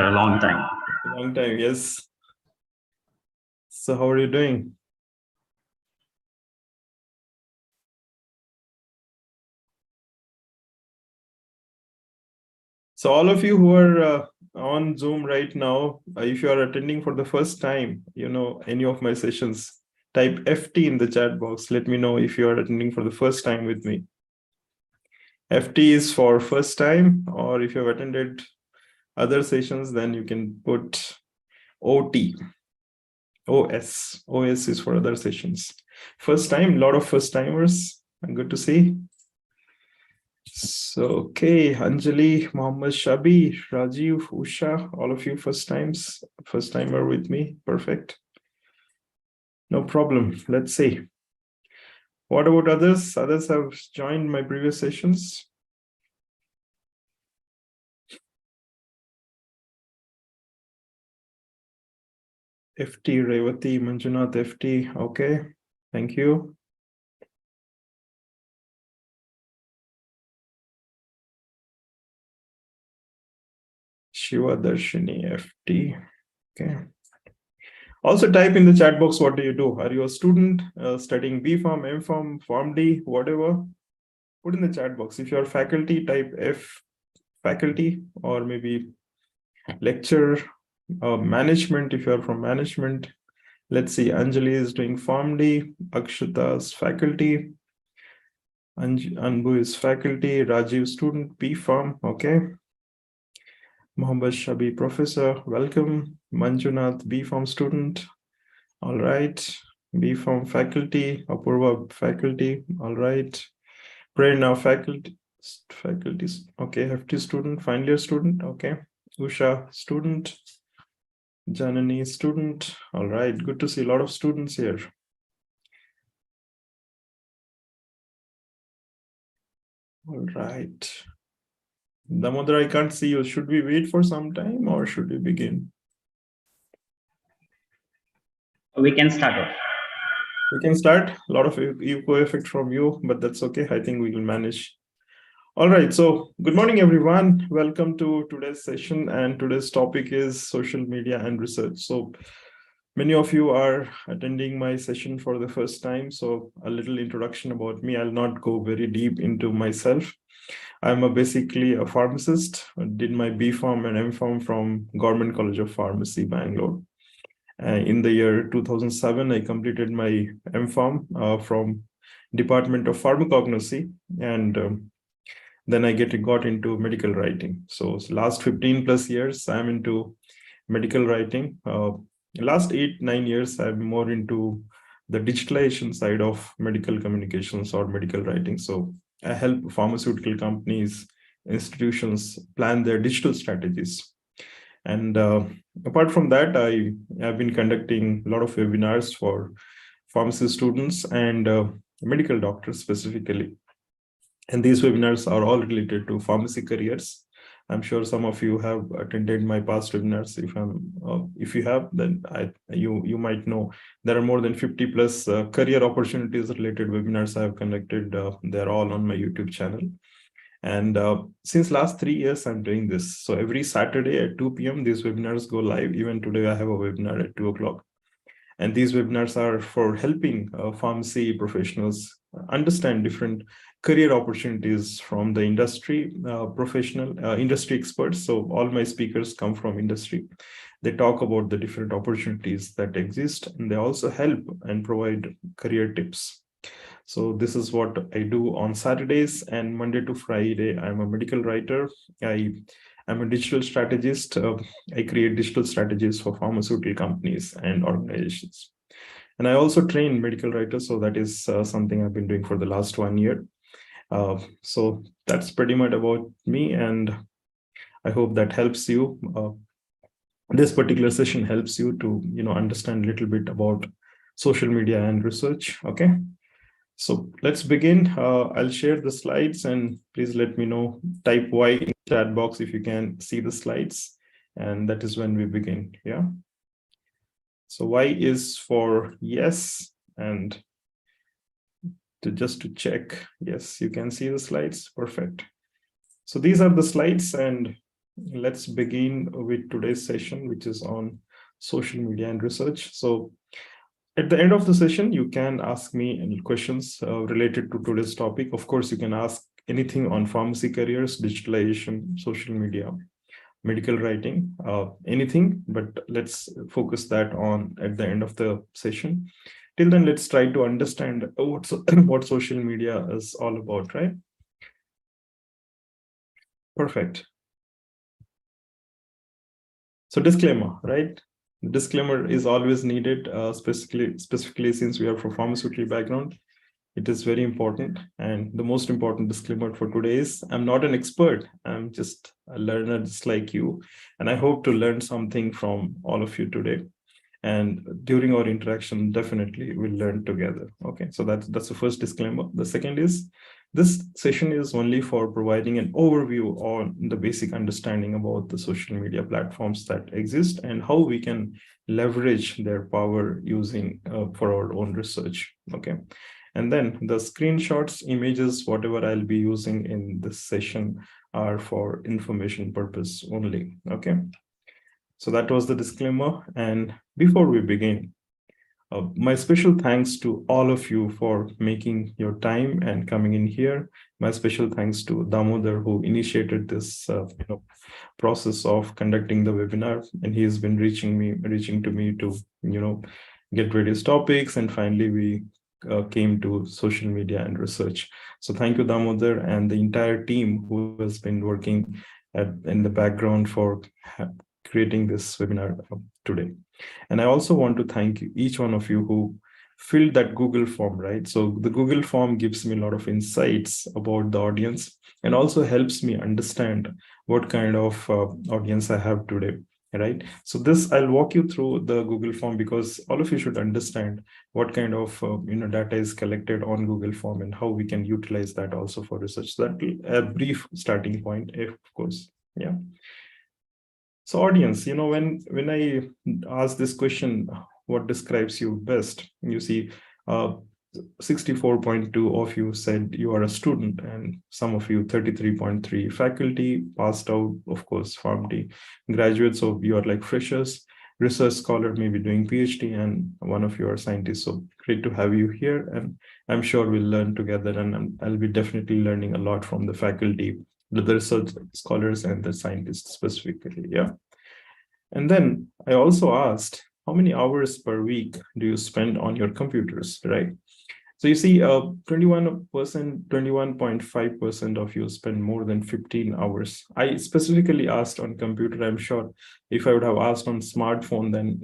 A long time. Long time, yes. So how are you doing? So all of you who are on Zoom right now, if you are attending for the first time, any of my sessions, type FT in the chat box. Let me know if you are attending for the first time with me. FT is for first time, or if you have attended other sessions, then you can put OT. OS is for other sessions. First time, a lot of first timers. Good to see. So, okay, Anjali, Mohammed Shabi, Rajiv, Usha, all of you first timer with me. Perfect. No problem. Let's see. What about others? Others have joined my previous sessions. FT, Revati, Manjunath, FT. Okay, thank you. Shiva Darshini, FT. Okay. Also type in the chat box, what do you do? Are you a student studying B Farm, M Farm, Farm D, whatever? Put in the chat box. If you're faculty, type F faculty, or maybe lecture, management if you're from management. Let's see, Anjali is doing Farm D, Akshata's faculty, Anbu is faculty, Rajiv student, B Farm, okay. Mohammed Shabi professor, welcome. Manjunath B Farm student, all right. B Farm faculty, Apurva faculty, all right. Prerna faculties, okay. FT student, final year student, okay. Usha student, Janani student, all right. Good to see a lot of students here. All right. Damodar, I can't see you. Should we wait for some time or should we begin? We can start off. We can start. A lot of echo effect from you, but that's okay. I think we will manage. All right. So good morning, everyone. Welcome to today's session. And today's topic is social media and research. So many of you are attending my session for the first time. So a little introduction about me. I'll not go very deep into myself. I'm basically a pharmacist. I did my B Pharm and M Pharm from Government College of Pharmacy, Bangalore. In the year 2007, I completed my M Pharm from Department of Pharmacognosy, and then I got into medical writing. So last 15 plus years, I'm into medical writing. Last 8-9 years, I'm more into the digitalization side of medical communications or medical writing. So I help pharmaceutical companies, institutions plan their digital strategies. And apart from that, I have been conducting a lot of webinars for pharmacy students and medical doctors specifically. And these webinars are all related to pharmacy careers. I'm sure some of you have attended my past webinars. If you have, then you might know there are more than 50 plus career opportunities related webinars I have conducted. They're all on my YouTube channel. And since last 3 years, I'm doing this. So every Saturday at 2 p.m., these webinars go live. Even today, I have a webinar at 2 o'clock. And these webinars are for helping pharmacy professionals understand different career opportunities from the industry, industry experts. So all my speakers come from industry. They talk about the different opportunities that exist, and they also help and provide career tips. So this is what I do on Saturdays, and Monday to Friday, I'm a medical writer. I'm a digital strategist. I create digital strategies for pharmaceutical companies and organizations. And I also train medical writers. So that is something I've been doing for the last 1 year. So that's pretty much about me. And I hope that helps you. This particular session helps you to, understand a little bit about social media and research. Okay. So let's begin. I'll share the slides and please let me know, type Y in the chat box if you can see the slides. And that is when we begin, yeah? So Y is for yes, and just to check, yes, you can see the slides, perfect. So these are the slides, and let's begin with today's session, which is on social media and research. So at the end of the session, you can ask me any questions related to today's topic. Of course, you can ask anything on pharmacy careers, digitalization, social media, medical writing, anything, but let's focus that on at the end of the session. Till then, let's try to understand what social media is all about, right? Perfect. So disclaimer, right? Disclaimer is always needed, specifically since we are from pharmaceutical background. It is very important. And the most important disclaimer for today is I'm not an expert. I'm just a learner just like you. And I hope to learn something from all of you today. And during our interaction, definitely we'll learn together. Okay, so that's the first disclaimer. The second is this session is only for providing an overview on the basic understanding about the social media platforms that exist and how we can leverage their power using for our own research. Okay. And then the screenshots, images, whatever I'll be using in this session are for information purpose only. Okay. So that was the disclaimer. And before we begin, my special thanks to all of you for making your time and coming in here. My special thanks to Damodar, who initiated this process of conducting the webinar, and he has been reaching to me to get various topics, and finally we came to social media and research. So thank you, Damodar, and the entire team who has been working in the background for creating this webinar today. And I also want to thank each one of you who filled that Google form, right? So the Google form gives me a lot of insights about the audience and also helps me understand what kind of audience I have today, right? So this, I'll walk you through the Google form because all of you should understand what kind of data is collected on Google form and how we can utilize that also for research. That a brief starting point, of course, yeah. So audience, when I ask this question, what describes you best? You see, 64.2 of you said you are a student, and some of you 33.3 faculty, passed out, of course, PharmD graduates, so you are like freshers, research scholar, maybe doing PhD, and one of you are scientists. So great to have you here, and I'm sure we'll learn together, and I'll be definitely learning a lot from the faculty, the research scholars and the scientists specifically, yeah. And then I also asked, how many hours per week do you spend on your computers, right? So you see, 21%, 21.5% of you spend more than 15 hours. I specifically asked on computer. I'm sure if I would have asked on smartphone, then,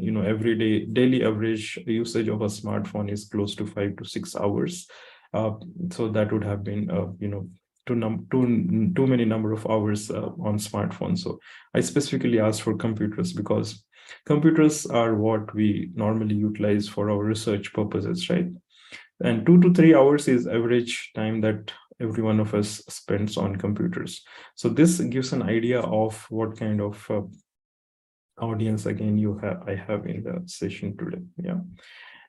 daily average usage of a smartphone is close to 5 to 6 hours. So that would have been, too many number of hours on smartphones. So I specifically asked for computers because computers are what we normally utilize for our research purposes, right? And 2 to 3 hours is average time that every one of us spends on computers. So this gives an idea of what kind of audience again I have in the session today. Yeah.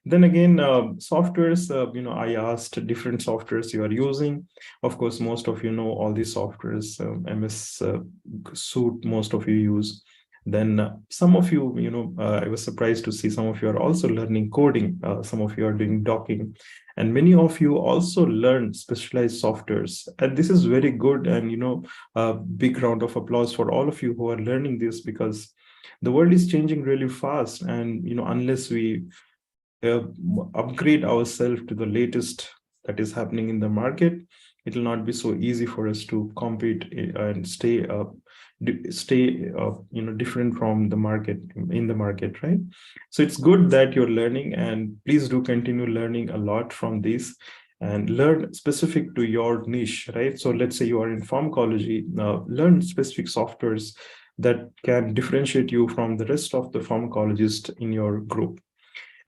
Then again, softwares, I asked different softwares you are using. Of course, most of you know all these softwares, MS Suite, most of you use. Then some of you, I was surprised to see some of you are also learning coding. Some of you are doing docking. And many of you also learn specialized softwares. And this is very good. And, a big round of applause for all of you who are learning this, because the world is changing really fast. And, unless we upgrade ourselves to the latest that is happening in the market, it will not be so easy for us to compete and stay different from the market, right? So it's good that you're learning, and please do continue learning a lot from this and learn specific to your niche, right? So let's say you are in pharmacology, learn specific softwares that can differentiate you from the rest of the pharmacologists in your group.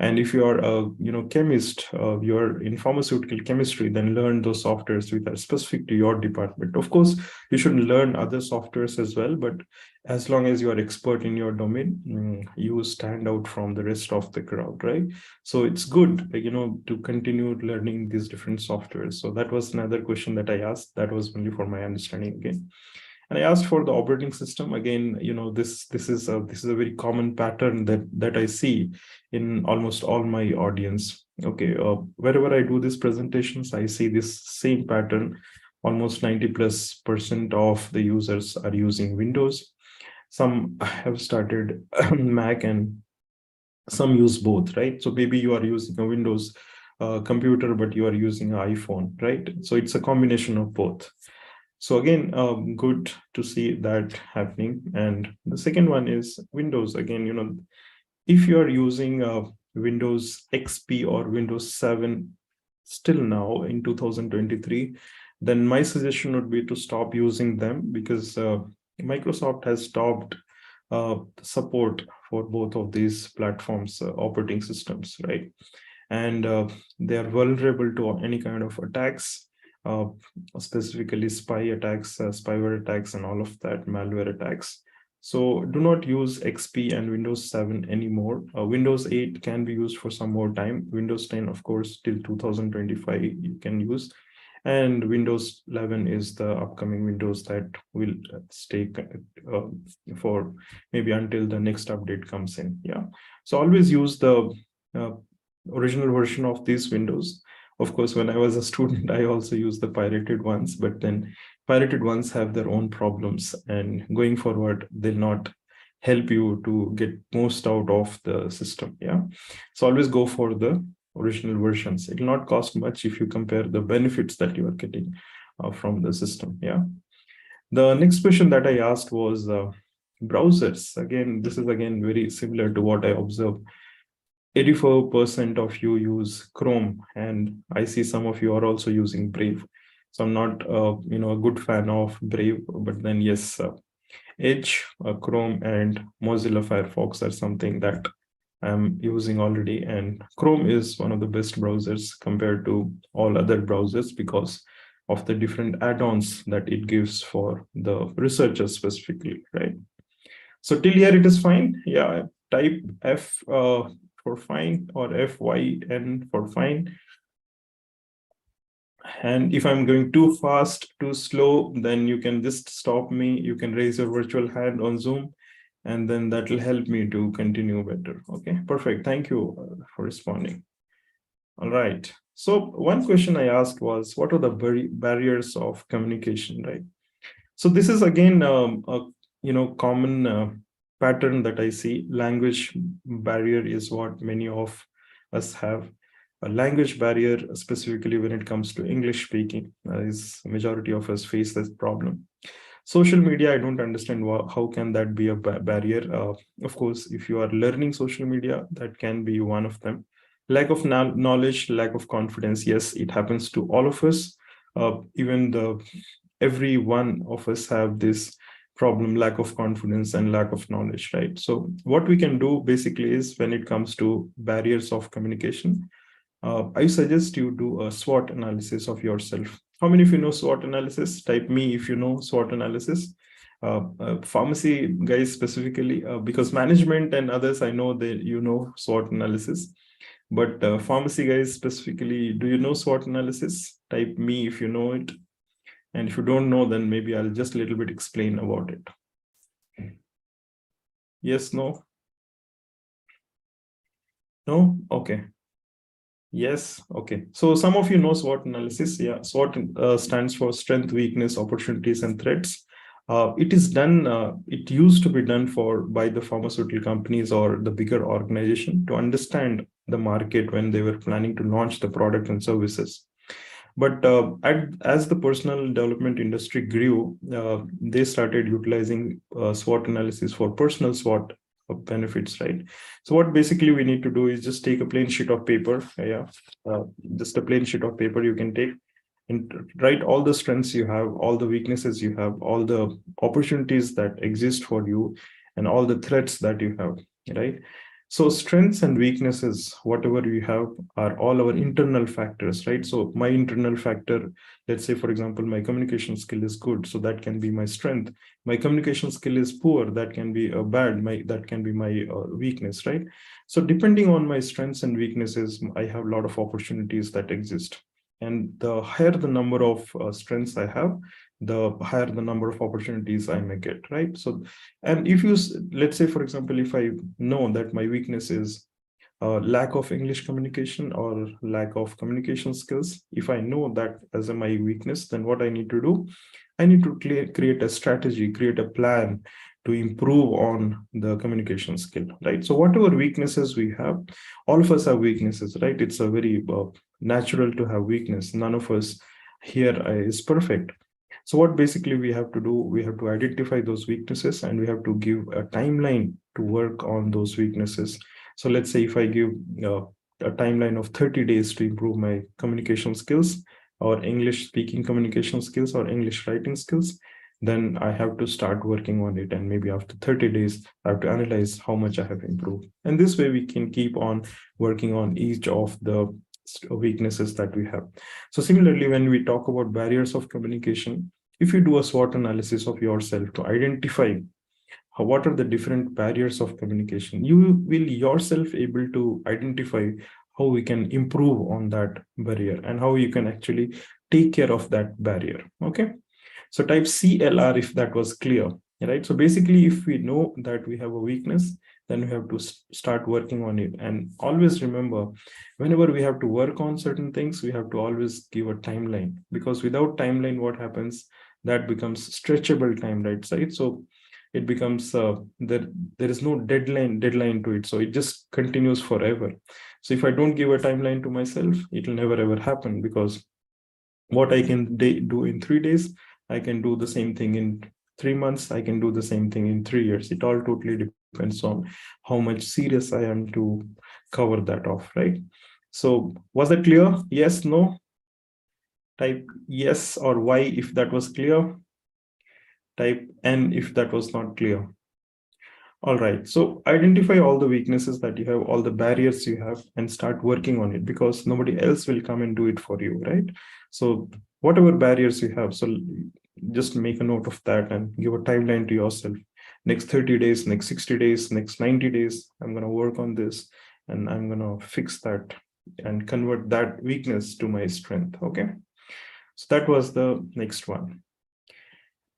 And if you are a chemist, you're in pharmaceutical chemistry, then learn those softwares which are specific to your department. Of course, you should learn other softwares as well, but as long as you are expert in your domain, you stand out from the rest of the crowd, right? So it's good, to continue learning these different softwares. So that was another question that I asked. That was only for my understanding again. And I asked for the operating system. Again, this is a very common pattern that I see in almost all my audience. Okay, wherever I do these presentations, I see this same pattern. Almost 90+% of the users are using Windows. Some have started Mac, and some use both, right? So maybe you are using a Windows computer, but you are using an iPhone, right? So it's a combination of both. So again, good to see that happening. And the second one is Windows. Again, if you are using Windows XP or Windows 7 still now in 2023, then my suggestion would be to stop using them, because Microsoft has stopped support for both of these platforms, operating systems, right? And they are vulnerable to any kind of attacks, specifically spy attacks, spyware attacks, and all of that, malware attacks. So do not use XP and Windows 7 anymore. Windows 8 can be used for some more time. Windows 10, of course, till 2025 you can use. And Windows 11 is the upcoming Windows that will stay for maybe until the next update comes in. Yeah. So always use the original version of these Windows. Of course, when I was a student, I also used the pirated ones, but then pirated ones have their own problems, and going forward, they'll not help you to get most out of the system. Yeah. So always go for the original versions. It will not cost much if you compare the benefits that you are getting from the system. Yeah. The next question that I asked was browsers. Again, this is again very similar to what I observed. 84% of you use Chrome, and I see some of you are also using Brave. So I'm not, a good fan of Brave, but then yes, Edge, Chrome, and Mozilla Firefox are something that I'm using already. And Chrome is one of the best browsers compared to all other browsers because of the different add-ons that it gives for the researchers specifically, right? So till here it is fine. Yeah, type F for fine, or FYN for fine. And if I'm going too fast, too slow, then you can just stop me. You can raise your virtual hand on Zoom, and then that will help me to continue better. Okay, perfect. Thank you for responding. All right. So one question I asked was, what are the barriers of communication, right? So this is again a common pattern that I see. Language barrier is what many of us have. A language barrier, specifically when it comes to English speaking, is majority of us face this problem. Social media, I don't understand how can that be a barrier. Of course, if you are learning social media, that can be one of them. Lack of knowledge, lack of confidence. Yes, it happens to all of us. Even every one of us have this problem, lack of confidence and lack of knowledge, right? So what we can do basically is, when it comes to barriers of communication, I suggest you do a SWOT analysis of yourself. How many of you know SWOT analysis? Type me if you know SWOT analysis. Pharmacy guys specifically, because management and others, I know that you know SWOT analysis. But pharmacy guys specifically, do you know SWOT analysis? Type me if you know it. And if you don't know, then maybe I'll just a little bit explain about it. Yes, no? No? Okay. Yes. Okay. So some of you know SWOT analysis. Yeah. SWOT stands for strength, weakness, opportunities, and threats. It is done. It used to be done by the pharmaceutical companies or the bigger organization to understand the market when they were planning to launch the product and services. But as the personal development industry grew, they started utilizing SWOT analysis for personal SWOT benefits, right? So what basically we need to do is just take a plain sheet of paper. Just a plain sheet of paper you can take and write all the strengths you have, all the weaknesses you have, all the opportunities that exist for you, and all the threats that you have, right? So strengths and weaknesses, whatever you have, are all our internal factors, right? So my internal factor, let's say, for example, my communication skill is good, so that can be my strength. My communication skill is poor, that can be that can be my weakness, right? So depending on my strengths and weaknesses, I have a lot of opportunities that exist. And the higher the number of strengths I have, the higher the number of opportunities I may get, right? So, and if you, let's say, for example, if I know that my weakness is lack of English communication or lack of communication skills, if I know that as my weakness, then what I need to do, I need to create a strategy, create a plan to improve on the communication skill, right? So whatever weaknesses we have, all of us have weaknesses, right? It's a very natural to have weakness. None of us here is perfect. So what basically we have to do, we have to identify those weaknesses and we have to give a timeline to work on those weaknesses. So let's say if I give a timeline of 30 days to improve my communication skills or English speaking communication skills or English writing skills, then I have to start working on it. And maybe after 30 days, I have to analyze how much I have improved. And this way we can keep on working on each of the weaknesses that we have. So similarly, when we talk about barriers of communication, if you do a SWOT analysis of yourself to identify what are the different barriers of communication, you will yourself able to identify how we can improve on that barrier and how you can actually take care of that barrier. Okay, so type CLR if that was clear, right? So basically, if we know that we have a weakness, then we have to start working on it. And always remember, whenever we have to work on certain things, we have to always give a timeline, because without timeline, what happens? That becomes stretchable time, right? So it becomes there is no deadline to it, so it just continues forever. So if I don't give a timeline to myself, it will never ever happen, because what I can do in 3 days, I can do the same thing in 3 months, I can do the same thing in 3 years. It all totally depends on how much serious I am to cover that off, right? So was that clear? Yes, no? Type yes or Y if that was clear. Type N if that was not clear. All right, so identify all the weaknesses that you have, all the barriers you have, and start working on it, because nobody else will come and do it for you, right? So whatever barriers you have, so just make a note of that and give a timeline to yourself. Next 30 days, next 60 days, next 90 days, I'm going to work on this and I'm going to fix that and convert that weakness to my strength. Okay, so that was the next one.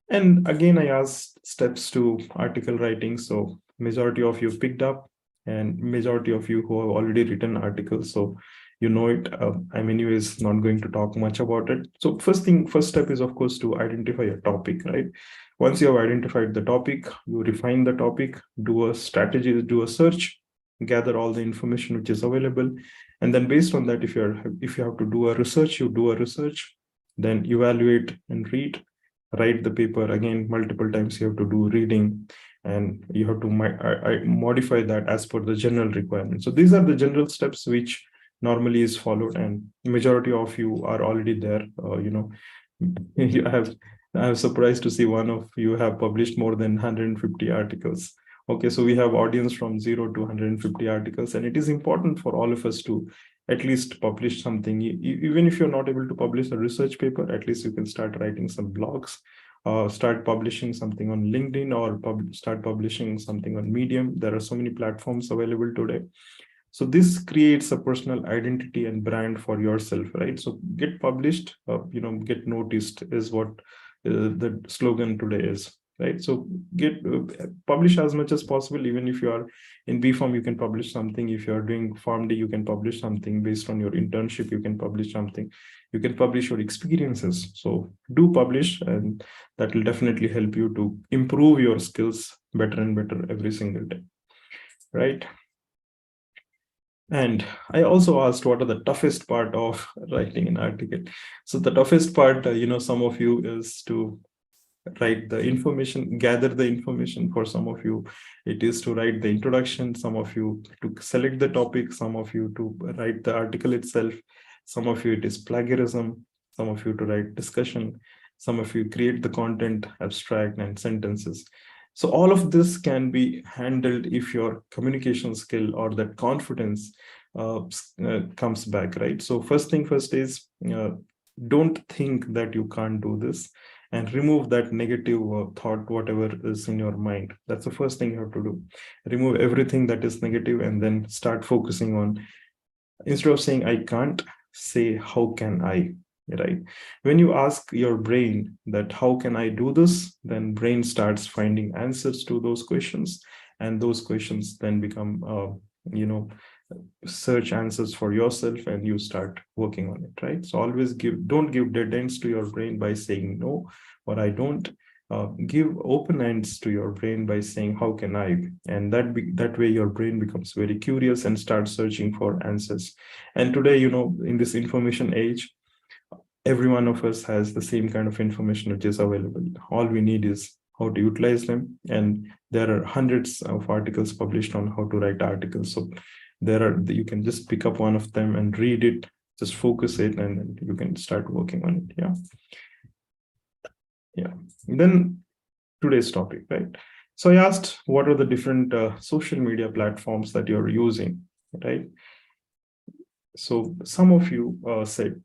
And again, I asked steps to article writing. So majority of you picked up, and majority of you who have already written articles. So you know it. I'm anyways not going to talk much about it. So first step is, of course, to identify a topic, right? Once you have identified the topic, you refine the topic, do a strategy, do a search, gather all the information which is available. And then based on that, if you have to do a research, you do a research, then evaluate and read. Write the paper again multiple times. You have to do reading, and you have to modify that as per the general requirement. So these are the general steps which normally is followed, and majority of you are already there. I have surprised to see one of you have published more than 150 articles. Okay, so we have audience from 0 to 150 articles, and it is important for all of us to at least publish something. Even if you're not able to publish a research paper, at least you can start writing some blogs, start publishing something on LinkedIn, or start publishing something on Medium. There are so many platforms available today. So this creates a personal identity and brand for yourself, right? So get published, get noticed is what the slogan today is, right? So get publish as much as possible. Even if you are in B Farm, you can publish something. If you are doing PharmD, you can publish something. Based on your internship, you can publish something. You can publish your experiences. So do publish, and that will definitely help you to improve your skills better and better every single day, right? And I also asked what are the toughest part of writing an article. So the toughest part, some of you is to write the information, gather the information. For some of you, it is to write the introduction. Some of you to select the topic. Some of you to write the article itself. Some of you, it is plagiarism. Some of you to write discussion. Some of you create the content, abstract and sentences. So all of this can be handled if your communication skill or that confidence comes back, right? So first thing first is don't think that you can't do this, and remove that negative thought, whatever is in your mind. That's the first thing you have to do. Remove everything that is negative, and then start focusing on, instead of saying I can't, say how can I, right? When you ask your brain that how can I do this, then brain starts finding answers to those questions, and those questions then become search answers for yourself, and you start working on it, right? So always don't give dead ends to your brain by saying no or I don't. Give open ends to your brain by saying how can I, and that way your brain becomes very curious and starts searching for answers. And today, in this information age, every one of us has the same kind of information which is available. All we need is how to utilize them, and there are hundreds of articles published on how to write articles. So you can just pick up one of them and read it, just focus it, and then you can start working on it. Yeah. Then today's topic, right? So I asked, what are the different social media platforms that you're using, right? So some of you said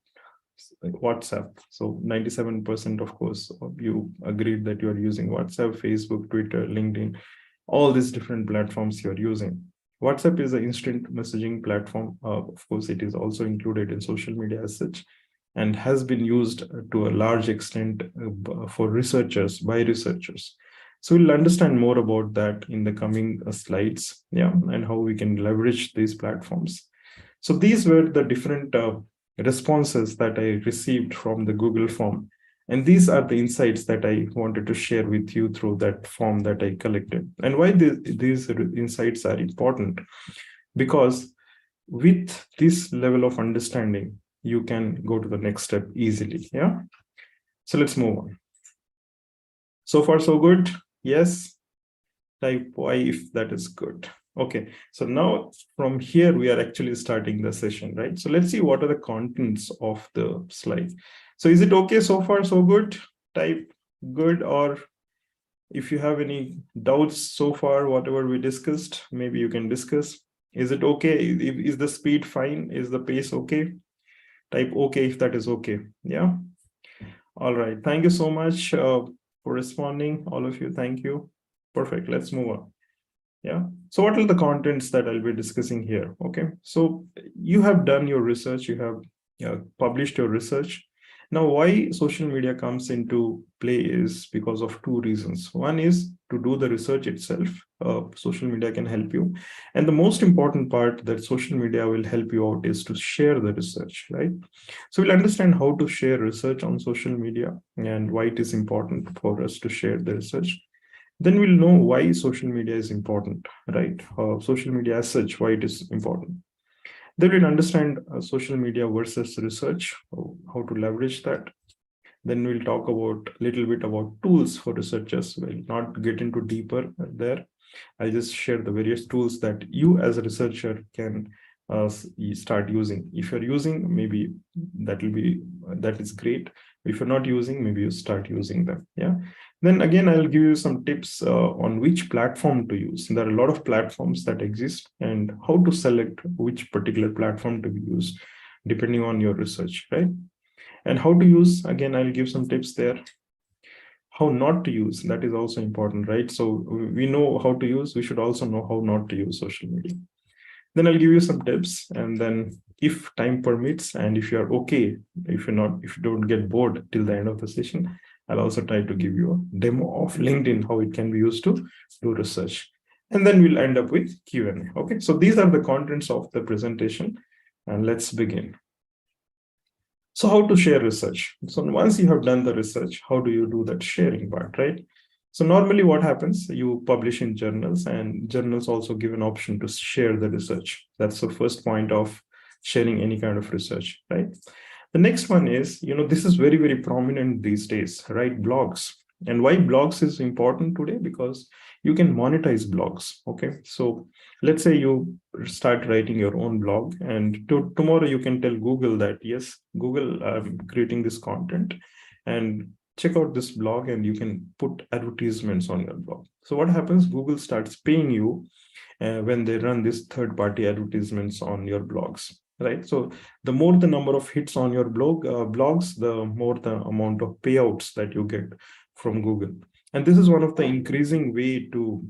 WhatsApp. So 97%, of course, of you agreed that you are using WhatsApp, Facebook, Twitter, LinkedIn, all these different platforms you're using. WhatsApp is an instant messaging platform. Of course, it is also included in social media as such, and has been used to a large extent for researchers, by researchers. So we'll understand more about that in the coming slides, and how we can leverage these platforms. So these were the different responses that I received from the Google form. And these are the insights that I wanted to share with you through that form that I collected. And why these insights are important? Because with this level of understanding, you can go to the next step easily. Yeah. So let's move on. So far, so good. Yes. Type Y if that is good. Okay. So now from here, we are actually starting the session, right? So let's see what are the contents of the slide. So is it okay so far, so good? Type good, or if you have any doubts so far, whatever we discussed, maybe you can discuss. Is it okay? Is the speed fine? Is the pace okay? Type okay if that is okay. Yeah. All right. Thank you so much for responding, all of you. Thank you. Perfect. Let's move on. Yeah. So what are the contents that I'll be discussing here? Okay. So you have done your research. You have published your research. Now, why social media comes into play is because of two reasons. One is to do the research itself. Social media can help you. And the most important part that social media will help you out is to share the research, right? So we'll understand how to share research on social media and why it is important for us to share the research. Then we'll know why social media is important, right? Social media as such, why it is important. Then we'll understand social media versus research, how to leverage that. Then we'll talk about a little bit about tools for researchers. We'll not get into deeper there. I'll just share the various tools that you as a researcher can start using. If you're using, maybe that is great. If you're not using, maybe you start using them. Yeah. Then again, I'll give you some tips on which platform to use. There are a lot of platforms that exist, and how to select which particular platform to be used depending on your research, right? And how to use, again, I'll give some tips there. How not to use, that is also important, right? So we know how to use, we should also know how not to use social media. Then I'll give you some tips, and then if time permits, and if you're okay, if you don't get bored till the end of the session, I'll also try to give you a demo of LinkedIn, how it can be used to do research. And then we'll end up with Q&A. Okay, so these are the contents of the presentation, and let's begin. So how to share research? So once you have done the research, how do you do that sharing part, right? So normally what happens, you publish in journals, and journals also give an option to share the research. That's the first point of sharing any kind of research, right? The next one is, this is very, very prominent these days, right? Blogs. And why blogs is important today? Because you can monetize blogs, okay? So let's say you start writing your own blog, and tomorrow you can tell Google that, yes, Google, I'm creating this content, and check out this blog, and you can put advertisements on your blog. So what happens? Google starts paying you when they run these third-party advertisements on your blogs, right? So the more the number of hits on your blogs, the more the amount of payouts that you get from Google. And this is one of the increasing way to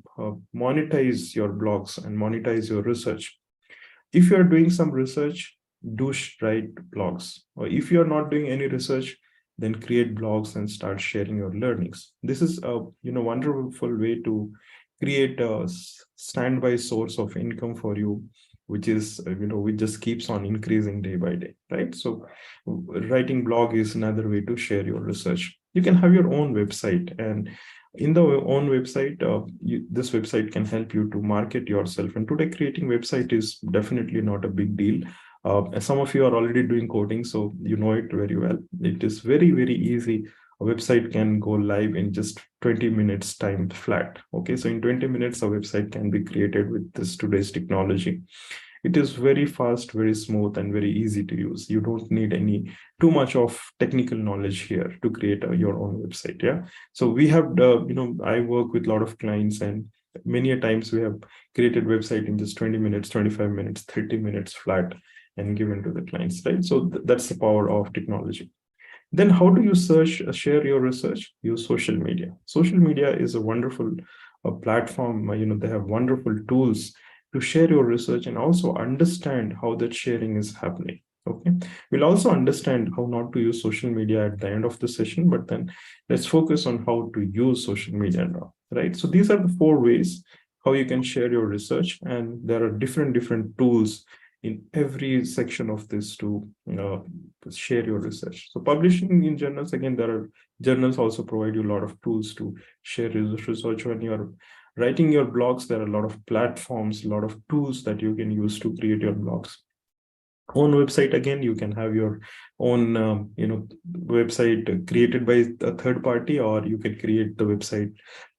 monetize your blogs and monetize your research. If you're doing some research, write blogs. Or if you're not doing any research, then create blogs and start sharing your learnings. This is a wonderful way to create a standby source of income for you, which is which just keeps on increasing day by day, right? So writing blog is another way to share your research. You can have your own website, and in the own website, this website can help you to market yourself. And today, creating website is definitely not a big deal. Some of you are already doing coding, so you know it very well. It is very, very easy. A website can go live in just 20 minutes time flat. Okay, so in 20 minutes, a website can be created with this today's technology. It is very fast, very smooth, and very easy to use. You don't need too much of technical knowledge here to create your own website. Yeah. So we have, I work with a lot of clients, and many a times we have created website in just 20 minutes, 25 minutes, 30 minutes flat, and given to the clients, right? So that's the power of technology. Then how do you share your research? Use social media. Social media is a wonderful platform. They have wonderful tools to share your research and also understand how that sharing is happening. Okay, we'll also understand how not to use social media at the end of the session, but then let's focus on how to use social media now, right? So these are the 4 ways how you can share your research, and there are different tools in every section of this to share your research. So publishing in journals, again, there are journals also provide you a lot of tools to share your research. When you're writing your blogs, there are a lot of platforms, a lot of tools that you can use to create your blogs. Own website, again, you can have your own website created by a third party, or you can create the website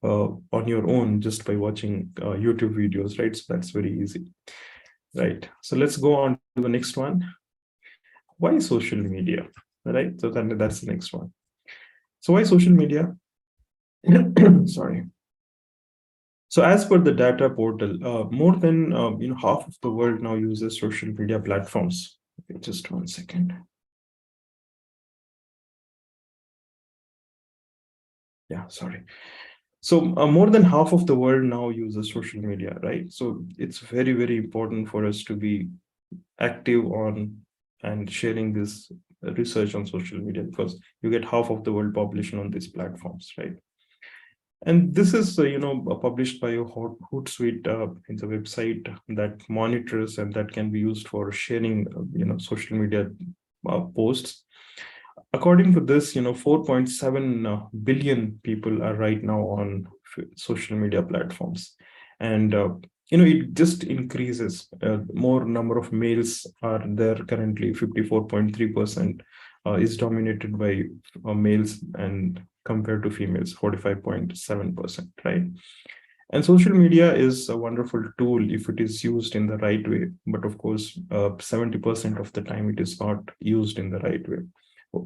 on your own just by watching YouTube videos, right? So that's very easy. Right. So let's go on to the next one. Why social media? Right. So that's the next one. So why social media? Sorry. So as per the data portal, more than half of the world now uses social media platforms. Okay, just 1 second. Yeah, sorry. So more than half of the world now uses social media, right? So it's very, very important for us to be active on and sharing this research on social media, because you get half of the world population on these platforms, right? And this is published by Hootsuite. It's a website that monitors and that can be used for sharing social media posts. According to this, 4.7 billion people are right now on social media platforms, and it just increases. More number of males are there currently. 54.3% is dominated by males, and compared to females, 45.7%, right? And social media is a wonderful tool if it is used in the right way. But of course, 70% of the time it is not used in the right way.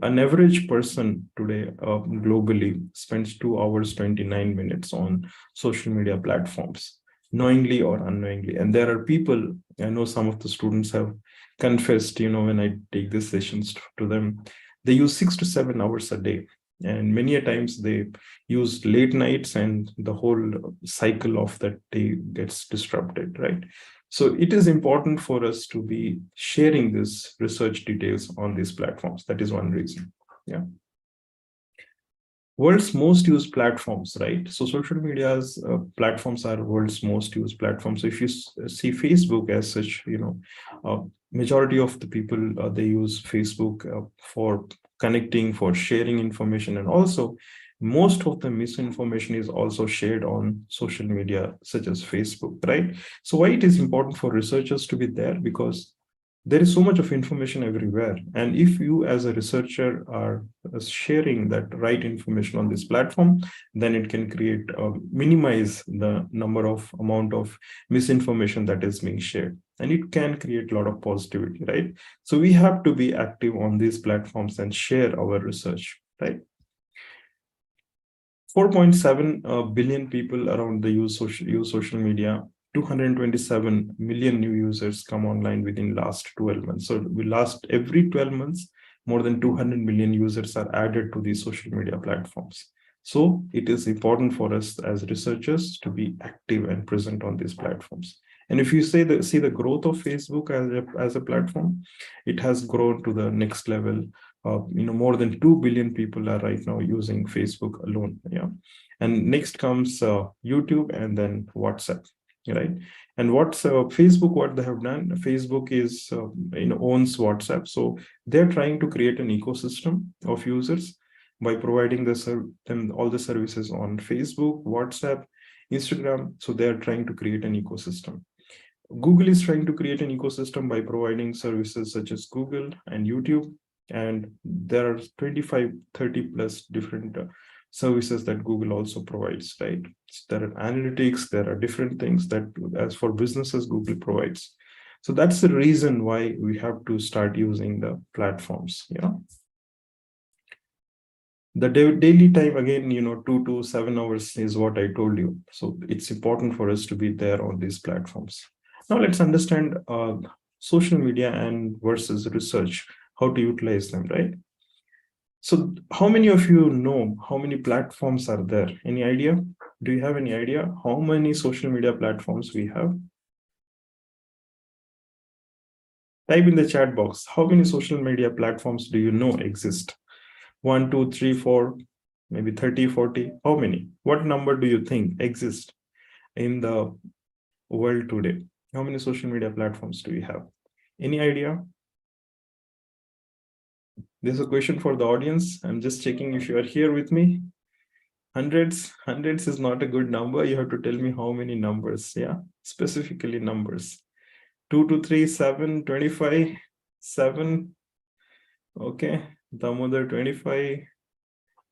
An average person today globally spends 2 hours, 29 minutes on social media platforms, knowingly or unknowingly. And there are people, I know some of the students have confessed, when I take these sessions to them, they use 6 to 7 hours a day. And many a times they use late nights, and the whole cycle of that day gets disrupted, right? So it is important for us to be sharing this research details on these platforms. That is one reason. Yeah. World's most used platforms, right? So social media's platforms are world's most used platforms. So if you see Facebook as such, majority of the people, they use Facebook for connecting, for sharing information, and also most of the misinformation is also shared on social media such as Facebook, right? So why it is important for researchers to be there? Because there is so much of information everywhere, and if you as a researcher are sharing that right information on this platform, then it can create minimize the amount of misinformation that is being shared, and it can create a lot of positivity, right? So we have to be active on these platforms and share our research, right? 4.7 billion people around the use social media. 227 million new users come online within last 12 months. So every 12 months, more than 200 million users are added to these social media platforms. So it is important for us as researchers to be active and present on these platforms. And if you see the growth of Facebook as a platform, it has grown to the next level. More than 2 billion people are right now using Facebook alone. Yeah. And next comes YouTube, and then WhatsApp, right? And what's Facebook, what they have done, Facebook is owns WhatsApp, so they're trying to create an ecosystem of users by providing them all the services on Facebook, WhatsApp, Instagram. So they're trying to create an ecosystem. Google is trying to create an ecosystem by providing services such as Google and YouTube, and there are 25, 30 plus different services that Google also provides, right? There are analytics, there are different things that, as for businesses, Google provides. So that's the reason why we have to start using the platforms. The daily time, again, 2 to 7 hours is what I told you. So it's important for us to be there on these platforms. Now let's understand social media and versus research, how to utilize them, right? So how many of you know how many platforms are there? Any idea? Do you have any idea how many social media platforms we have? Type in the chat box, how many social media platforms do you know exist? 1, 2, 3, 4, maybe 30, 40. How many? What number do you think exists in the world today? How many social media platforms do we have? Any idea? This is a question for the audience. I'm just checking if you are here with me. Hundreds is not a good number. You have to tell me how many numbers. Yeah, specifically numbers. 2 to 3, 7, 25, 7. Okay, Damodar 25,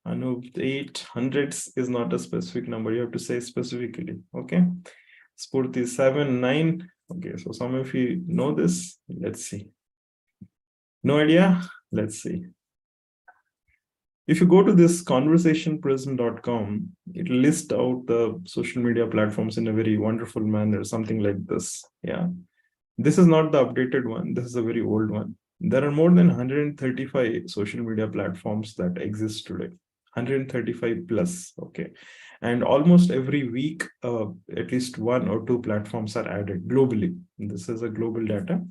Anup 8. Hundreds is not a specific number. You have to say specifically. Okay, Spurti 7, 9. Okay, so some of you know this. Let's see. No idea? Let's see. If you go to this conversationprism.com, it lists out the social media platforms in a very wonderful manner, something like this. Yeah. This is not the updated one. This is a very old one. There are more than 135 social media platforms that exist today. 135 plus. Okay. And almost every week, at least 1 or 2 platforms are added globally. This is a global data.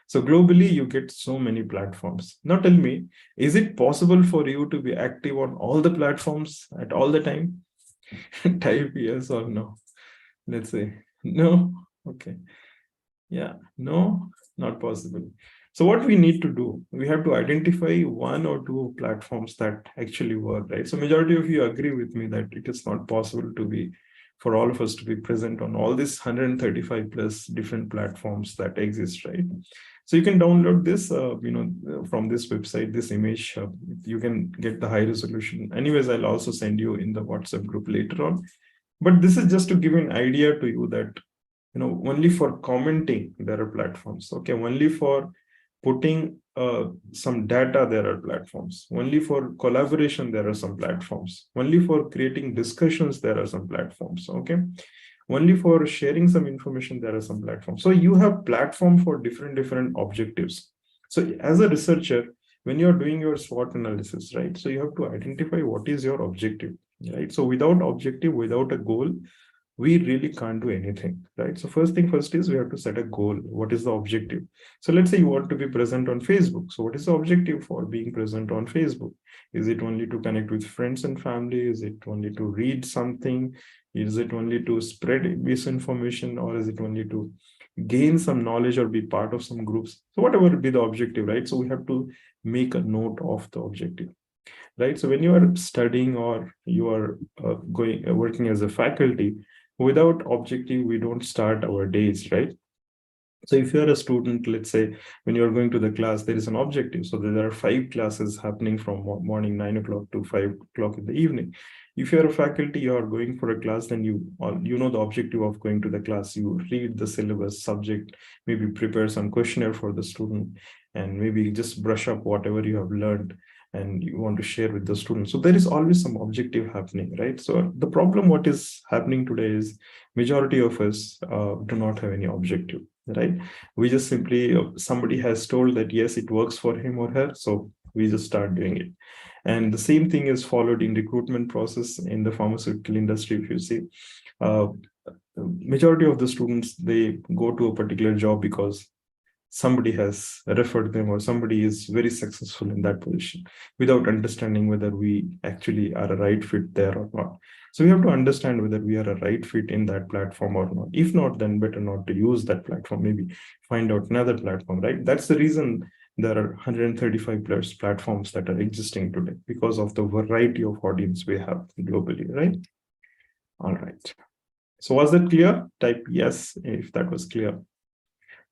So globally, you get so many platforms. Now tell me, is it possible for you to be active on all the platforms at all the time? Type yes or no. Let's say no. Okay. Yeah, no, not possible. So what we need to do, we have to identify 1 or 2 platforms that actually work, right? So majority of you agree with me that it is not possible to be, for all of us to be present on all these 135 plus different platforms that exist, right? So you can download this, from this website, this image. You can get the high resolution. Anyways, I'll also send you in the WhatsApp group later on. But this is just to give an idea to you that, only for commenting, there are platforms. Okay, only for putting some data, there are platforms. Only for collaboration, there are some platforms. Only for creating discussions, there are some platforms. Okay. Only for sharing some information, there are some platforms. So you have platform for different objectives. So as a researcher, when you're doing your SWOT analysis, right? So you have to identify what is your objective, right? So without objective, without a goal, we really can't do anything, right? So first thing first is we have to set a goal. What is the objective? So let's say you want to be present on Facebook. So what is the objective for being present on Facebook? Is it only to connect with friends and family? Is it only to read something? Is it only to spread misinformation, or is it only to gain some knowledge or be part of some groups? So whatever be the objective, right? So we have to make a note of the objective, right? So when you are studying or you are working as a faculty, without objective, we don't start our days, right? So if you're a student, let's say when you're going to the class, there is an objective. So there are 5 classes happening from morning 9 o'clock to 5 o'clock in the evening. If you're a faculty, you are going for a class, then you know the objective of going to the class. You read the syllabus, subject, maybe prepare some questionnaire for the student, and maybe just brush up whatever you have learned and you want to share with the students. So there is always some objective happening, right? So the problem what is happening today is majority of us do not have any objective, right? We just simply, somebody has told that, yes, it works for him or her, so we just start doing it. And the same thing is followed in recruitment process in the pharmaceutical industry. If you see, majority of the students, they go to a particular job because somebody has referred them or somebody is very successful in that position without understanding whether we actually are a right fit there or not. So we have to understand whether we are a right fit in that platform or not. If not, then better not to use that platform. Maybe find out another platform, right? That's the reason there are 135 plus platforms that are existing today, because of the variety of audience we have globally, right? All right. So was that clear? Type yes if that was clear.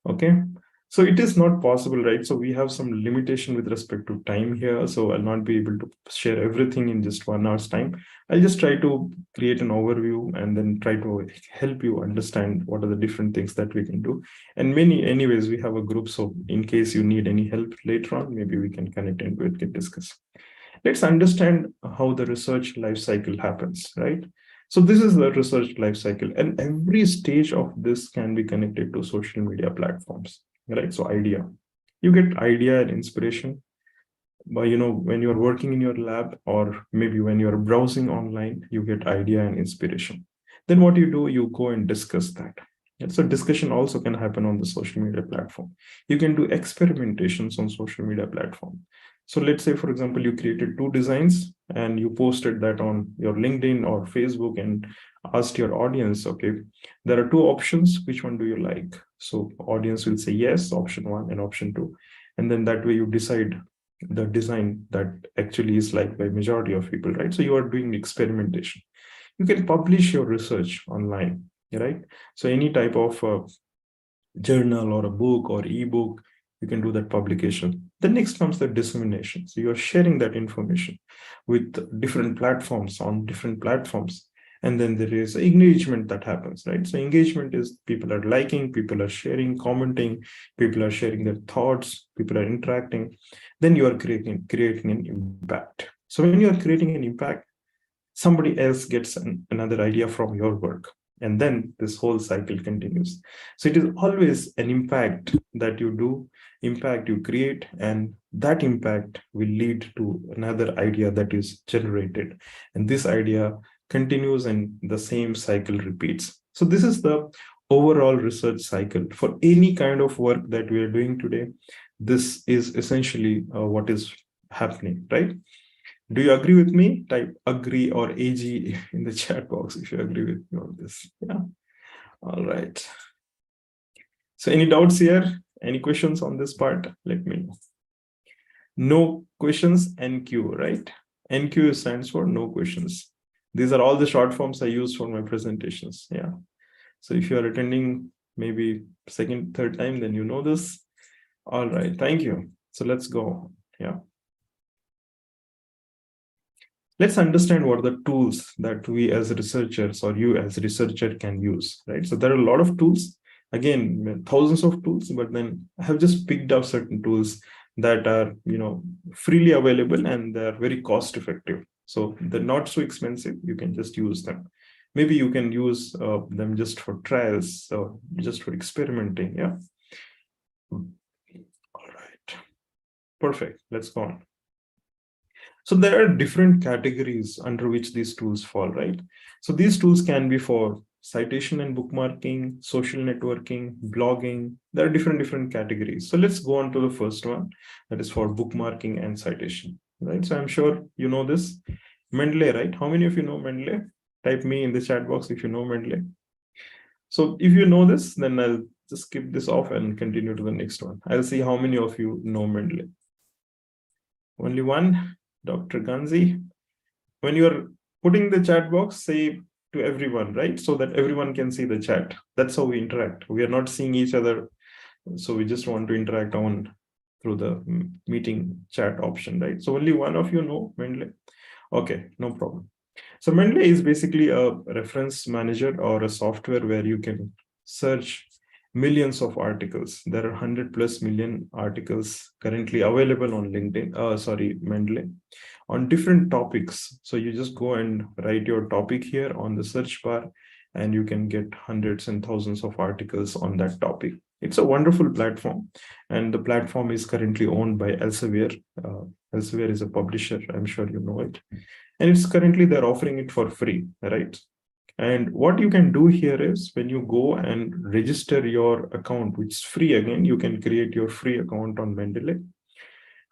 Okay. So it is not possible, right? So we have some limitation with respect to time here. So I'll not be able to share everything in just 1 hour's time. I'll just try to create an overview and then try to help you understand what are the different things that we can do. And anyways, we have a group. So in case you need any help later on, maybe we can connect and we can discuss. Let's understand how the research life cycle happens, right? So this is the research life cycle, and every stage of this can be connected to social media platforms, right? So you get idea and inspiration by, when you're working in your lab, or maybe when you're browsing online, you get idea and inspiration. Then what you do, you go and discuss that. And so discussion also can happen on the social media platform. You can do experimentations on social media platform. So let's say, for example, you created 2 designs and you posted that on your LinkedIn or Facebook and asked your audience, okay, there are 2 options, which one do you like? So audience will say yes, option 1 and option 2. And then that way you decide the design that actually is liked by majority of people, right? So you are doing experimentation. You can publish your research online, right? So any type of journal or a book or ebook, you can do that publication. Then next comes the dissemination. So you're sharing that information with different platforms on different platforms. And then there is engagement that happens, right? So engagement is people are liking, people are sharing, commenting, people are sharing their thoughts, people are interacting. Then you are creating an impact. So when you are creating an impact, somebody else gets another idea from your work. And then this whole cycle continues. So it is always an impact that you do, impact you create, and that impact will lead to another idea that is generated. And this idea continues and the same cycle repeats. So this is the overall research cycle. For any kind of work that we are doing today, this is essentially what is happening, right? Do you agree with me? Type agree or AG in the chat box if you agree with me on this. Yeah. All right. So any doubts here? Any questions on this part? Let me know. No questions, NQ, right? NQ stands for no questions. These are all the short forms I use for my presentations. Yeah. So if you are attending maybe second, third time, then you know this. All right. Thank you. So let's go. Yeah. Let's understand what are the tools that we as researchers or you as a researcher can use, right? So there are a lot of tools, again, thousands of tools, but then I have just picked up certain tools that are, freely available and they're very cost effective. So they're not so expensive. You can just use them. Maybe you can use them just for trials or just for experimenting. Yeah. All right. Perfect. Let's go on. So there are different categories under which these tools fall, right? So these tools can be for citation and bookmarking, social networking, blogging. There are different categories. So let's go on to the first one, that is for bookmarking and citation, right? So I'm sure you know this. Mendeley, right? How many of you know Mendeley? Type me in the chat box if you know Mendeley. So if you know this, then I'll just skip this off and continue to the next one. I'll see how many of you know Mendeley. Only one. Dr. Ganzi, when you're putting the chat box, say to everyone, right? So that everyone can see the chat. That's how we interact. We are not seeing each other. So we just want to interact through the meeting chat option, right? So only one of you know Mendeley. Okay, no problem. So Mendeley is basically a reference manager or a software where you can search millions of articles. There are 100+ million articles currently available on Mendeley on different topics. So you just go and write your topic here on the search bar and you can get hundreds and thousands of articles on that topic. It's a wonderful platform, and the platform is currently owned by Elsevier. Elsevier is a publisher, I'm sure you know it. And it's currently they're offering it for free, right? And what you can do here is when you go and register your account, which is free again, you can create your free account on Mendeley.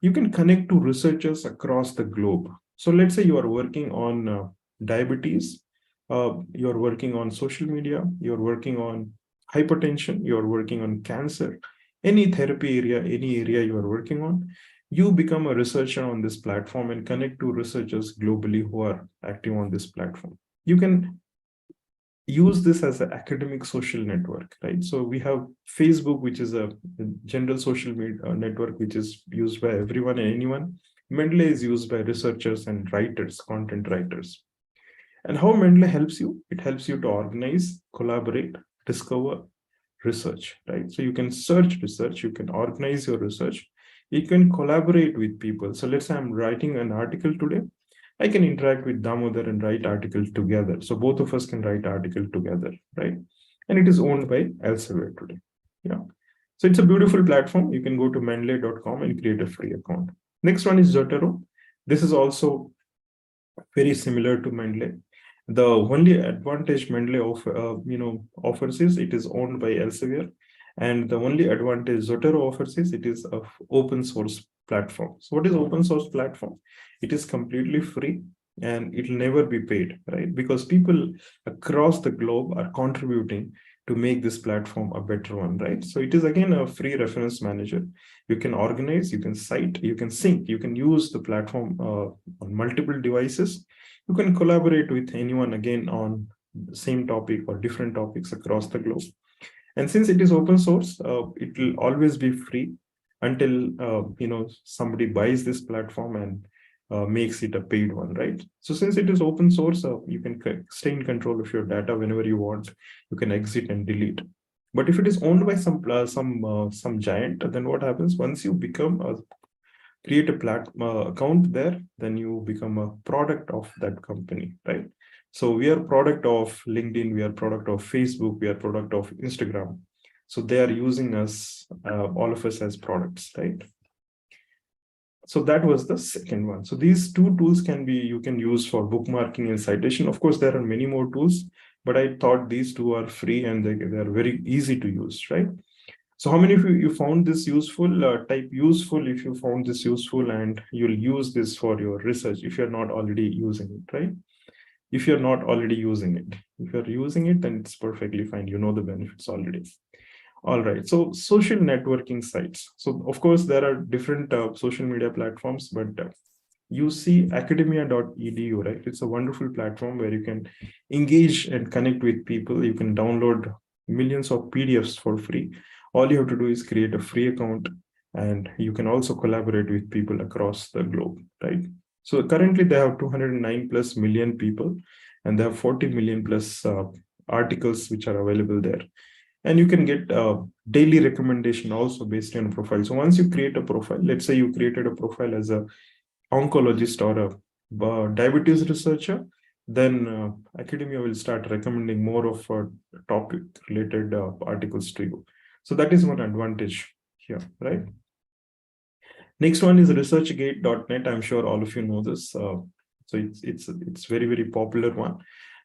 You can connect to researchers across the globe. So let's say you are working on diabetes, you're working on social media, you're working on hypertension, you're working on cancer, any therapy area, any area you are working on, you become a researcher on this platform and connect to researchers globally who are active on this platform. You can use this as an academic social network, right? So we have Facebook, which is a general social media network, which is used by everyone and anyone. Mendeley is used by researchers and writers, content writers. And how Mendeley helps you? It helps you to organize, collaborate, discover, research, right? So you can search research, you can organize your research, you can collaborate with people. So let's say I'm writing an article today. I can interact with Damodar and write article together. So both of us can write article together, right? And it is owned by Elsevier today. Yeah. So it's a beautiful platform. You can go to mendeley.com and create a free account. Next one is Zotero. This is also very similar to Mendeley. The only advantage Mendeley offers is it is owned by Elsevier, and the only advantage Zotero offers is it is an open source platform. So what is open source platform? It is completely free and it will never be paid, right? Because people across the globe are contributing to make this platform a better one, right? So it is again a free reference manager. You can organize, you can cite, you can sync, you can use the platform on multiple devices. You can collaborate with anyone again on the same topic or different topics across the globe. And since it is open source, it will always be free until somebody buys this platform and makes it a paid one, right? So since it is open source, you can stay in control of your data whenever you want. You can exit and delete. But if it is owned by some giant, then what happens? Once you create a account there, then you become a product of that company, right? So we are product of LinkedIn, we are product of Facebook, we are product of Instagram. So they are using us, all of us as products, right? So that was the second one. So these two tools you can use for bookmarking and citation. Of course, there are many more tools, but I thought these two are free and they are very easy to use, right? So how many of you found this useful? Type useful if you found this useful and you'll use this for your research if you're not already using it, right? If you're not already using it. If you're using it, then it's perfectly fine. You know the benefits already. All right, so social networking sites. So of course, there are different social media platforms, but you see academia.edu, right? It's a wonderful platform where you can engage and connect with people. You can download millions of PDFs for free. All you have to do is create a free account, and you can also collaborate with people across the globe, right? So currently they have 209 plus million people, and they have 40 million plus articles which are available there. And you can get daily recommendation also based on profile. So once you create a profile, let's say you created a profile as a oncologist or a diabetes researcher, then academia will start recommending more of topic related articles to you. So that is one advantage here, right? Next one is researchgate.net. I'm sure all of you know this. So it's very, very popular one.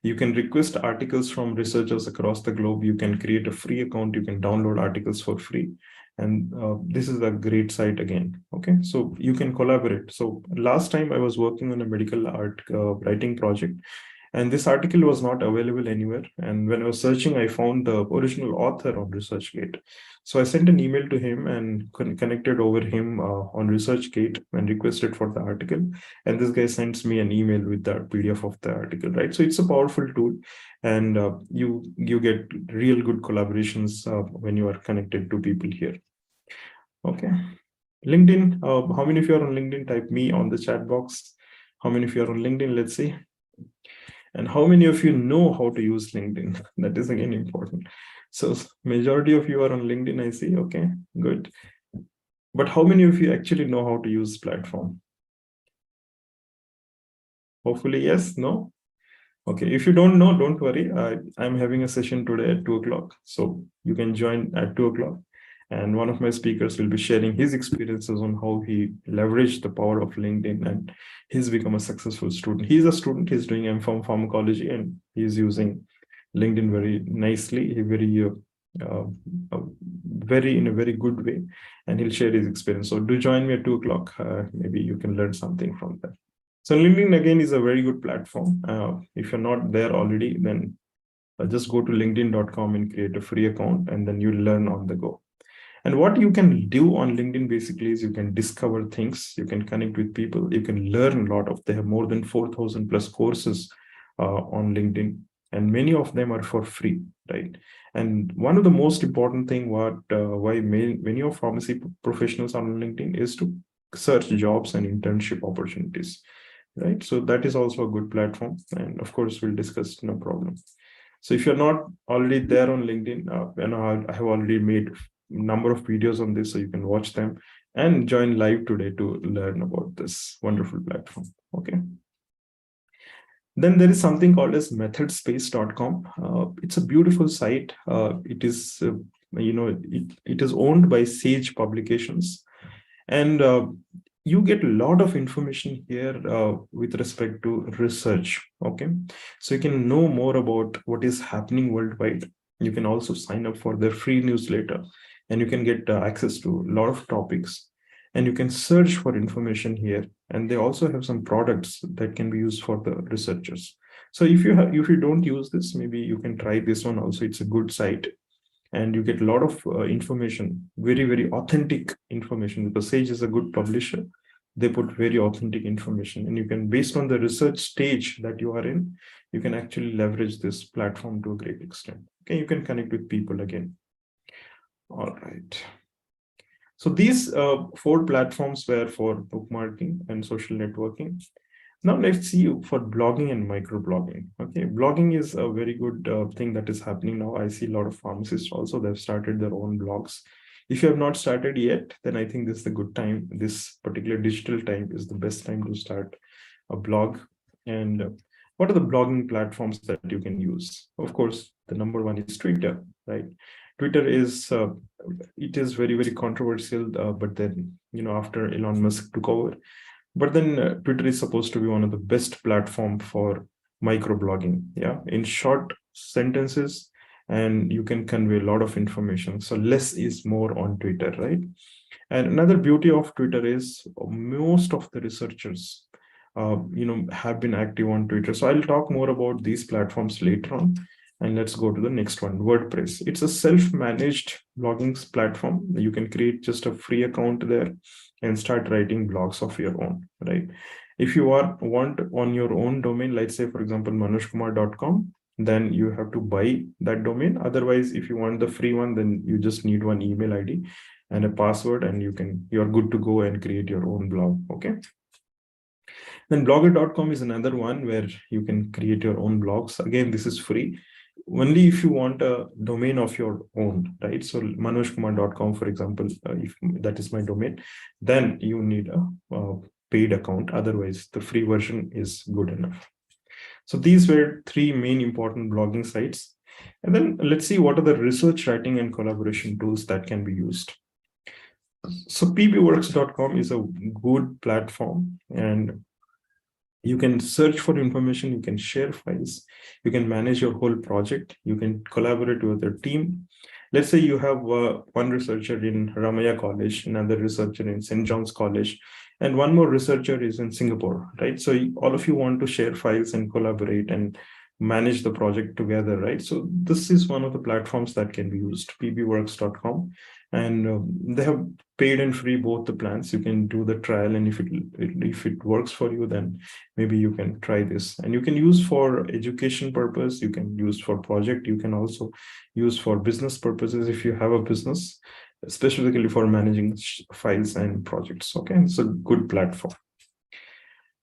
You can request articles from researchers across the globe. You can create a free account. You can download articles for free. And this is a great site again. Okay, so you can collaborate. So last time I was working on a medical art writing project, and this article was not available anywhere. And when I was searching, I found the original author on ResearchGate. So I sent an email to him and connected over him on ResearchGate and requested for the article. And this guy sends me an email with the PDF of the article, right? So it's a powerful tool, and you get real good collaborations when you are connected to people here. Okay. LinkedIn, how many of you are on LinkedIn? Type me on the chat box. How many of you are on LinkedIn? Let's see. And how many of you know how to use LinkedIn? That is again important. So majority of you are on LinkedIn, I see. Okay, good. But how many of you actually know how to use platform? Hopefully, yes, no? Okay, if you don't know, don't worry. I'm having a session today at 2 o'clock. So you can join at 2 o'clock. And one of my speakers will be sharing his experiences on how he leveraged the power of LinkedIn and he's become a successful student. He's a student, he's doing M.Pharm pharmacology, and he's using LinkedIn very nicely, in a very good way, and he'll share his experience. So do join me at 2 o'clock. Maybe you can learn something from that. So LinkedIn again is a very good platform. If you're not there already, then just go to linkedin.com and create a free account, and then you'll learn on the go. And what you can do on LinkedIn basically is you can discover things, you can connect with people, you can learn a lot of, they have more than 4,000 plus courses on LinkedIn, and many of them are for free, right? And one of the most important thing why many of pharmacy professionals on LinkedIn is to search jobs and internship opportunities, right? So that is also a good platform, and of course we'll discuss, no problem. So if you're not already there on LinkedIn, I have already made number of videos on this, so you can watch them and join live today to learn about this wonderful platform. Okay. Then there is something called as methodspace.com. It's a beautiful site. It is, it is owned by Sage Publications, and you get a lot of information here with respect to research. Okay, so you can know more about what is happening worldwide. You can also sign up for their free newsletter, and you can get access to a lot of topics, and you can search for information here. And they also have some products that can be used for the researchers. So if you don't use this, maybe you can try this one also. It's a good site, and you get a lot of information, very, very authentic information, because Sage is a good publisher. They put very authentic information, and you can, based on the research stage that you are in, you can actually leverage this platform to a great extent. Okay, you can connect with people again. All right. So these 4 platforms were for bookmarking and social networking. Now let's see for blogging and microblogging. Okay, blogging is a very good thing that is happening now. I see a lot of pharmacists also, they've started their own blogs. If you have not started yet, then I think this is a good time. This particular digital time is the best time to start a blog. And what are the blogging platforms that you can use? Of course, the number one is Twitter, right? Twitter is it is very, very controversial, but then, after Elon Musk took over, but then Twitter is supposed to be one of the best platform for microblogging. Yeah, in short sentences, and you can convey a lot of information. So less is more on Twitter, right? And another beauty of Twitter is most of the researchers, have been active on Twitter. So I'll talk more about these platforms later on. And let's go to the next one, WordPress. It's a self-managed blogging platform. You can create just a free account there and start writing blogs of your own, right? If you want on your own domain, let's say, for example, manojkumar.com, then you have to buy that domain. Otherwise, if you want the free one, then you just need one email ID and a password, and you're good to go and create your own blog. Okay. Then blogger.com is another one where you can create your own blogs. Again, this is free only if you want a domain of your own, right? So manojkumar.com, for example, if that is my domain, then you need a paid account. Otherwise, the free version is good enough. So these were 3 main important blogging sites. And then let's see what are the research writing and collaboration tools that can be used. So pbworks.com is a good platform, and you can search for information, you can share files, you can manage your whole project, you can collaborate with your team. Let's say you have one researcher in Ramaya College, another researcher in St. John's College, and one more researcher is in Singapore, right? So all of you want to share files and collaborate and manage the project together, right? So this is one of the platforms that can be used, pbworks.com. And they have paid and free both the plans. You can do the trial, and if it works for you, then maybe you can try this. And you can use for education purpose, you can use for project, you can also use for business purposes if you have a business, specifically for managing files and projects. Okay, it's a good platform.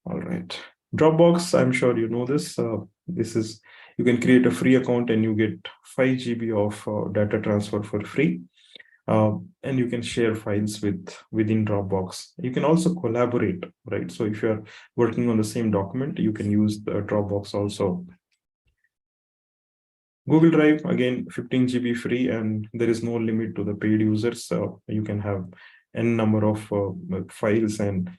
All right, Dropbox, I'm sure you know this. This is, you can create a free account and you get 5 GB of data transfer for free. And you can share files within Dropbox. You can also collaborate, right? So if you're working on the same document, you can use the Dropbox also Google Drive, again, 15 GB free, and there is no limit to the paid users. So you can have n number of files and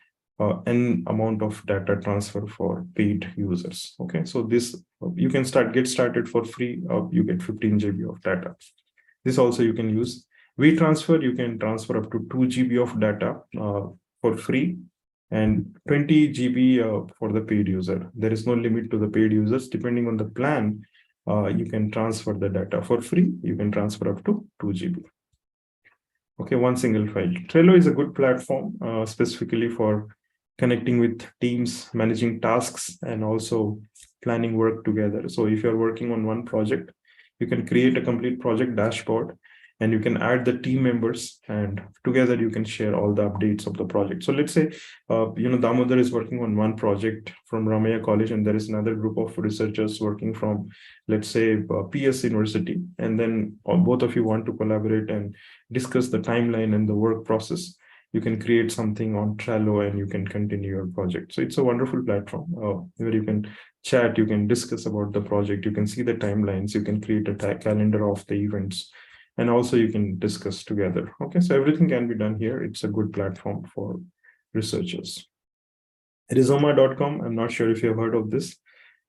n amount of data transfer for paid users. Okay, so this you can get started for free. You get 15 GB of data. This also you can use. WeTransfer, you can transfer up to 2 GB of data for free, and 20 GB for the paid user. There is no limit to the paid users. Depending on the plan, you can transfer the data for free. You can transfer up to 2 GB. Okay, one single file. Trello is a good platform specifically for connecting with teams, managing tasks, and also planning work together. So if you're working on one project, you can create a complete project dashboard, and you can add the team members, and together you can share all the updates of the project. So let's say, Damodar is working on one project from Ramaiah College, and there is another group of researchers working from, let's say, PS University. And then both of you want to collaborate and discuss the timeline and the work process. You can create something on Trello and you can continue your project. So it's a wonderful platform where you can chat, you can discuss about the project, you can see the timelines, you can create a calendar of the events, and also you can discuss together. Okay, so everything can be done here. It's a good platform for researchers. Rizoma.com, I'm not sure if you have heard of this.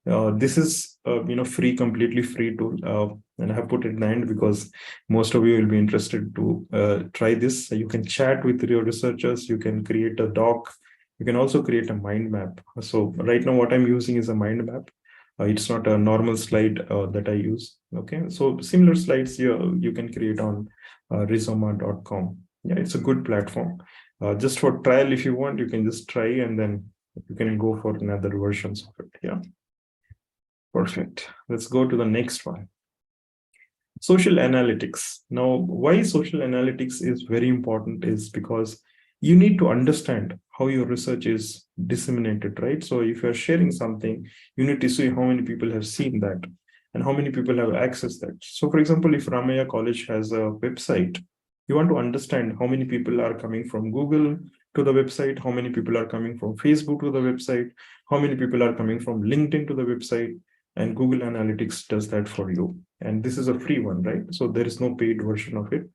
This is free, completely free tool, and I have put it in the end because most of you will be interested to try this. You can chat with your researchers, you can create a doc, you can also create a mind map. So right now what I'm using is a mind map. It's not a normal slide that I use. Okay, so similar slides you can create on Rizoma.com. Yeah, it's a good platform. Just for trial, if you want, you can just try, and then you can go for another versions of it. Yeah. Perfect. Let's go to the next one. Social analytics. Now, why social analytics is very important is because you need to understand how your research is disseminated, right? So if you're sharing something, you need to see how many people have seen that and how many people have accessed that. So for example, if Ramaiah College has a website, you want to understand how many people are coming from Google to the website, how many people are coming from Facebook to the website, how many people are coming from LinkedIn to the website, and Google Analytics does that for you. And this is a free one, right? So there is no paid version of it.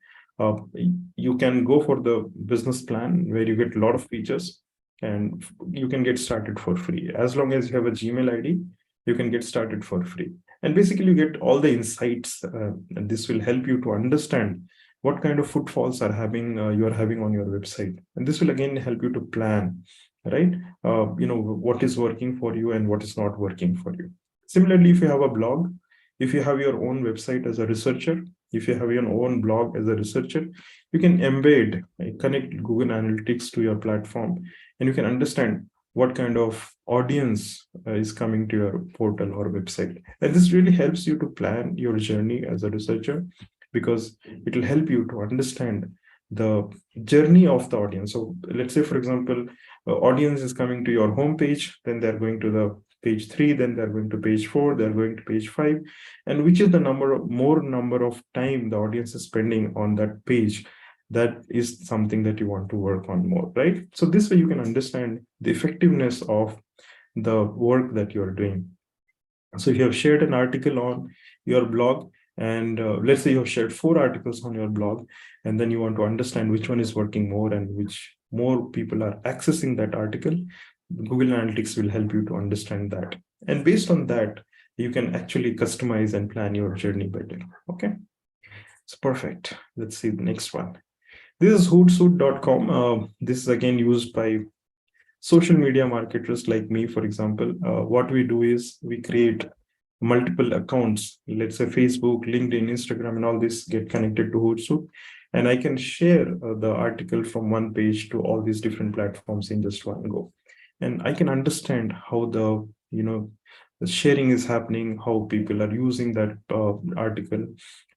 You can go for the business plan where you get a lot of features, and you can get started for free. As long as you have a Gmail ID, you can get started for free. And basically you get all the insights, and this will help you to understand what kind of footfalls are you are having on your website. And this will again help you to plan, right? What is working for you and what is not working for you. Similarly, if you have a blog, if you have your own website as a researcher, if you have your own blog as a researcher, you can connect Google Analytics to your platform, and you can understand what kind of audience is coming to your portal or website. And this really helps you to plan your journey as a researcher, because it will help you to understand the journey of the audience. So let's say, for example, audience is coming to your homepage, then they're going to the page 3, then they're going to page 4, they're going to page 5, and which is the more number of time the audience is spending on that page. That is something that you want to work on more, right? So this way you can understand the effectiveness of the work that you're doing. So if you have shared an article on your blog, and let's say you have shared 4 articles on your blog, and then you want to understand which one is working more and which more people are accessing that article, Google Analytics will help you to understand that. And based on that, you can actually customize and plan your journey better. Okay, it's perfect. Let's see the next one. This is Hootsuite.com. This is again used by social media marketers like me, for example. What we do is we create multiple accounts. Let's say Facebook, LinkedIn, Instagram, and all this get connected to Hootsuite. And I can share the article from one page to all these different platforms in just one go. And I can understand how the sharing is happening, how people are using that article,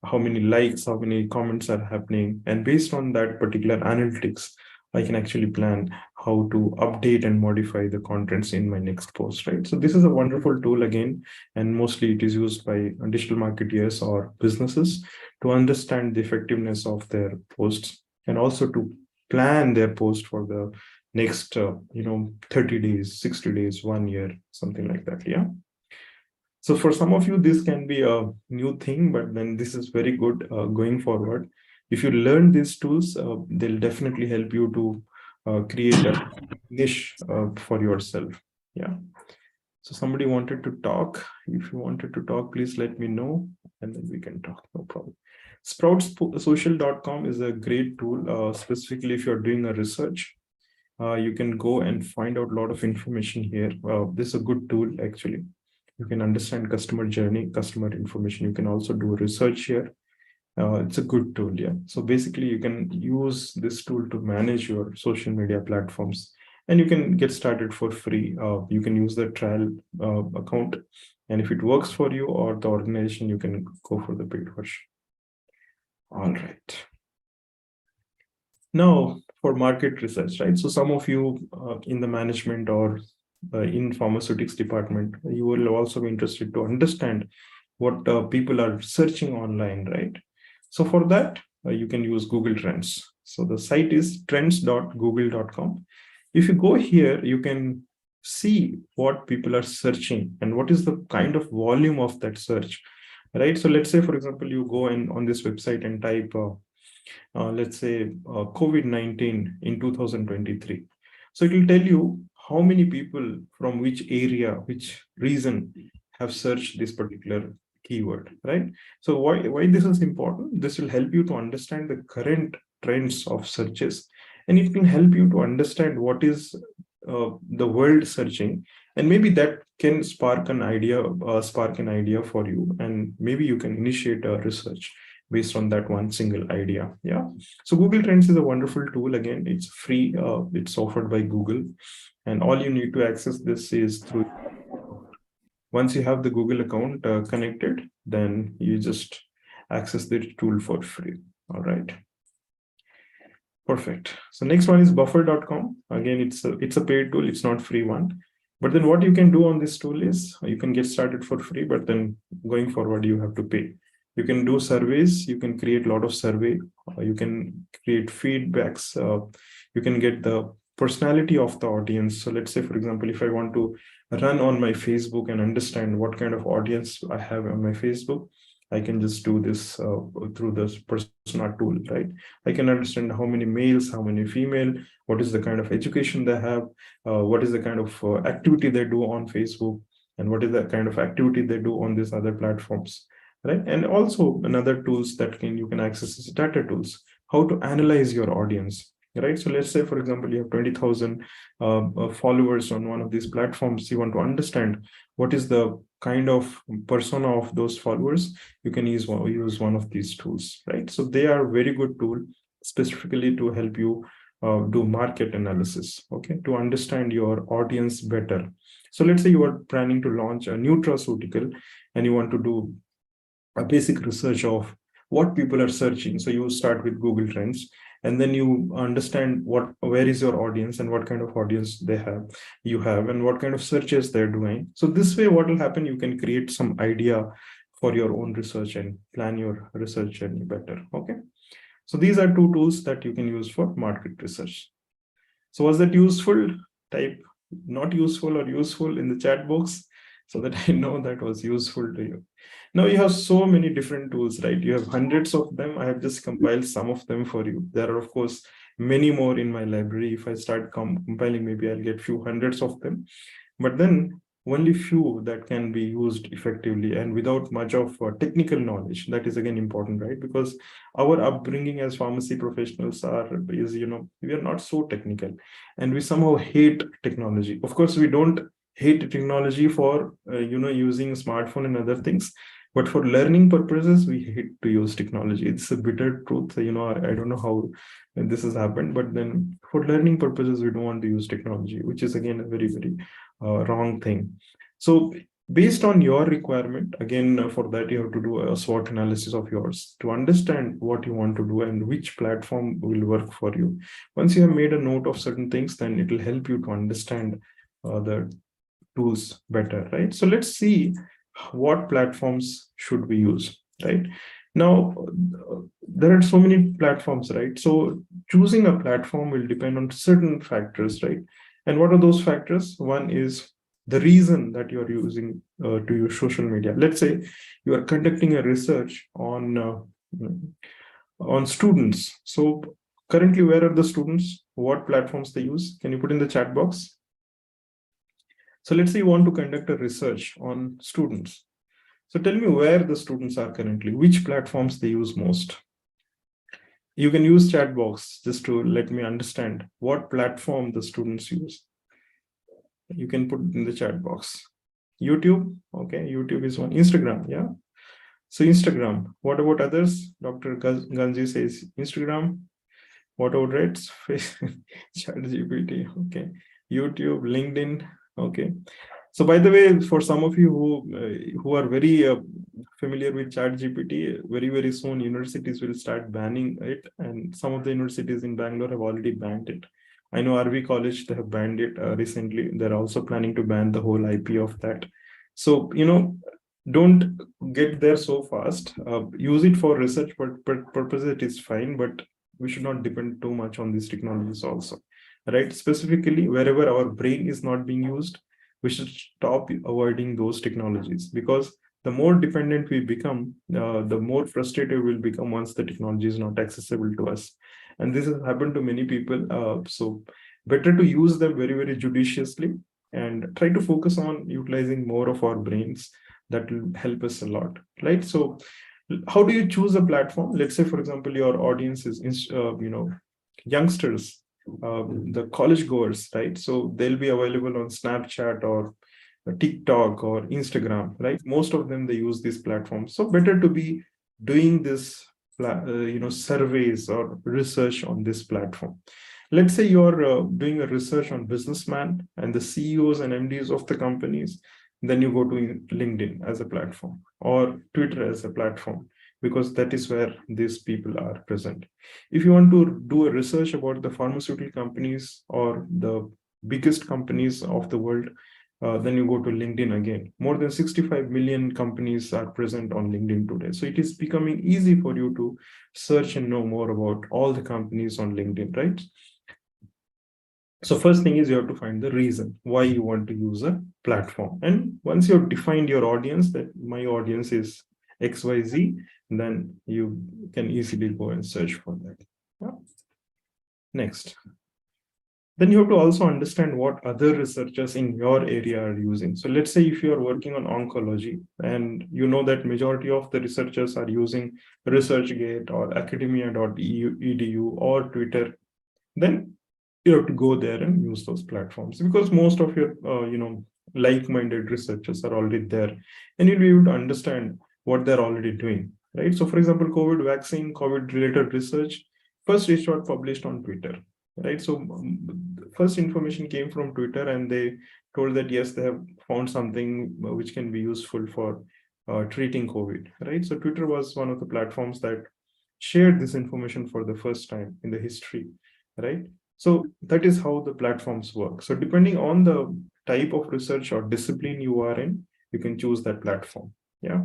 how many likes, how many comments are happening. And based on that particular analytics, I can actually plan how to update and modify the contents in my next post, right? So this is a wonderful tool again, and mostly it is used by digital marketeers or businesses to understand the effectiveness of their posts, and also to plan their post for the next 30 days, 60 days, 1 year, something like that. Yeah. So for some of you, this can be a new thing, but then this is very good going forward. If you learn these tools, they'll definitely help you to create a niche for yourself. Yeah. So somebody wanted to talk. If you wanted to talk, please let me know and then we can talk. No problem. Sproutsocial.com is a great tool, specifically if you're doing a research. You can go and find out a lot of information here. This is a good tool, actually. You can understand customer journey, customer information. You can also do research here. It's a good tool, yeah. So basically, you can use this tool to manage your social media platforms, and you can get started for free. You can use the trial account, and if it works for you or the organization, you can go for the paid version. All right. Now, for market research, right? So some of you in the management or in pharmaceutics department, you will also be interested to understand what people are searching online, right? So for that, you can use Google Trends. So the site is trends.google.com. If you go here, you can see what people are searching and what is the kind of volume of that search, right? So let's say, for example, you go in on this website and type, let's say, COVID-19 in 2023. So it will tell you how many people from which area, which region have searched this particular keyword, right? So why this is important? This will help you to understand the current trends of searches, and it can help you to understand what is the world searching, and maybe that can spark an idea for you, and maybe you can initiate a research based on that one single idea. Yeah. So Google Trends is a wonderful tool. Again, it's free. It's offered by Google, and all you need to access this is through. Once you have the Google account connected, then you just access the tool for free. All right. Perfect. So next one is buffer.com. Again, it's a paid tool. It's not free one. But then what you can do on this tool is you can get started for free, but then going forward, you have to pay. You can do surveys. You can create a lot of survey. You can create feedbacks. You can get the personality of the audience. So let's say, for example, if I want to run on my Facebook and understand what kind of audience I have on my Facebook, I can just do this through this persona tool, right? I can understand how many males, how many female, what is the kind of education they have, what is the kind of activity they do on Facebook, and what is the kind of activity they do on these other platforms, right? And also another tools that you can access is data tools, how to analyze your audience, right? So let's say, for example, you have 20,000 followers on one of these platforms. You want to understand what is the kind of persona of those followers. You can use one of these tools, right? So they are very good tool specifically to help you do market analysis, okay, to understand your audience better. So let's say you are planning to launch a nutraceutical and you want to do a basic research of what people are searching. So you start with Google Trends, and then you understand where is your audience and what kind of audience you have and what kind of searches they're doing. So this way, what will happen, you can create some idea for your own research and plan your research journey better. Okay. So these are two tools that you can use for market research. So was that useful? Type not useful or useful in the chat box so that I know that was useful to you. Now you have so many different tools, right? You have hundreds of them. I have just compiled some of them for you. There are, of course, many more in my library. If I start compiling, maybe I'll get few hundreds of them. But then only few that can be used effectively and without much of technical knowledge. That is again important, right? Because our upbringing as pharmacy professionals is, we are not so technical, and we somehow hate technology. Of course, we don't hate technology for using a smartphone and other things, but for learning purposes, we hate to use technology. It's a bitter truth. I don't know how this has happened, but then for learning purposes, we don't want to use technology, which is again a very, very wrong thing. So based on your requirement, again, for that, you have to do a SWOT analysis of yours to understand what you want to do and which platform will work for you. Once you have made a note of certain things, then it will help you to understand the tools better, right? So let's see what platforms should we use, right? Now, there are so many platforms, right? So choosing a platform will depend on certain factors, right? And what are those factors? One is the reason that you are using to use social media. Let's say you are conducting a research on students. So currently, where are the students? What platforms they use? Can you put in the chat box? So let's say you want to conduct a research on students. So tell me where the students are currently, which platforms they use most. You can use chat box just to let me understand what platform the students use. You can put in the chat box. YouTube, okay, YouTube is one. Instagram, yeah. So Instagram, what about others? Dr. Ganji says Instagram. What about Reds? ChatGPT, okay. YouTube, LinkedIn, okay. So by the way, for some of you who are very familiar with ChatGPT, very soon universities will start banning it, and some of the universities in Bangalore have already banned it. I know RV College, they have banned it recently. They're also planning to ban the whole IP of that. So, don't get there so fast. Use it for research purposes, it is fine, but we should not depend too much on these technologies also, right? Specifically, wherever our brain is not being used, we should stop avoiding those technologies, because the more dependent we become, the more frustrated we'll become once the technology is not accessible to us. And this has happened to many people. So better to use them very judiciously and try to focus on utilizing more of our brains. That will help us a lot, right? So how do you choose a platform? Let's say, for example, your audience is youngsters, the college goers, right? So they'll be available on Snapchat or TikTok or Instagram, right? Most of them, they use these platforms. So better to be doing this surveys or research on this platform. Let's say you're doing a research on businessman and the CEOs and MDs of the companies. Then you go to LinkedIn as a platform or Twitter as a platform, because that is where these people are present. If you want to do a research about the pharmaceutical companies or the biggest companies of the world, then you go to LinkedIn again. More than 65 million companies are present on LinkedIn today. So it is becoming easy for you to search and know more about all the companies on LinkedIn, right? So first thing is you have to find the reason why you want to use a platform. And once you've defined your audience, that my audience is XYZ, then you can easily go and search for that. Yeah. Next. Then you have to also understand what other researchers in your area are using. So let's say if you're working on oncology and you know that majority of the researchers are using ResearchGate or academia.edu or Twitter, then you have to go there and use those platforms, because most of your like-minded researchers are already there, and you'll be able to understand what they're already doing, right? So for example, COVID vaccine, COVID related research, first it got published on Twitter, right? So first information came from Twitter, and they told that yes, they have found something which can be useful for treating COVID, right? So Twitter was one of the platforms that shared this information for the first time in the history, right? So that is how the platforms work. So depending on the type of research or discipline you are in, you can choose that platform. Yeah.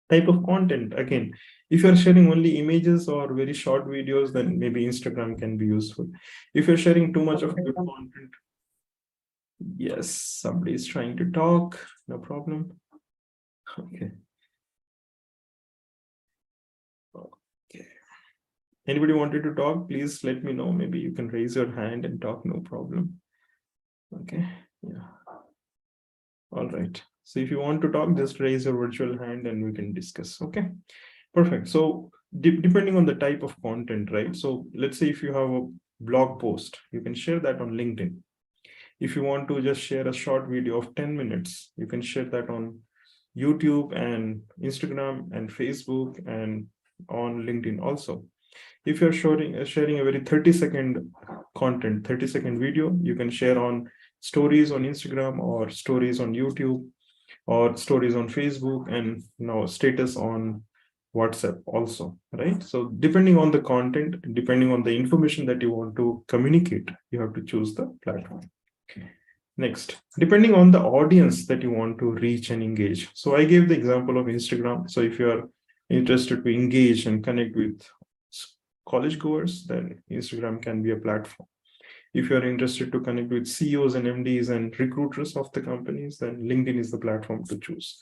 Type of content, again, if you're sharing only images or very short videos, then maybe Instagram can be useful. If you're sharing too much of good content, yes, somebody is trying to talk, no problem. Okay. Okay. Anybody wanted to talk, please let me know. Maybe you can raise your hand and talk, no problem. Okay, yeah. All right. So if you want to talk, just raise your virtual hand and we can discuss. Okay, perfect. So depending on the type of content, right? So let's say if you have a blog post, you can share that on LinkedIn. If you want to just share a short video of 10 minutes, you can share that on YouTube and Instagram and Facebook and on LinkedIn also. If you're sharing a very 30-second content, 30-second video, you can share on stories on Instagram or stories on YouTube or stories on Facebook, and now status on WhatsApp also, right? So depending on the content, depending on the information that you want to communicate, you have to choose the platform. Next, depending on the audience that you want to reach and engage. So I gave the example of Instagram. So if you're interested to engage and connect with college goers, then Instagram can be a platform. If you're interested to connect with CEOs and MDs and recruiters of the companies, then LinkedIn is the platform to choose,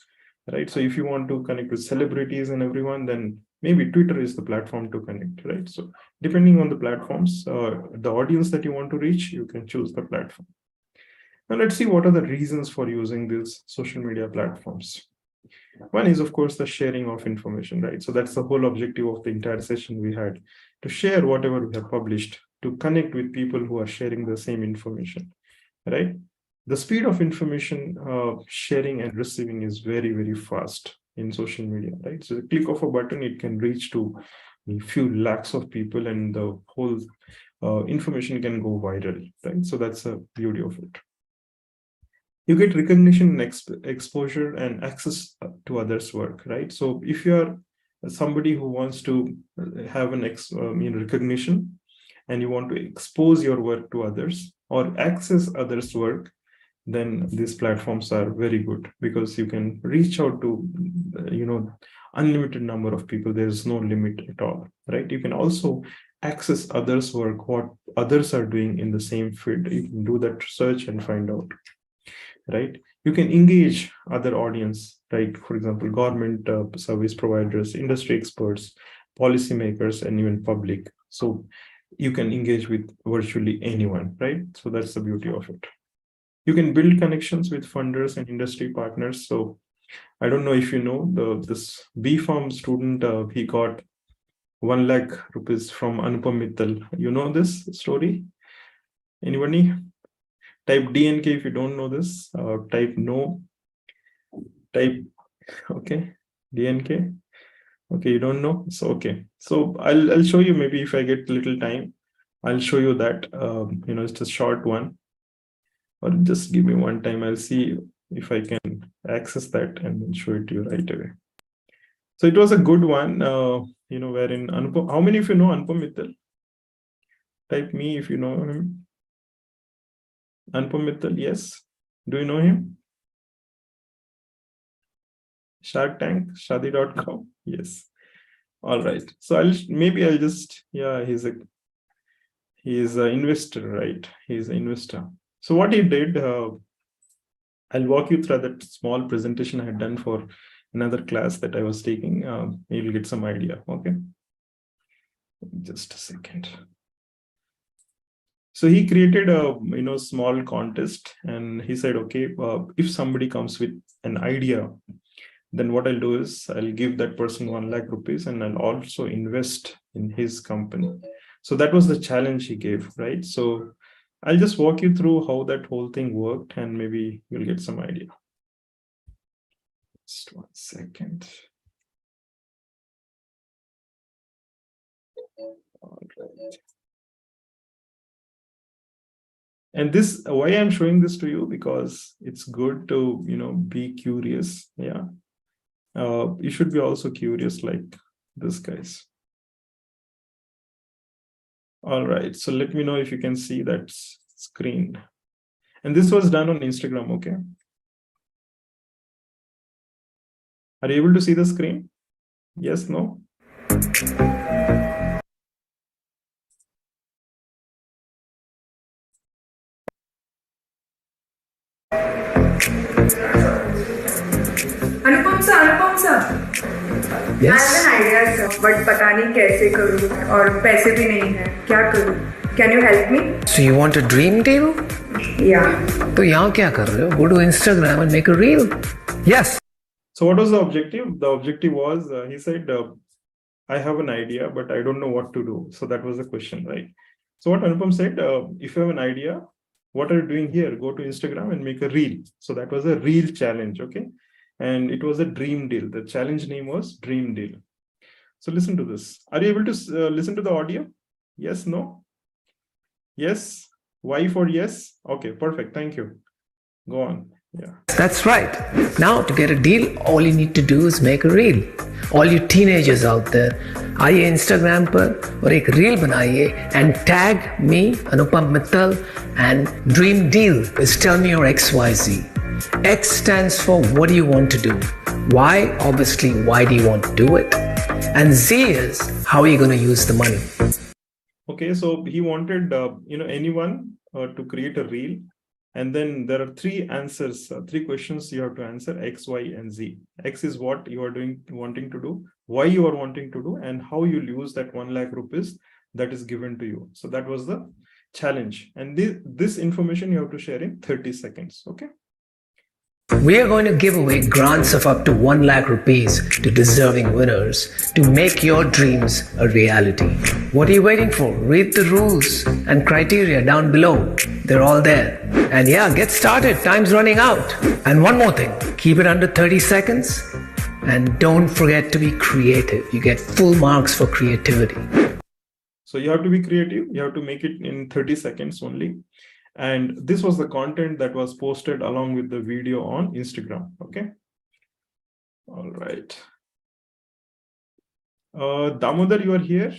right? So if you want to connect with celebrities and everyone, then maybe Twitter is the platform to connect, right? So depending on the platforms, the audience that you want to reach, you can choose the platform. Now let's see what are the reasons for using these social media platforms. One is, of course, the sharing of information, right? So that's the whole objective of the entire session we had, to share whatever we have published, to connect with people who are sharing the same information, right? The speed of information sharing and receiving is very, very fast in social media, right? So the click of a button, it can reach to a few lakhs of people, and the whole information can go viral, right? So that's the beauty of it. You get recognition, exposure, and access to others' work, right? So if you're somebody who wants to have an recognition, and you want to expose your work to others or access others' work, then these platforms are very good, because you can reach out to unlimited number of people. There's no limit at all, right? You can also access others' work, what others are doing in the same field. You can do that search and find out, right? You can engage other audience, right? For example, government service providers, industry experts, policymakers, and even public. So you can engage with virtually anyone, right? So that's the beauty of it. You can build connections with funders and industry partners. So I don't know if you know, this B.Pharm student, he got 1 lakh rupees from Anupam Mittal. You know this story? Anybody? Type DNK if you don't know this. Type no. Type, okay, DNK. Okay, you don't know? So, okay. So I'll show you, maybe if I get little time, I'll show you that, it's a short one. Or just give me one time, I'll see if I can access that and then show it to you right away. So it was a good one, wherein Anupam, how many of you know Anupam Mittal? Type me if you know him. Anupam Mittal, yes. Do you know him? Shark Tank, Shadi.com, yes. All right. So I'll just, yeah, he's an investor, right? He's an investor. So what he did, I'll walk you through that small presentation I had done for another class that I was taking. You'll get some idea, okay? Just a second. So he created a small contest, and he said, okay, if somebody comes with an idea, then what I'll do is I'll give that person 1 lakh rupees, and I'll also invest in his company. So that was the challenge he gave, right? So I'll just walk you through how that whole thing worked, and maybe you'll get some idea. Just 1 second. All right. And this, why I'm showing this to you, because it's good to, be curious. Yeah. You should be also curious like this, guys. All right. So let me know if you can see that screen. And this was done on Instagram, okay? Are you able to see the screen? Yes, no? Anupam sir, Yes. I have an idea, sir, but पता नहीं कैसे करूँ और पैसे भी नहीं है, क्या करूँ? Can you help me? So you want a dream deal? Yeah. तो यहाँ क्या कर रहे हो? Go to Instagram and make a reel. Yes. So what was the objective? The objective was, he said, I have an idea, but I don't know what to do. So that was the question, right? So what Anupam said, if you have an idea, what are you doing here? Go to Instagram and make a reel. So that was a reel challenge, okay? And it was a dream deal. The challenge name was Dream Deal. So listen to this. Are you able to listen to the audio? Yes, no? Yes? Y for yes? Okay, perfect. Thank you. Go on. Yeah. That's right. Now to get a deal, all you need to do is make a reel. All you teenagers out there, आइए Instagram पर और एक reel बनाइए and tag me, Anupam Mittal, and Dream Deal is tell me your XYZ. X stands for what do you want to do? Y, obviously, why do you want to do it? And Z is how are you going to use the money? Okay, so he wanted anyone to create a reel, and then there are three answers, three questions you have to answer: X, Y, and Z. X is what you are wanting to do, Y you are wanting to do, and how you'll use that 1 lakh rupees that is given to you. So that was the challenge, and this information you have to share in 30 seconds. Okay. We are going to give away grants of up to 1 lakh rupees to deserving winners to make your dreams a reality. What are you waiting for? Read the rules and criteria down below. They're all there. And yeah, get started. Time's running out. And one more thing, keep it under 30 seconds. And don't forget to be creative. You get full marks for creativity. So you have to be creative. You have to make it in 30 seconds only. And this was the content that was posted along with the video on Instagram. Okay. All right. Damodar, you are here.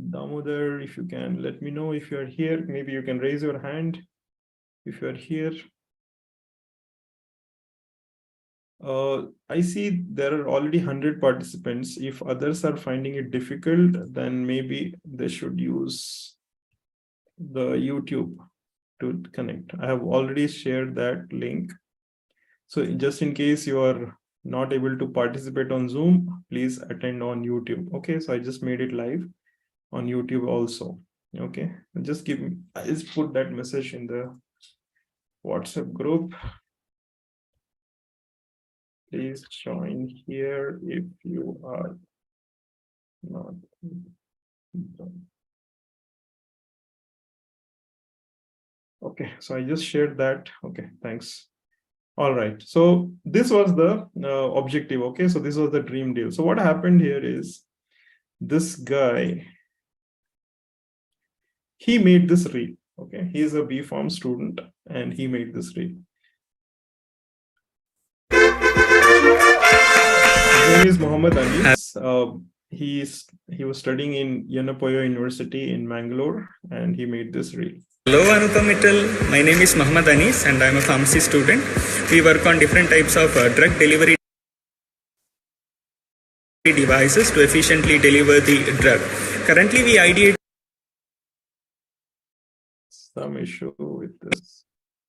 Damodar, if you can let me know if you are here. Maybe you can raise your hand if you are here. I see there are already 100 participants. If others are finding it difficult, then maybe they should use the YouTube to connect. I have already shared that link. So just in case you are not able to participate on Zoom, please attend on YouTube. Okay, so I just made it live on YouTube also. Okay, I just put that message in the WhatsApp group. Please join here if you are not. Okay, so I just shared that. Okay, thanks. All right, so this was the objective. Okay, so this was the dream deal. So what happened here is this guy, he made this reel. Okay, he is a B.Pharm student and he made this reel. His name is Muhammad Anis. He was studying in Yenapoya University in Mangalore, and he made this reel. Hello Anupam Mittal, my name is Muhammad Anis and I am a pharmacy student. We work on different types of drug delivery devices to efficiently deliver the drug. Currently we ideate some issue with this.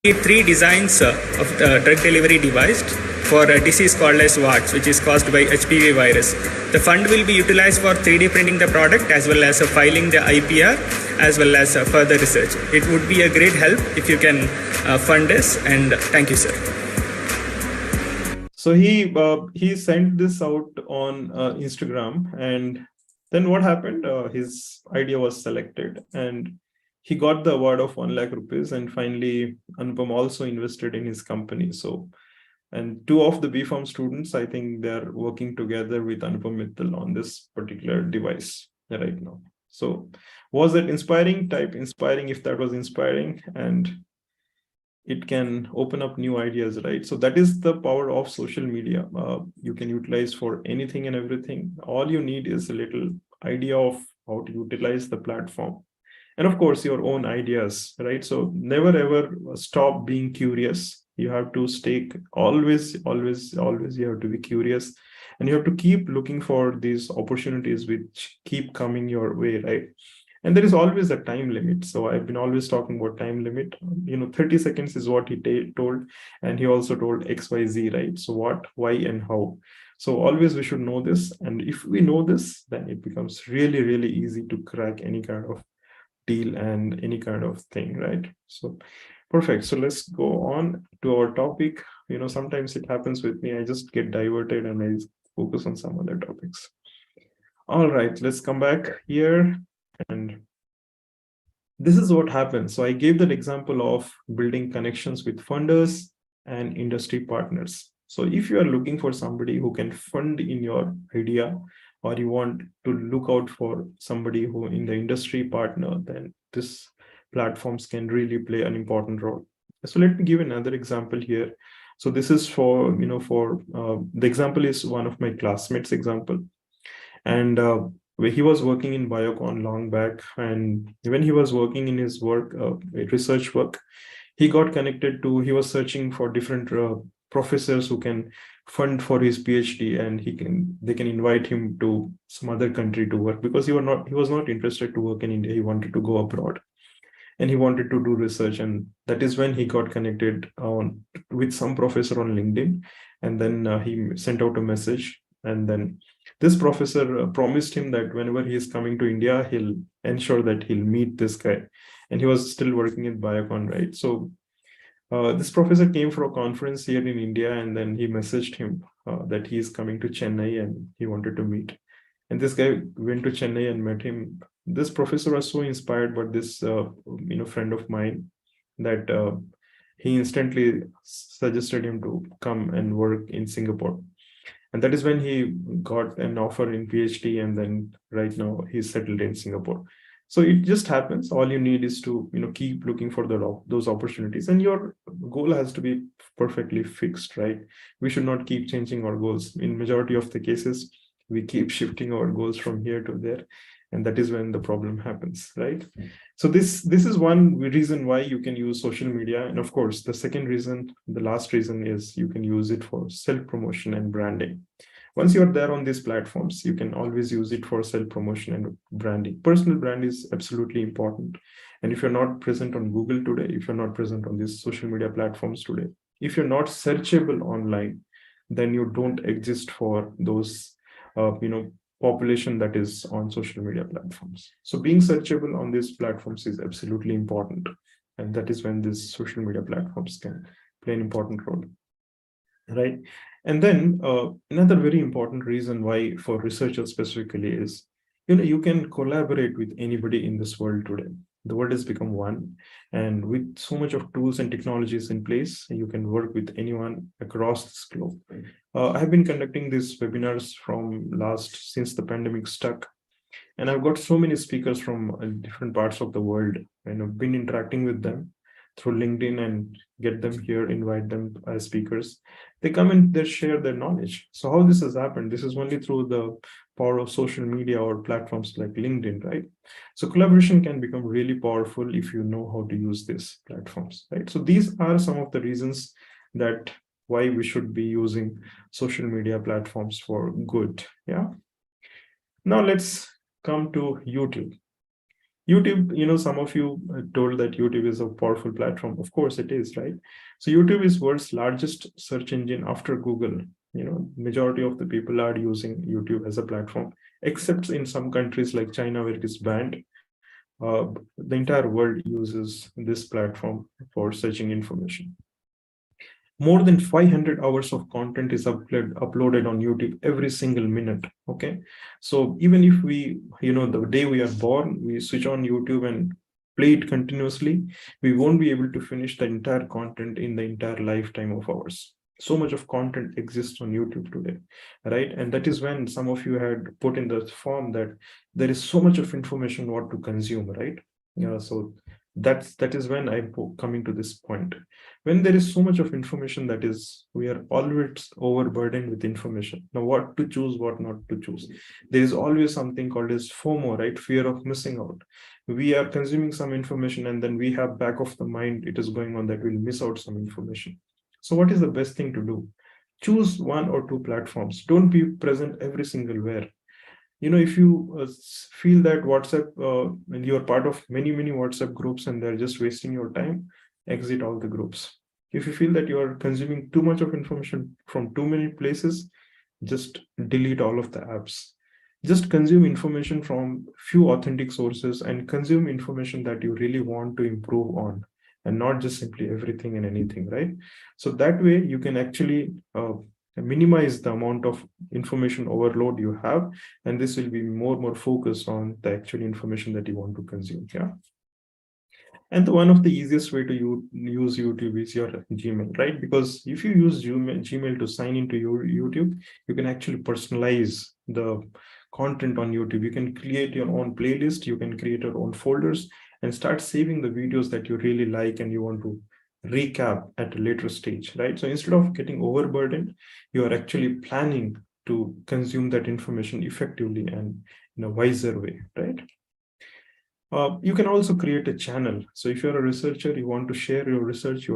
3 designs of drug delivery device for a disease called as VATS, which is caused by HPV virus. The fund will be utilized for 3D printing the product as well as filing the IPR as well as further research. It would be a great help if you can fund us, and thank you, sir. So he sent this out on Instagram, and then what happened? His idea was selected and he got the award of 1 lakh rupees, and finally Anupam also invested in his company. So, and 2 of the B.Pharm students, I think they're working together with Anupam Mittal on this particular device right now. So was that inspiring? Type inspiring if that was inspiring, and it can open up new ideas, right? So that is the power of social media. You can utilize for anything and everything. All you need is a little idea of how to utilize the platform. And of course, your own ideas, right? So never ever stop being curious. You have to stay always you have to be curious, and you have to keep looking for these opportunities which keep coming your way, right? And there is always a time limit. So I've been always talking about time limit. 30 seconds is what he told, and he also told X, Y, Z, right? So what, why, and how. So always we should know this, and if we know this, then it becomes really, really easy to crack any kind of deal and any kind of thing, right? So perfect. So let's go on to our topic. Sometimes it happens with me. I just get diverted and I focus on some other topics. All right, let's come back here. And this is what happens. So I gave that example of building connections with funders and industry partners. So if you are looking for somebody who can fund in your idea, or you want to look out for somebody who in the industry partner, then this platforms can really play an important role. So let me give another example here. So this is for, the example is one of my classmates' example. And he was working in Biocon long back. And when he was working in his work, research work, he got connected to, he was searching for different professors who can fund for his PhD, and they can invite him to some other country to work, because he was not interested to work in India. He wanted to go abroad, and he wanted to do research. And that is when he got connected with some professor on LinkedIn, and then he sent out a message. And then this professor promised him that whenever he is coming to India, he'll ensure that he'll meet this guy. And he was still working at Biocon, right? So this professor came for a conference here in India, and then he messaged him that he is coming to Chennai and he wanted to meet. And this guy went to Chennai and met him. This professor was so inspired by this friend of mine that he instantly suggested him to come and work in Singapore. And that is when he got an offer in PhD, and then right now he's settled in Singapore. So it just happens. All you need is to keep looking for those opportunities, and your goal has to be perfectly fixed, right? We should not keep changing our goals. In majority of the cases, we keep shifting our goals from here to there, and that is when the problem happens, right? So this is one reason why you can use social media. And of course, the second reason, the last reason, is you can use it for self-promotion and branding. Once you're there on these platforms, you can always use it for self-promotion and branding. Personal brand is absolutely important. And if you're not present on Google today, if you're not present on these social media platforms today, if you're not searchable online, then you don't exist for those, population that is on social media platforms. So being searchable on these platforms is absolutely important. And that is when these social media platforms can play an important role, right? And then another very important reason why for researchers specifically is, you can collaborate with anybody in this world today. The world has become one, and with so much of tools and technologies in place, you can work with anyone across this globe. I have been conducting these webinars since the pandemic stuck, and I've got so many speakers from different parts of the world, and I've been interacting with them through LinkedIn and get them here, invite them as speakers. They come and they share their knowledge. So how this has happened? This is only through the power of social media or platforms like LinkedIn, right? So collaboration can become really powerful if you know how to use these platforms, right? So these are some of the reasons that why we should be using social media platforms for good, yeah? Now let's come to YouTube. YouTube, some of you told that YouTube is a powerful platform. Of course it is, right? So YouTube is world's largest search engine after Google. Majority of the people are using YouTube as a platform, except in some countries like China where it is banned. The entire world uses this platform for searching information. More than 500 hours of content is uploaded on YouTube every single minute, okay? So even if we, the day we are born, we switch on YouTube and play it continuously, we won't be able to finish the entire content in the entire lifetime of ours. So much of content exists on YouTube today, right? And that is when some of you had put in the form that there is so much of information what to consume, right? So that is when I'm coming to this point. When there is so much of information, that is, we are always overburdened with information. Now, what to choose, what not to choose. There is always something called as FOMO, right? Fear of missing out. We are consuming some information, and then we have back of the mind, it is going on that we'll miss out some information. So what is the best thing to do? Choose one or two platforms. Don't be present every single where. If you feel that WhatsApp, and you're part of many WhatsApp groups and they're just wasting your time, exit all the groups. If you feel that you're consuming too much of information from too many places, just delete all of the apps. Just consume information from few authentic sources and consume information that you really want to improve on, and not just simply everything and anything, right? So that way you can actually minimize the amount of information overload you have, and this will be more focused on the actual information that you want to consume. Yeah. And one of the easiest way to use YouTube is your Gmail, right? Because if you use Gmail to sign into your YouTube, you can actually personalize the content on YouTube. You can create your own playlist, you can create your own folders, and start saving the videos that you really like and you want to recap at a later stage, right? So instead of getting overburdened, you are actually planning to consume that information effectively and in a wiser way, right? You can also create a channel. So if you're a researcher, you want to share your research,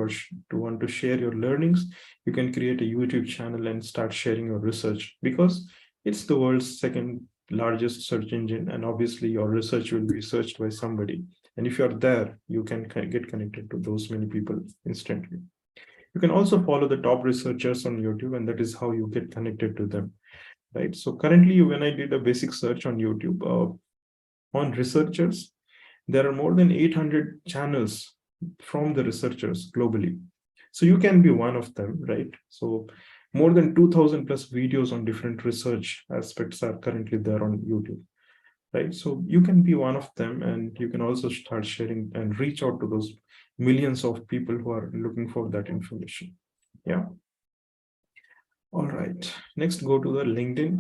want to share your learnings, you can create a YouTube channel and start sharing your research, because it's the world's second largest search engine. And obviously your research will be searched by somebody. And if you're there, you can get connected to those many people instantly. You can also follow the top researchers on YouTube, and that is how you get connected to them, right? So currently, when I did a basic search on YouTube on researchers, there are more than 800 channels from the researchers globally. So you can be one of them, right? So more than 2000 plus videos on different research aspects are currently there on YouTube, right? So you can be one of them, and you can also start sharing and reach out to those millions of people who are looking for that information. Yeah. All right. Next, go to the LinkedIn.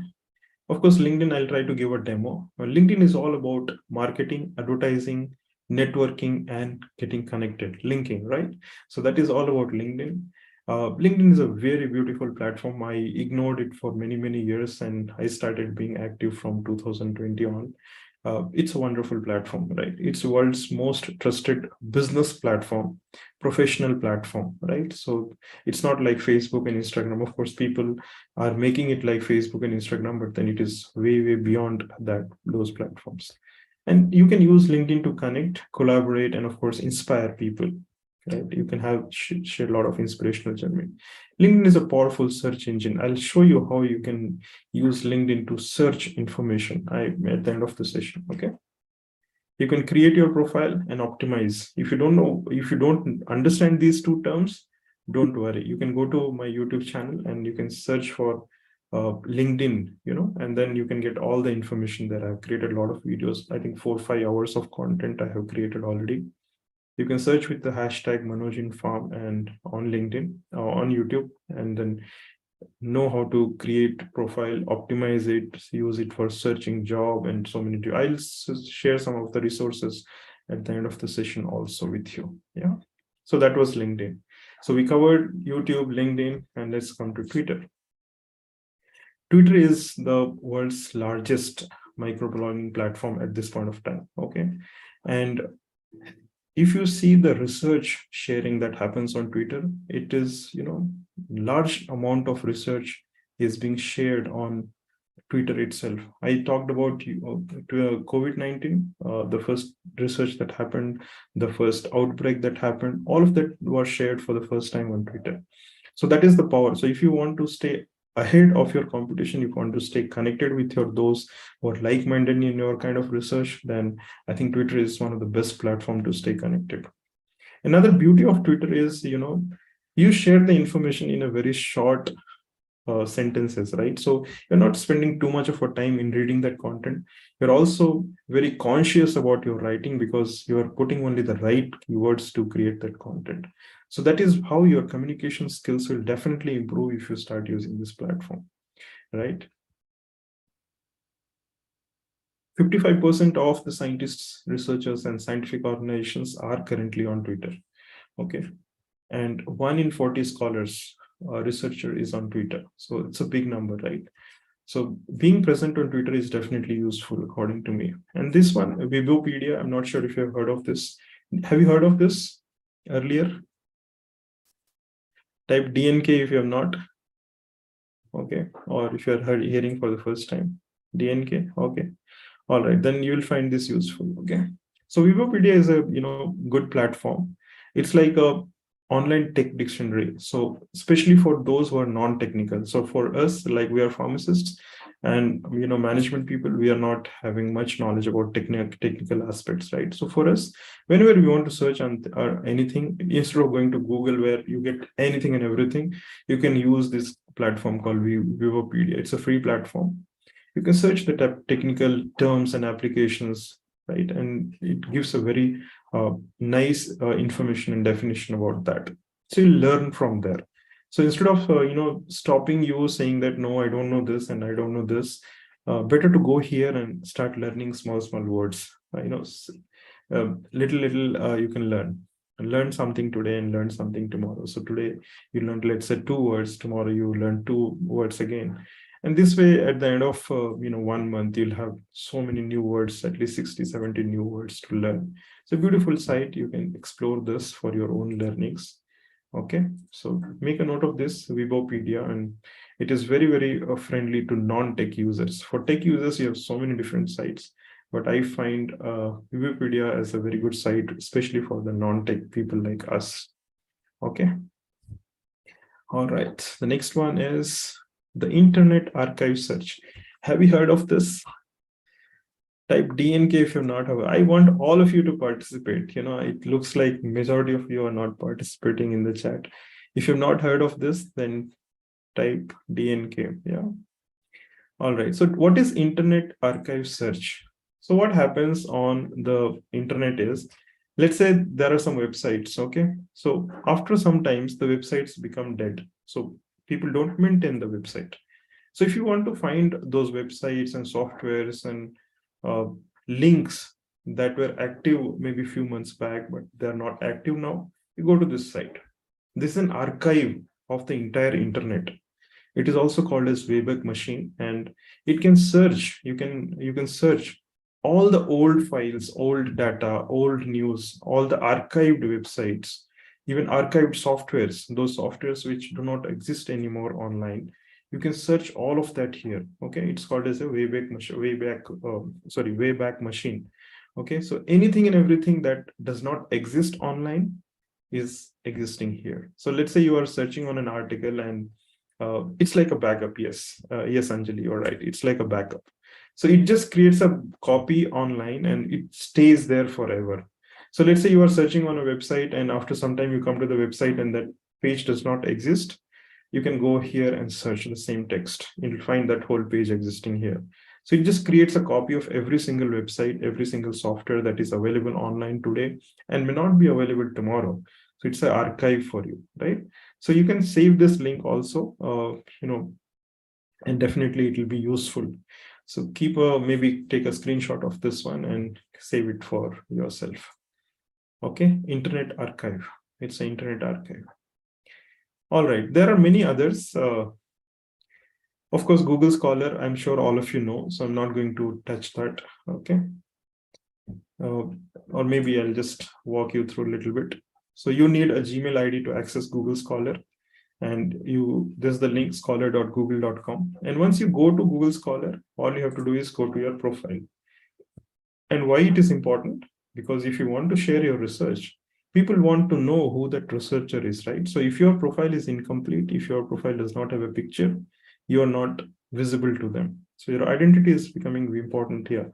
Of course, LinkedIn, I'll try to give a demo. LinkedIn is all about marketing, advertising, networking, and getting connected, linking, right? So that is all about LinkedIn. LinkedIn is a very beautiful platform. I ignored it for many, many years, and I started being active from 2020 on. It's a wonderful platform, right? It's the world's most trusted business platform, professional platform, right? So it's not like Facebook and Instagram. Of course, people are making it like Facebook and Instagram, but then it is way, way beyond that, those platforms. And you can use LinkedIn to connect, collaborate, and of course, inspire people. Right? You can share a lot of inspirational journey. LinkedIn is a powerful search engine. I'll show you how you can use LinkedIn to search information at the end of the session. Okay. You can create your profile and optimize. If you don't understand these two terms, don't worry. You can go to my YouTube channel and you can search for LinkedIn, and then you can get all the information there. I've created a lot of videos. I think 4 or 5 hours of content I have created already. You can search with the hashtag ManojInFarm and on LinkedIn or on YouTube, and then know how to create profile, optimize it, use it for searching job, and so many. I'll share some of the resources at the end of the session also with you. Yeah. So that was LinkedIn. So we covered YouTube, LinkedIn, and let's come to Twitter. Twitter is the world's largest microblogging platform at this point of time. Okay. And if you see the research sharing that happens on Twitter, it is, large amount of research is being shared on Twitter itself. I talked about COVID-19, the first research that happened, the first outbreak that happened, all of that was shared for the first time on Twitter. So that is the power. So if you want to stay ahead of your competition, you want to stay connected with those who are like-minded in your kind of research, then I think Twitter is one of the best platforms to stay connected. Another beauty of Twitter is, you share the information in a very short sentences, right? So you're not spending too much of your time in reading that content. You're also very conscious about your writing, because you're putting only the right keywords to create that content. So that is how your communication skills will definitely improve if you start using this platform, right? 55% of the scientists, researchers, and scientific organizations are currently on Twitter. Okay. And 1 in 40 scholars, researcher is on Twitter. So it's a big number, right? So being present on Twitter is definitely useful, according to me. And this one, Wikipedia, I'm not sure if you've heard of this. Have you heard of this earlier? Type DNK if you have not. Okay. Or if you're hearing for the first time. DNK. Okay. All right. Then you'll find this useful. Okay. So Wikipedia is a good platform. It's like a online tech dictionary. So especially for those who are non-technical. So for us, like we are pharmacists and management people, we are not having much knowledge about technical aspects, right? So for us, whenever we want to search on anything, instead of going to Google where you get anything and everything, you can use this platform called Wikipedia. It's a free platform. You can search the technical terms and applications, right? And it gives a very nice information and definition about that. So you learn from there. So instead of stopping you saying that no, I don't know this and I don't know this, better to go here and start learning small words. Little you can learn something today and learn something tomorrow. So today you learned, let's say, 2 words. Tomorrow you learn 2 words again. And this way, at the end of 1 month, you'll have so many new words, at least 60, 70 new words to learn. It's a beautiful site. You can explore this for your own learnings. Okay, so make a note of this, Webopedia, and it is very, very friendly to non-tech users. For tech users, you have so many different sites, but I find Webopedia as a very good site, especially for the non-tech people like us. Okay. All right. The next one is the Internet Archive Search. Have you heard of this? Type DNK if you're not aware. I want all of you to participate. It looks like majority of you are not participating in the chat. If you've not heard of this, then type DNK. Yeah. All right. So what is Internet Archive Search? So what happens on the internet is, let's say there are some websites. Okay. So after some times, the websites become dead. So people don't maintain the website. So if you want to find those websites and softwares and links that were active maybe a few months back, but they're not active now, you go to this site. This is an archive of the entire internet. It is also called as Wayback Machine, and it can search. You can search all the old files, old data, old news, all the archived websites, even archived softwares, those softwares which do not exist anymore online. You can search all of that here. Okay, it's called as a Wayback Machine. Okay, so anything and everything that does not exist online is existing here. So let's say you are searching on an article and it's like a backup. Yes, Anjali, you're right. It's like a backup. So it just creates a copy online and it stays there forever. So let's say you are searching on a website and after some time you come to the website and that page does not exist. You can go here and search the same text. You'll find that whole page existing here. So it just creates a copy of every single website, every single software that is available online today and may not be available tomorrow. So it's an archive for you, right? So you can save this link also, and definitely it will be useful. So maybe take a screenshot of this one and save it for yourself. Okay, Internet Archive. It's an Internet Archive. All right, there are many others. Of course, Google Scholar, I'm sure all of you know, so I'm not going to touch that. Okay. Or maybe I'll just walk you through a little bit. So you need a Gmail ID to access Google Scholar. And there's the link scholar.google.com. And once you go to Google Scholar, all you have to do is go to your profile. And why it is important? Because if you want to share your research, people want to know who that researcher is, right? So if your profile is incomplete, if your profile does not have a picture, you are not visible to them. So your identity is becoming important here,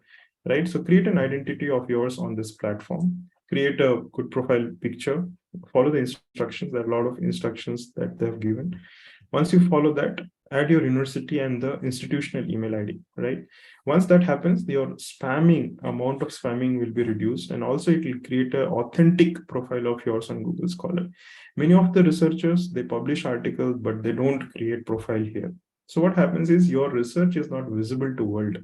right? So create an identity of yours on this platform, create a good profile picture, follow the instructions. There are a lot of instructions that they've given. Once you follow that, add your university and the institutional email ID, right? Once that happens, your amount of spamming will be reduced. And also it will create an authentic profile of yours on Google Scholar. Many of the researchers, they publish articles, but they don't create profile here. So what happens is your research is not visible to world.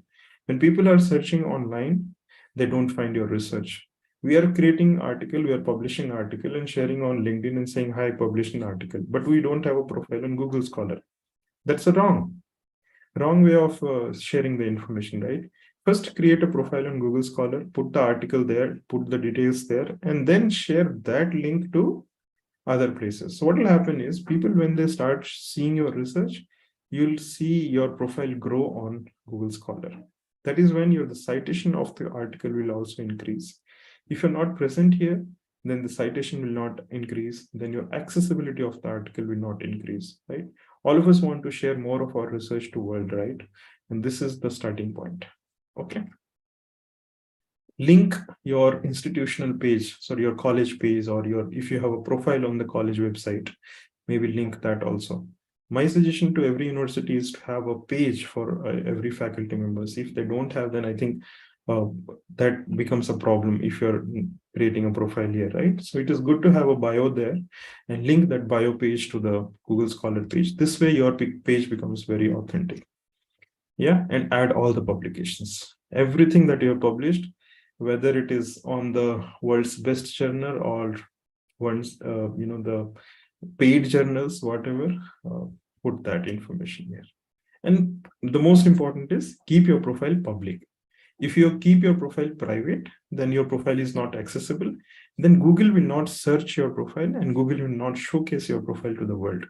When people are searching online, they don't find your research. We are creating article, we are publishing article and sharing on LinkedIn and saying, hi, I published an article, but we don't have a profile on Google Scholar. That's a wrong way of sharing the information, right? First, create a profile on Google Scholar, put the article there, put the details there, and then share that link to other places. So what will happen is people, when they start seeing your research, you'll see your profile grow on Google Scholar. That is when the citation of the article will also increase. If you're not present here, then the citation will not increase. Then your accessibility of the article will not increase, right? All of us want to share more of our research to world, right? And this is the starting point. Okay. Link your institutional page, so your college page, or if you have a profile on the college website, maybe link that also. My suggestion to every university is to have a page for every faculty members. If they don't have, then I think that becomes a problem if you're creating a profile here, right? So it is good to have a bio there and link that bio page to the Google Scholar page. This way your page becomes very authentic. Yeah, and add all the publications. Everything that you have published, whether it is on the world's best journal or the paid journals, whatever, put that information here. And the most important is keep your profile public. If you keep your profile private, then your profile is not accessible. Then Google will not search your profile and Google will not showcase your profile to the world.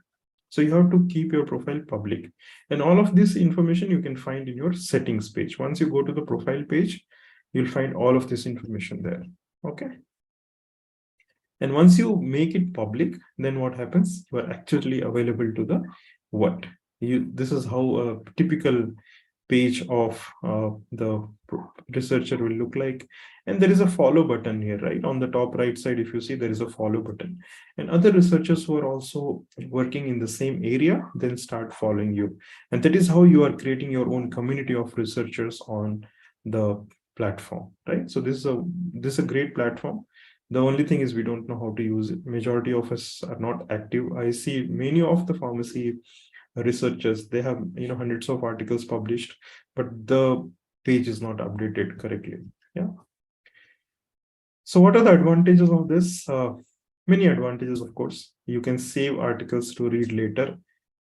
So you have to keep your profile public. And all of this information you can find in your settings page. Once you go to the profile page, you'll find all of this information there. Okay. And once you make it public, then what happens? You are actually available to the world. This is how a typical page of the researcher will look like. And there is a follow button here, right? On the top right side, if you see, there is a follow button. And other researchers who are also working in the same area, then start following you. And that is how you are creating your own community of researchers on the platform, right? So this is a great platform. The only thing is we don't know how to use it. Majority of us are not active. I see many of the pharmacy researchers, they have hundreds of articles published, but the page is not updated correctly. Yeah. So what are the advantages of this? Many advantages, of course. You can save articles to read later,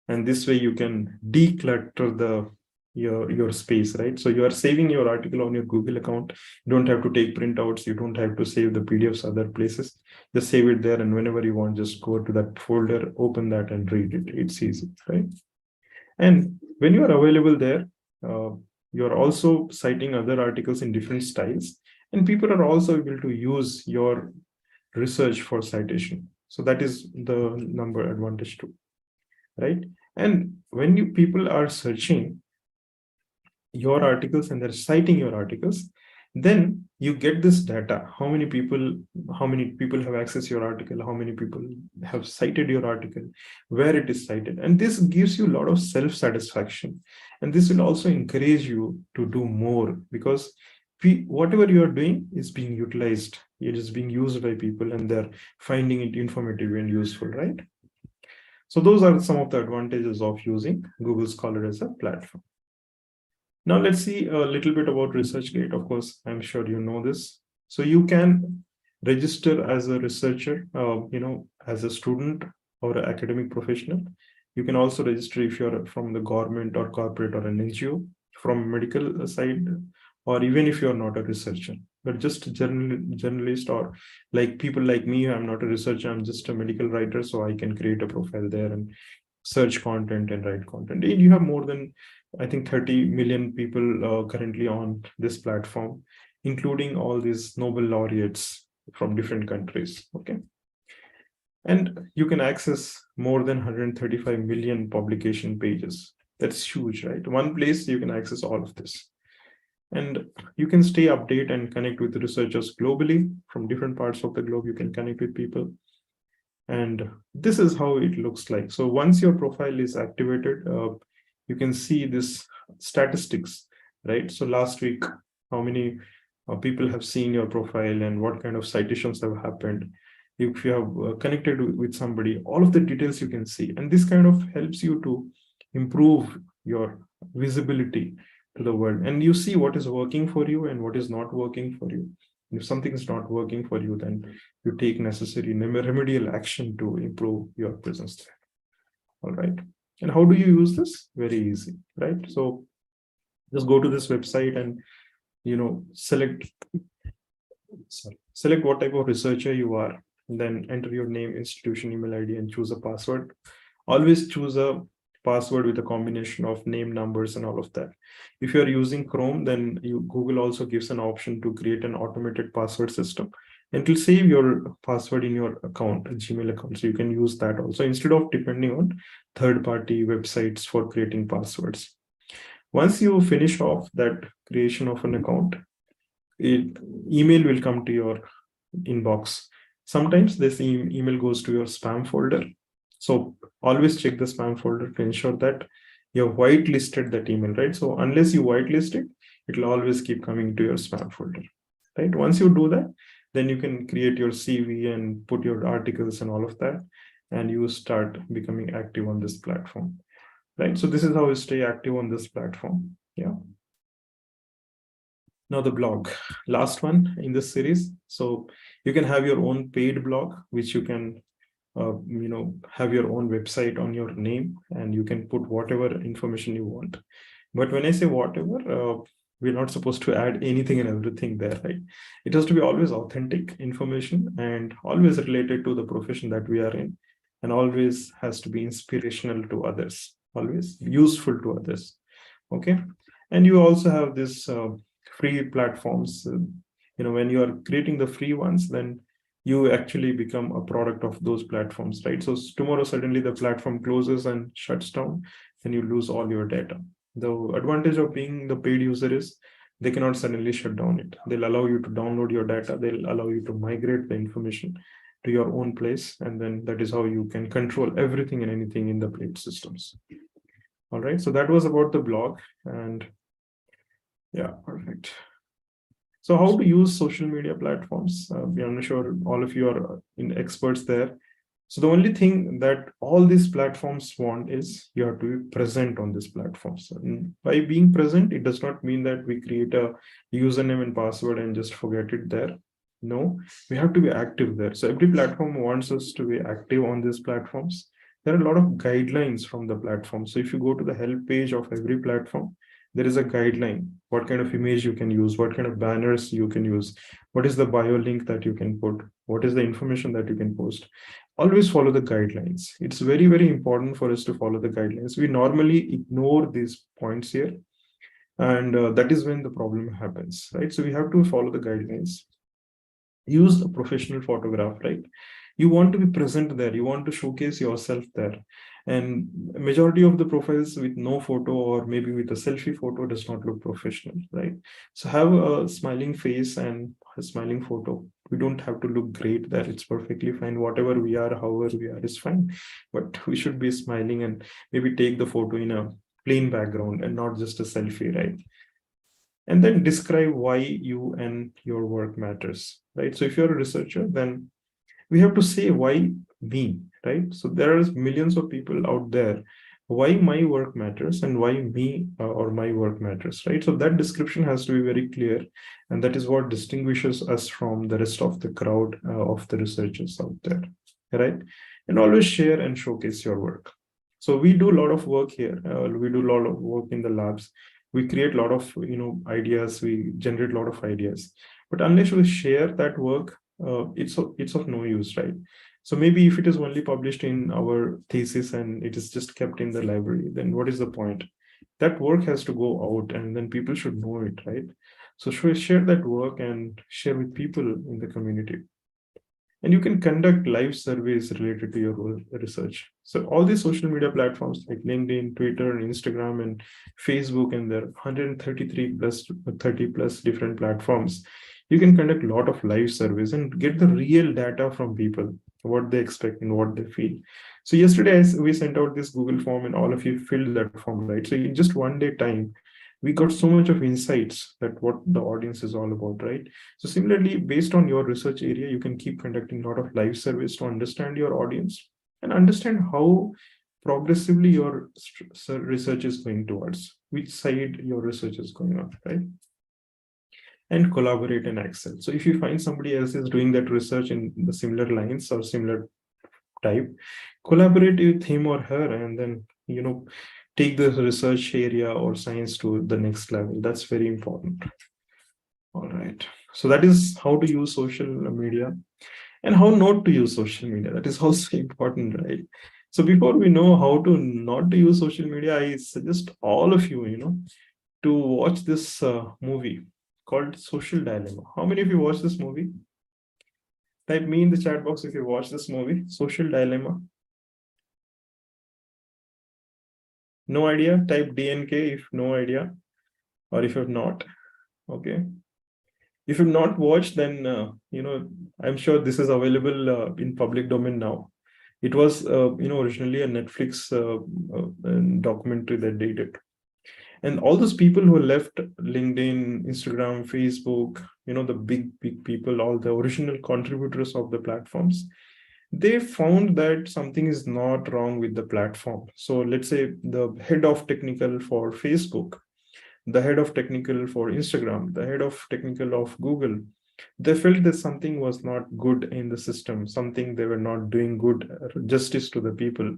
and this way you can declutter your space, right? So you are saving your article on your Google account. You don't have to take printouts. You don't have to save the PDFs other places. Just save it there, and whenever you want, just go to that folder, open that, and read it. It's easy, right? And when you are available there, you are also citing other articles in different styles, and people are also able to use your research for citation. So that is the number advantage too, right? And when people are searching your articles and they're citing your articles, then you get this data. How many people have accessed your article, how many people have cited your article, where it is cited. And this gives you a lot of self-satisfaction. And this will also encourage you to do more, because whatever you are doing is being utilized. It is being used by people and they're finding it informative and useful, right? So those are some of the advantages of using Google Scholar as a platform. Now let's see a little bit about ResearchGate. Of course, I'm sure you know this. So you can register as a researcher, as a student or an academic professional. You can also register if you're from the government or corporate or an NGO, from medical side, or even if you're not a researcher, but just journalist, or like people like me. I'm not a researcher, I'm just a medical writer, so I can create a profile there and search content and write content. And you have more than, I think, 30 million people currently on this platform, including all these Nobel laureates from different countries. Okay. And you can access more than 135 million publication pages. That's huge, right? One place you can access all of this. And you can stay updated and connect with researchers globally from different parts of the globe. You can connect with people. And this is how it looks like. So once your profile is activated, you can see this statistics, right? So last week, how many people have seen your profile and what kind of citations have happened. If you have connected with somebody, all of the details you can see. And this kind of helps you to improve your visibility to the world. And you see what is working for you and what is not working for you. If something is not working for you, then you take necessary remedial action to improve your presence there. All right. And how do you use this? Very easy, right? So just go to this website and, select what type of researcher you are, and then enter your name, institution, email ID, and choose a password. Always choose a password with a combination of name, numbers, and all of that. If you're using Chrome, then Google also gives an option to create an automated password system. And it will save your password in your account, a Gmail account. So you can use that also instead of depending on third-party websites for creating passwords. Once you finish off that creation of an account, email will come to your inbox. Sometimes this email goes to your spam folder. So always check the spam folder to ensure that you have whitelisted that email, right? So unless you whitelist it, it will always keep coming to your spam folder, right? Once you do that, then you can create your CV and put your articles and all of that, and you start becoming active on this platform, right? So this is how you stay active on this platform. Yeah. Now the blog, last one in this series. So you can have your own paid blog, which you can have your own website on your name, and you can put whatever information you want. But when I say whatever, we're not supposed to add anything and everything there, right? It has to be always authentic information and always related to the profession that we are in, and always has to be inspirational to others, always useful to others. Okay. And you also have this free platforms. When you are creating the free ones, then you actually become a product of those platforms, right? So tomorrow, suddenly the platform closes and shuts down, and you lose all your data. The advantage of being the paid user is they cannot suddenly shut down it. They'll allow you to download your data. They'll allow you to migrate the information to your own place. And then that is how you can control everything and anything in the paid systems. All right. So that was about the blog. And yeah, perfect. So how to use social media platforms? I'm sure all of you are experts there. So the only thing that all these platforms want is you have to be present on this platform. So by being present, it does not mean that we create a username and password and just forget it there. No, we have to be active there. So every platform wants us to be active on these platforms. There are a lot of guidelines from the platform. So if you go to the help page of every platform, there is a guideline, what kind of image you can use, what kind of banners you can use, what is the bio link that you can put, what is the information that you can post. Always follow the guidelines. It's very, very important for us to follow the guidelines. We normally ignore these points here, and that is when the problem happens, right? So we have to follow the guidelines. Use a professional photograph, right? You want to be present there. You want to showcase yourself there. And majority of the profiles with no photo or maybe with a selfie photo does not look professional, right? So have a smiling face and a smiling photo. We don't have to look great there. It's perfectly fine. Whatever we are, however we are is fine. But we should be smiling and maybe take the photo in a plain background and not just a selfie, right? And then describe why you and your work matters, right? So if you're a researcher, then we have to say why me, right? So there are millions of people out there, why my work matters and why me or my work matters, right? So that description has to be very clear. And that is what distinguishes us from the rest of the crowd of the researchers out there, right? And always share and showcase your work. So we do a lot of work here. We do a lot of work in the labs. We create a lot of ideas. We generate a lot of ideas. But unless we share that work, it's of no use, right? So maybe if it is only published in our thesis and it is just kept in the library, then what is the point? That work has to go out and then people should know it, right? So share that work and share with people in the community. And you can conduct live surveys related to your research. So all these social media platforms like LinkedIn, Twitter, Instagram, and Facebook, and there are 133 plus 30 plus different platforms. You can conduct a lot of live surveys and get the real data from people, what they expect and what they feel. So yesterday we sent out this Google form and all of you filled that form, right? So in just one day time, we got so much of insights that what the audience is all about, right? So similarly, based on your research area, you can keep conducting a lot of live surveys to understand your audience and understand how progressively your research is going towards, which side your research is going on, right? And collaborate and excel. So if you find somebody else is doing that research in the similar lines or similar type, collaborate with him or her and then, take the research area or science to the next level. That's very important. All right. So that is how to use social media and how not to use social media. That is also important, right? So before we know how to not to use social media, I suggest all of you, to watch this movie called Social Dilemma. How many of you watched this movie? Type me in the chat box if you watch this movie, Social Dilemma. No idea? Type DNK if no idea, or if you have not. Okay. If you've not watched, then I'm sure this is available in public domain now. It was originally a Netflix documentary that they did. And all those people who left LinkedIn, Instagram, Facebook, the big people, all the original contributors of the platforms, they found that something is not wrong with the platform. So let's say the head of technical for Facebook, the head of technical for Instagram, the head of technical of Google, They felt that something was not good in the system, something they were not doing good justice to the people.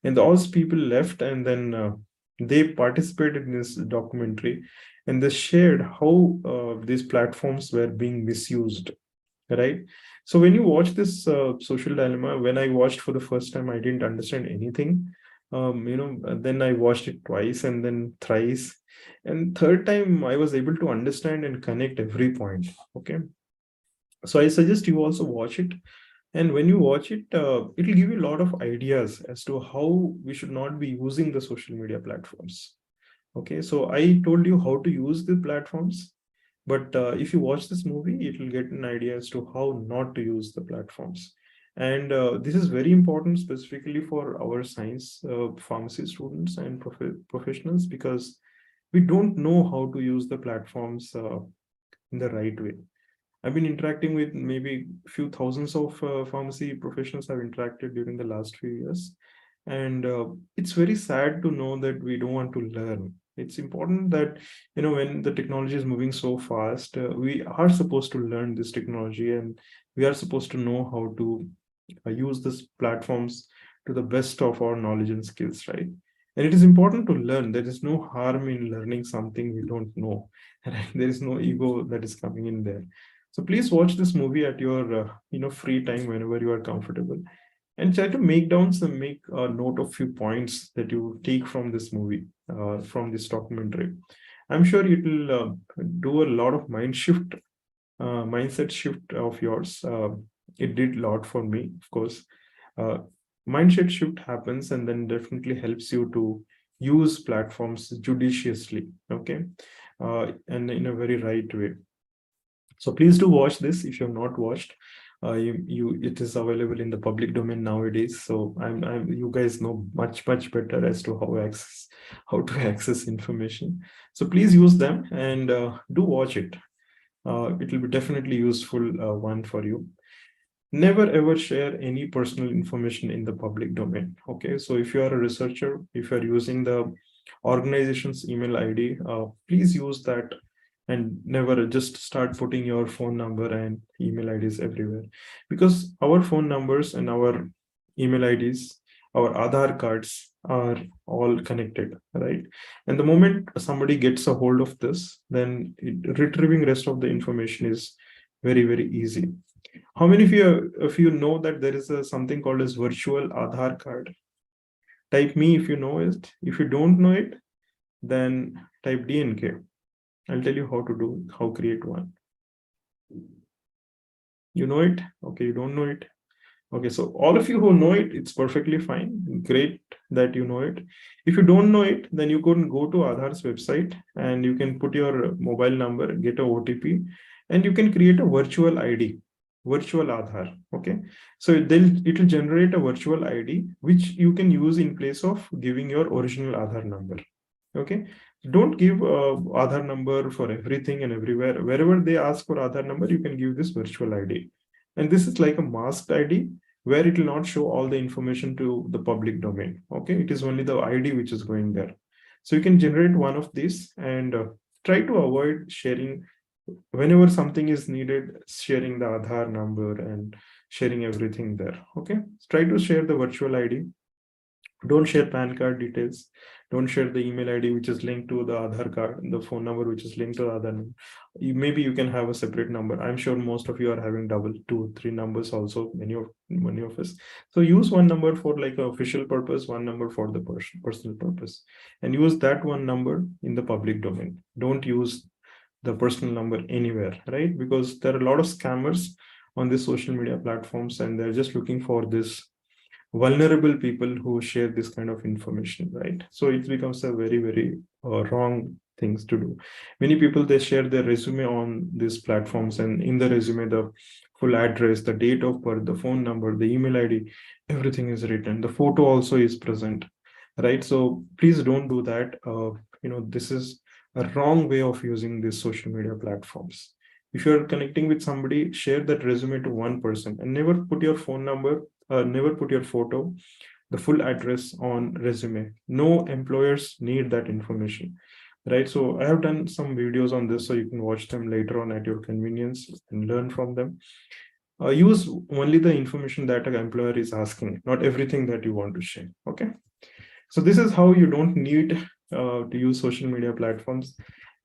And those people left, and then they participated in this documentary, and they shared how these platforms were being misused, right? So when you watch this Social Dilemma, when I watched for the first time, I didn't understand anything. Then I watched it twice and then thrice. And third time, I was able to understand and connect every point. Okay. So I suggest you also watch it. And when you watch it, it'll give you a lot of ideas as to how we should not be using the social media platforms. Okay, so I told you how to use the platforms, but if you watch this movie, it will get an idea as to how not to use the platforms. And this is very important specifically for our science pharmacy students and professionals, because we don't know how to use the platforms in the right way. I've been interacting with maybe a few thousands of pharmacy professionals I've interacted during the last few years. And it's very sad to know that we don't want to learn. It's important that, when the technology is moving so fast, we are supposed to learn this technology, and we are supposed to know how to use these platforms to the best of our knowledge and skills, right? And it is important to learn. There is no harm in learning something we don't know. Right? There is no ego that is coming in there. So please watch this movie at your free time whenever you are comfortable, and try to make a note of few points that you take from this movie, from this documentary. I'm sure it will do a lot of mindset shift of yours. It did a lot for me, of course. Mindset shift happens and then definitely helps you to use platforms judiciously, okay, and in a very right way. So please do watch this if you have not watched. It is available in the public domain nowadays. So you guys know much better as to how to access information. So please use them and do watch it. It will be definitely useful one for you. Never ever share any personal information in the public domain. Okay, so if you are a researcher, if you are using the organization's email ID, please use that. And never just start putting your phone number and email IDs everywhere, because our phone numbers and our email IDs, our Aadhaar cards are all connected, right? And the moment somebody gets a hold of this, then retrieving rest of the information is very easy. How many of you know that there is something called as virtual Aadhaar card? Type me if you know it. If you don't know it, then type DNK. I'll tell you how create one. You know it? Okay, you don't know it? Okay, so all of you who know it, it's perfectly fine. Great that you know it. If you don't know it, then you can go to Aadhaar's website and you can put your mobile number, get a OTP, and you can create a virtual ID, virtual Aadhaar. Okay, so it will generate a virtual ID, which you can use in place of giving your original Aadhaar number. Okay, don't give Aadhaar number for everything and everywhere. Wherever they ask for Aadhaar number, you can give this virtual ID. And this is like a masked ID where it will not show all the information to the public domain. Okay, it is only the ID which is going there. So you can generate one of these and try to avoid sharing whenever something is needed, sharing the Aadhaar number and sharing everything there. Okay, try to share the virtual ID. Don't share PAN card details. Don't share the email ID which is linked to the Aadhaar card, the phone number which is linked to the Aadhaar number. Maybe you can have a separate number. I'm sure most of you are having double 2, 3 numbers also, many of us. So use one number for like an official purpose, one number for the personal purpose, and use that one number in the public domain. Don't use the personal number anywhere, right? Because there are a lot of scammers on these social media platforms, and they're just looking for this vulnerable people who share this kind of information, right? So it becomes a very wrong things to do. Many people, they share their resume on these platforms, and in the resume, the full address, the date of birth, the phone number, the email ID, everything is written. The photo also is present, right? So please don't do that. This is a wrong way of using these social media platforms. If you're connecting with somebody, share that resume to one person and never put your phone number, never put your photo, the full address on resume. No employers need that information. right? So I have done some videos on this, so you can watch them later on at your convenience and learn from them. Use only the information that an employer is asking, not everything that you want to share. Okay. So this is how you don't need to use social media platforms,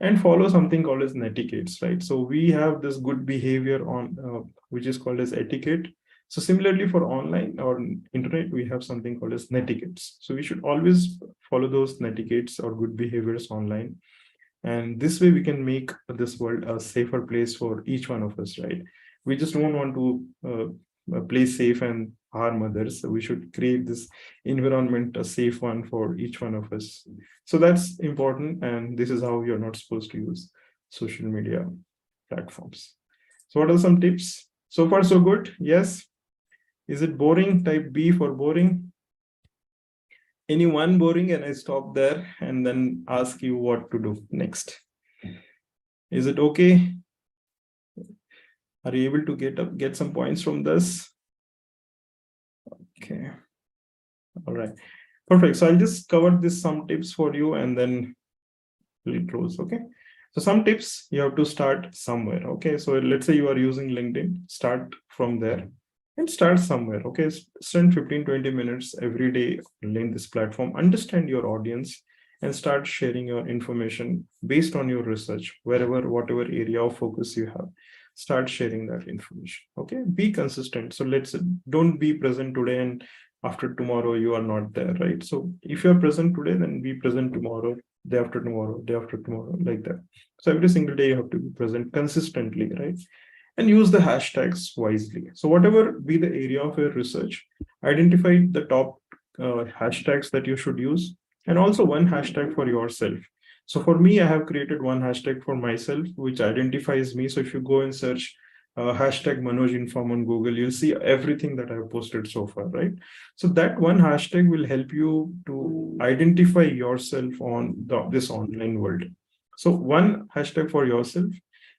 and follow something called as etiquettes, right? So we have this good behavior on which is called as etiquette. So similarly for online or internet, we have something called as netiquettes. So we should always follow those netiquettes or good behaviors online. And this way we can make this world a safer place for each one of us, right? We just don't want to play safe and harm others. So we should create this environment, a safe one for each one of us. So that's important. And this is how you're not supposed to use social media platforms. So what are some tips? So far, so good. Yes. Is it boring? Type B for boring. Anyone boring? And I stop there and then ask you what to do next. Is it okay? Are you able to get some points from this? Okay. All right. Perfect. So I'll just cover some tips for you and then we'll close. Okay. So some tips, you have to start somewhere. Okay. So let's say you are using LinkedIn, start from there and start somewhere. Okay. Spend 15-20 minutes every day in this platform, understand your audience and start sharing your information based on your research, whatever area of focus you have. Start sharing that information. Okay, be consistent. So don't be present today and after tomorrow you are not there, right? So if you're present today, then be present tomorrow, day after tomorrow, like that. So every single day you have to be present consistently, right? And use the hashtags wisely. So whatever be the area of your research, identify the top hashtags that you should use, and also one hashtag for yourself. So for me, I have created one hashtag for myself, which identifies me. So if you go and search hashtag Manoj Inform on Google, you'll see everything that I've posted so far, right? So that one hashtag will help you to identify yourself on this online world. So one hashtag for yourself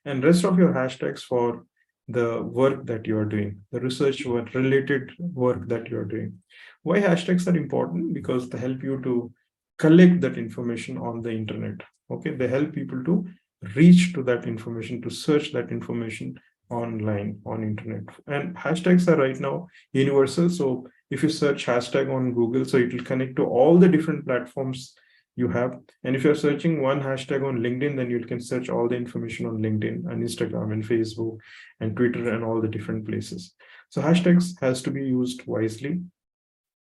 and rest of your hashtags for the work that you are doing, the research work, related work that you're doing. Why hashtags are important? Because they help you to collect that information on the internet. Okay, they help people to reach to that information, to search that information online on internet. And hashtags are right now universal. So if you search hashtag on Google, so it will connect to all the different platforms you have. And if you're searching one hashtag on LinkedIn, then you can search all the information on LinkedIn and Instagram and Facebook and Twitter and all the different places. So hashtags has to be used wisely.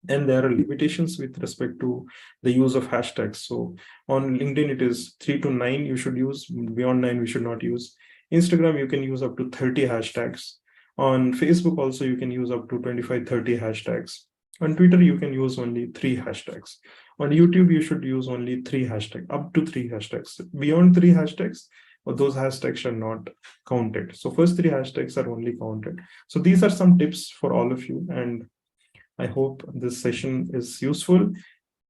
And there are limitations with respect to the use of hashtags. So on LinkedIn, it is 3 to 9 you should use. Beyond 9, we should not use. Instagram, you can use up to 30 hashtags. On Facebook, also, you can use up to 25, 30 hashtags. On Twitter, you can use only 3 hashtags. On YouTube, you should use only 3 hashtags, up to 3 hashtags. Beyond 3 hashtags, those hashtags are not counted. So first 3 hashtags are only counted. So these are some tips for all of you. And I hope this session is useful.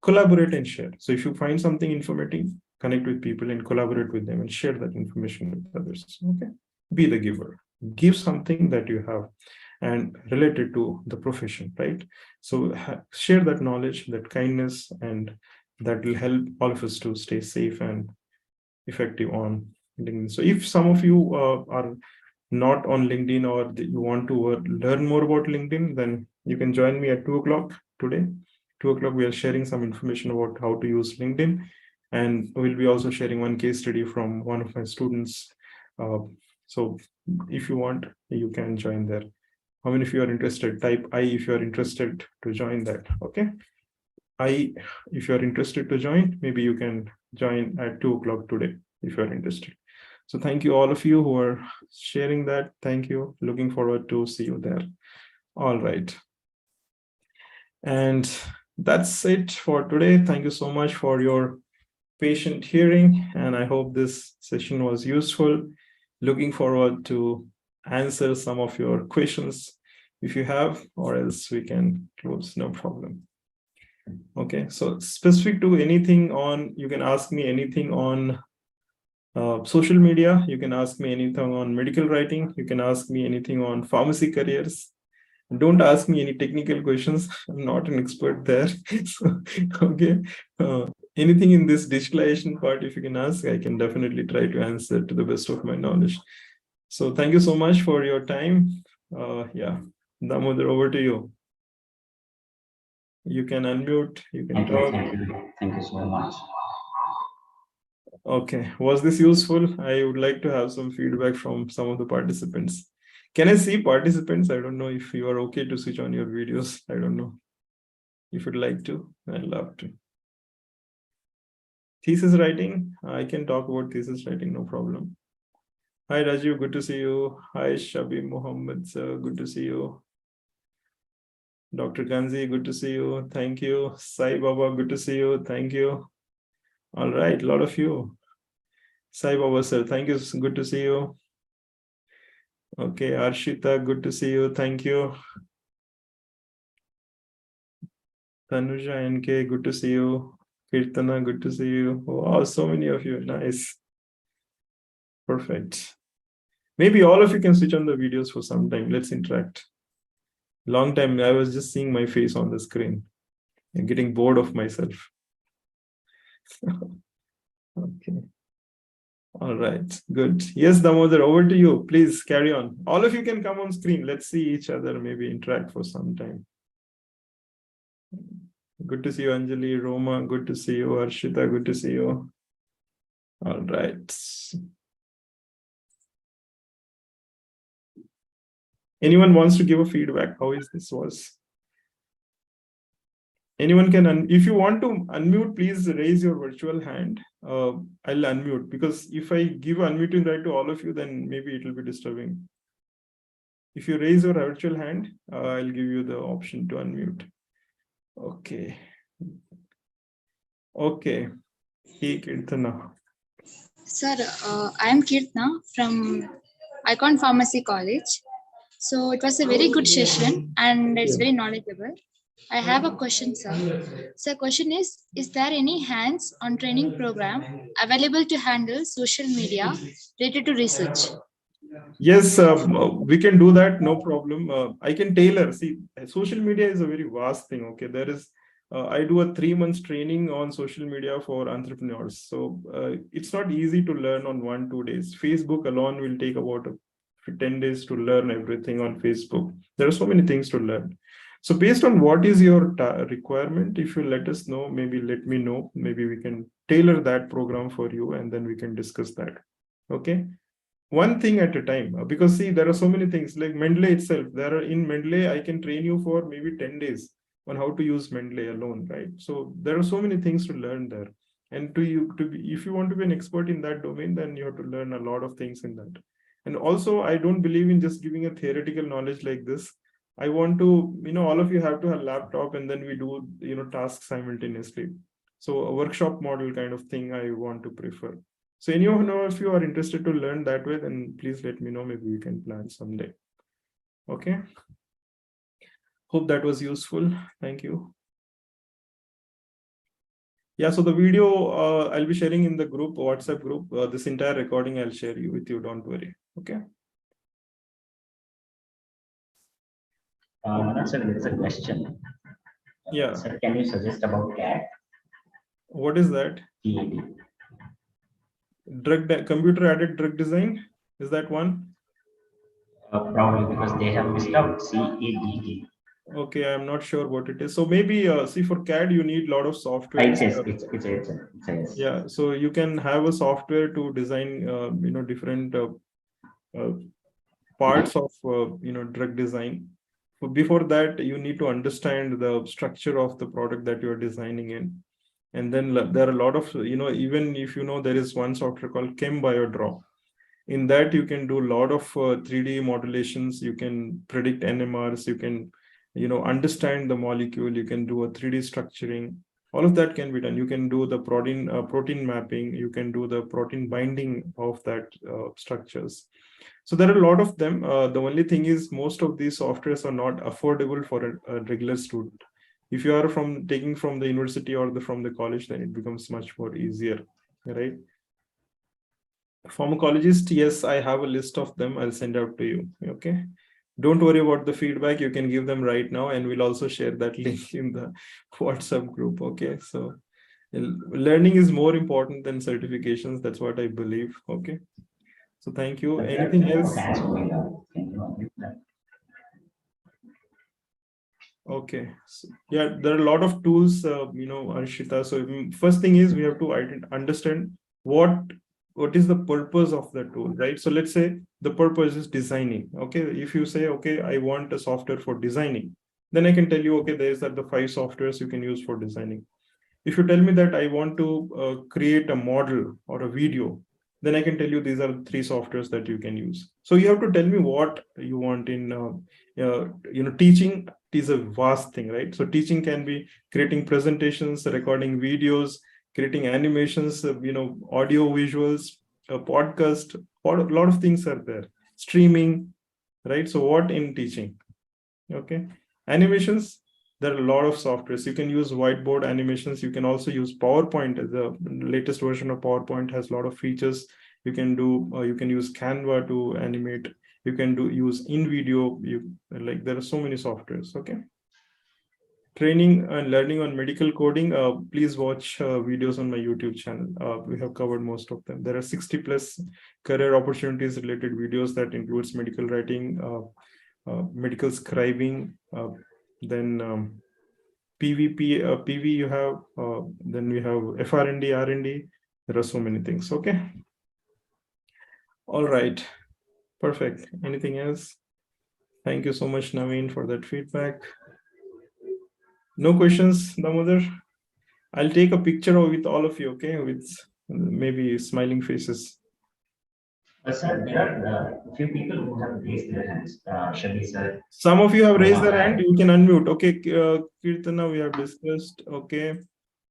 Collaborate and share. So if you find something informative, connect with people and collaborate with them and share that information with others. Okay. Be the giver. Give something that you have and relate it to the profession, right? So share that knowledge, that kindness, and that will help all of us to stay safe and effective on LinkedIn. So if some of you are not on LinkedIn or you want to learn more about LinkedIn, then you can join me at 2 o'clock today. 2 o'clock, we are sharing some information about how to use LinkedIn. And we'll be also sharing one case study from one of my students. So if you want, you can join there. How many of you are interested? Type I if you are interested to join that. Okay. I, if you are interested to join, maybe you can join at 2 o'clock today if you are interested. So thank you all of you who are sharing that. Thank you. Looking forward to see you there. All right. And that's it for today. Thank you so much for your patient hearing. And I hope this session was useful. Looking forward to answer some of your questions if you have, or else we can close, no problem. Okay, so specific to anything on, you can ask me anything on social media, you can ask me anything on medical writing, you can ask me anything on pharmacy careers. Don't ask me any technical questions. I'm not an expert there. So, okay. anything in this digitalization part, if you can ask, I can definitely try to answer to the best of my knowledge. So thank you so much for your time. Yeah, Damodar, over to you. You can unmute, you can talk. Thank you so much. Okay, was this useful? I would like to have some feedback from some of the participants. Can I see participants? I don't know if you are okay to switch on your videos. I don't know. If you'd like to, I'd love to. Thesis writing, I can talk about thesis writing, no problem. Hi Rajiv, good to see you. Hi Shabi Muhammad, sir, good to see you. Dr. Ganzi, good to see you. Thank you. Sai Baba, good to see you. Thank you. All right, a lot of you. Sai Baba, sir, thank you. Good to see you. Okay, Arshita, good to see you. Thank you. Tanuja NK, good to see you. Kirtana, good to see you. Wow, so many of you. Nice. Perfect. Maybe all of you can switch on the videos for some time. Let's interact. Long time, I was just seeing my face on the screen and getting bored of myself. Okay. All right, good. Yes, Damodar, over to you. Please carry on. All of you can come on screen. Let's see each other, maybe interact for some time. Good to see you, Anjali. Roma, good to see you. Arshita, good to see you. All right. Anyone wants to give a feedback? How is this was? Anyone can, if you want to unmute, please raise your virtual hand. I'll unmute, because if I give unmuting right to all of you, then maybe it will be disturbing. If you raise your virtual hand, I'll give you the option to unmute. Okay. Okay. Hey, Kirtana. Sir, I am Kirtana from Icon Pharmacy College. So it was a very good session and it's very knowledgeable. I have a question, sir. So question is there any hands-on training program available to handle social media related to research? Yes, we can do that, no problem. I can tailor. See, social media is a very vast thing. Okay, there is, I do a 3 months training on social media for entrepreneurs. So it's not easy to learn on 1-2 days. Facebook alone will take about 10 days to learn everything on Facebook. There are so many things to learn. So based on what is your requirement, if you let us know, maybe let me know, maybe we can tailor that program for you and then we can discuss that. Okay. One thing at a time, because see, there are so many things like Mendeley itself. There are in Mendeley, I can train you for maybe 10 days on how to use Mendeley alone, right? So there are so many things to learn there. And if you want to be an expert in that domain, then you have to learn a lot of things in that. And also, I don't believe in just giving a theoretical knowledge like this. I want to, all of you have to have a laptop and then we do, tasks simultaneously. So a workshop model kind of thing I want to prefer. So anyone know if you are interested to learn that way, then please let me know. Maybe we can plan someday. Okay. Hope that was useful. Thank you. Yeah, so the video I'll be sharing in the group, WhatsApp group. This entire recording I'll share with you. Don't worry. Okay. Sir, there's a question. Yeah. Sir, can you suggest about CAD? What is that? CAD. Computer-aided drug design. Is that one? Probably because they have missed out CAD. Okay, I'm not sure what it is. So maybe see, for CAD you need a lot of software. It's yeah, so you can have a software to design different parts of drug design. Before that, you need to understand the structure of the product that you're designing in. And then there are a lot of, even if there is one software called ChemBioDraw. In that, you can do a lot of 3D modulations. You can predict NMRs. You can, understand the molecule. You can do a 3D structuring. All of that can be done. You can do the protein mapping. You can do the protein binding of that structures. So there are a lot of them. The only thing is most of these softwares are not affordable for a regular student. If you are taking from the university or from the college, then it becomes much more easier, right? Pharmacologist, yes, I have a list of them. I'll send out to you. Okay. Don't worry about the feedback. You can give them right now, and we'll also share that link in the WhatsApp group. Okay. So Learning is more important than certifications. That's what I believe. Okay. So thank you. Anything else? Okay. So, yeah, there are a lot of tools, Arshita. So first thing is we have to understand what is the purpose of the tool, right? So let's say the purpose is designing. Okay. If you say, okay, I want a software for designing, then I can tell you, okay, there's the 5 softwares you can use for designing. If you tell me that I want to create a model or a video, then I can tell you these are 3 softwares that you can use. So you have to tell me what you want in, teaching is a vast thing, right? So teaching can be creating presentations, recording videos, creating animations, audio visuals, a podcast, a lot of things are there. Streaming, right? So what in teaching? Okay. Animations, there are a lot of softwares. You can use whiteboard animations. You can also use PowerPoint. The latest version of PowerPoint has a lot of features. You can use Canva to animate. You can use InVideo. There are so many softwares. Okay. Training and learning on medical coding. Please watch videos on my YouTube channel. We have covered most of them. There are 60 plus career opportunities related videos that includes medical writing, medical scribing, then PV you have, then we have FR&D, R&D. There are so many things. Okay. All right. Perfect. Anything else? Thank you so much, Naveen, for that feedback. No questions, Damodar? I'll take a picture with all of you, okay? With maybe smiling faces. Sir, there are a few people who have raised their hands. Shabi sir. Some of you have raised their hand. You can unmute. Okay, Kirtana, we have discussed. Okay,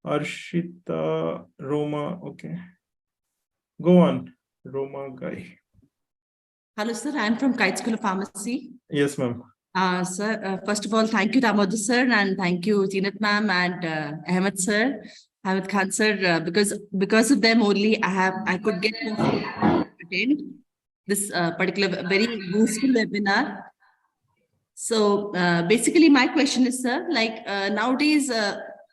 Arshita, Roma. Okay, go on, Roma guy. Hello, sir. I'm from Kite School of Pharmacy. Yes, ma'am. Sir, first of all, thank you, Damodar sir, and thank you, Zeenat ma'am and Ahmed sir, Ahmed Khan sir, because of them only I could get to attend this particular very useful webinar. So basically, my question is, sir, nowadays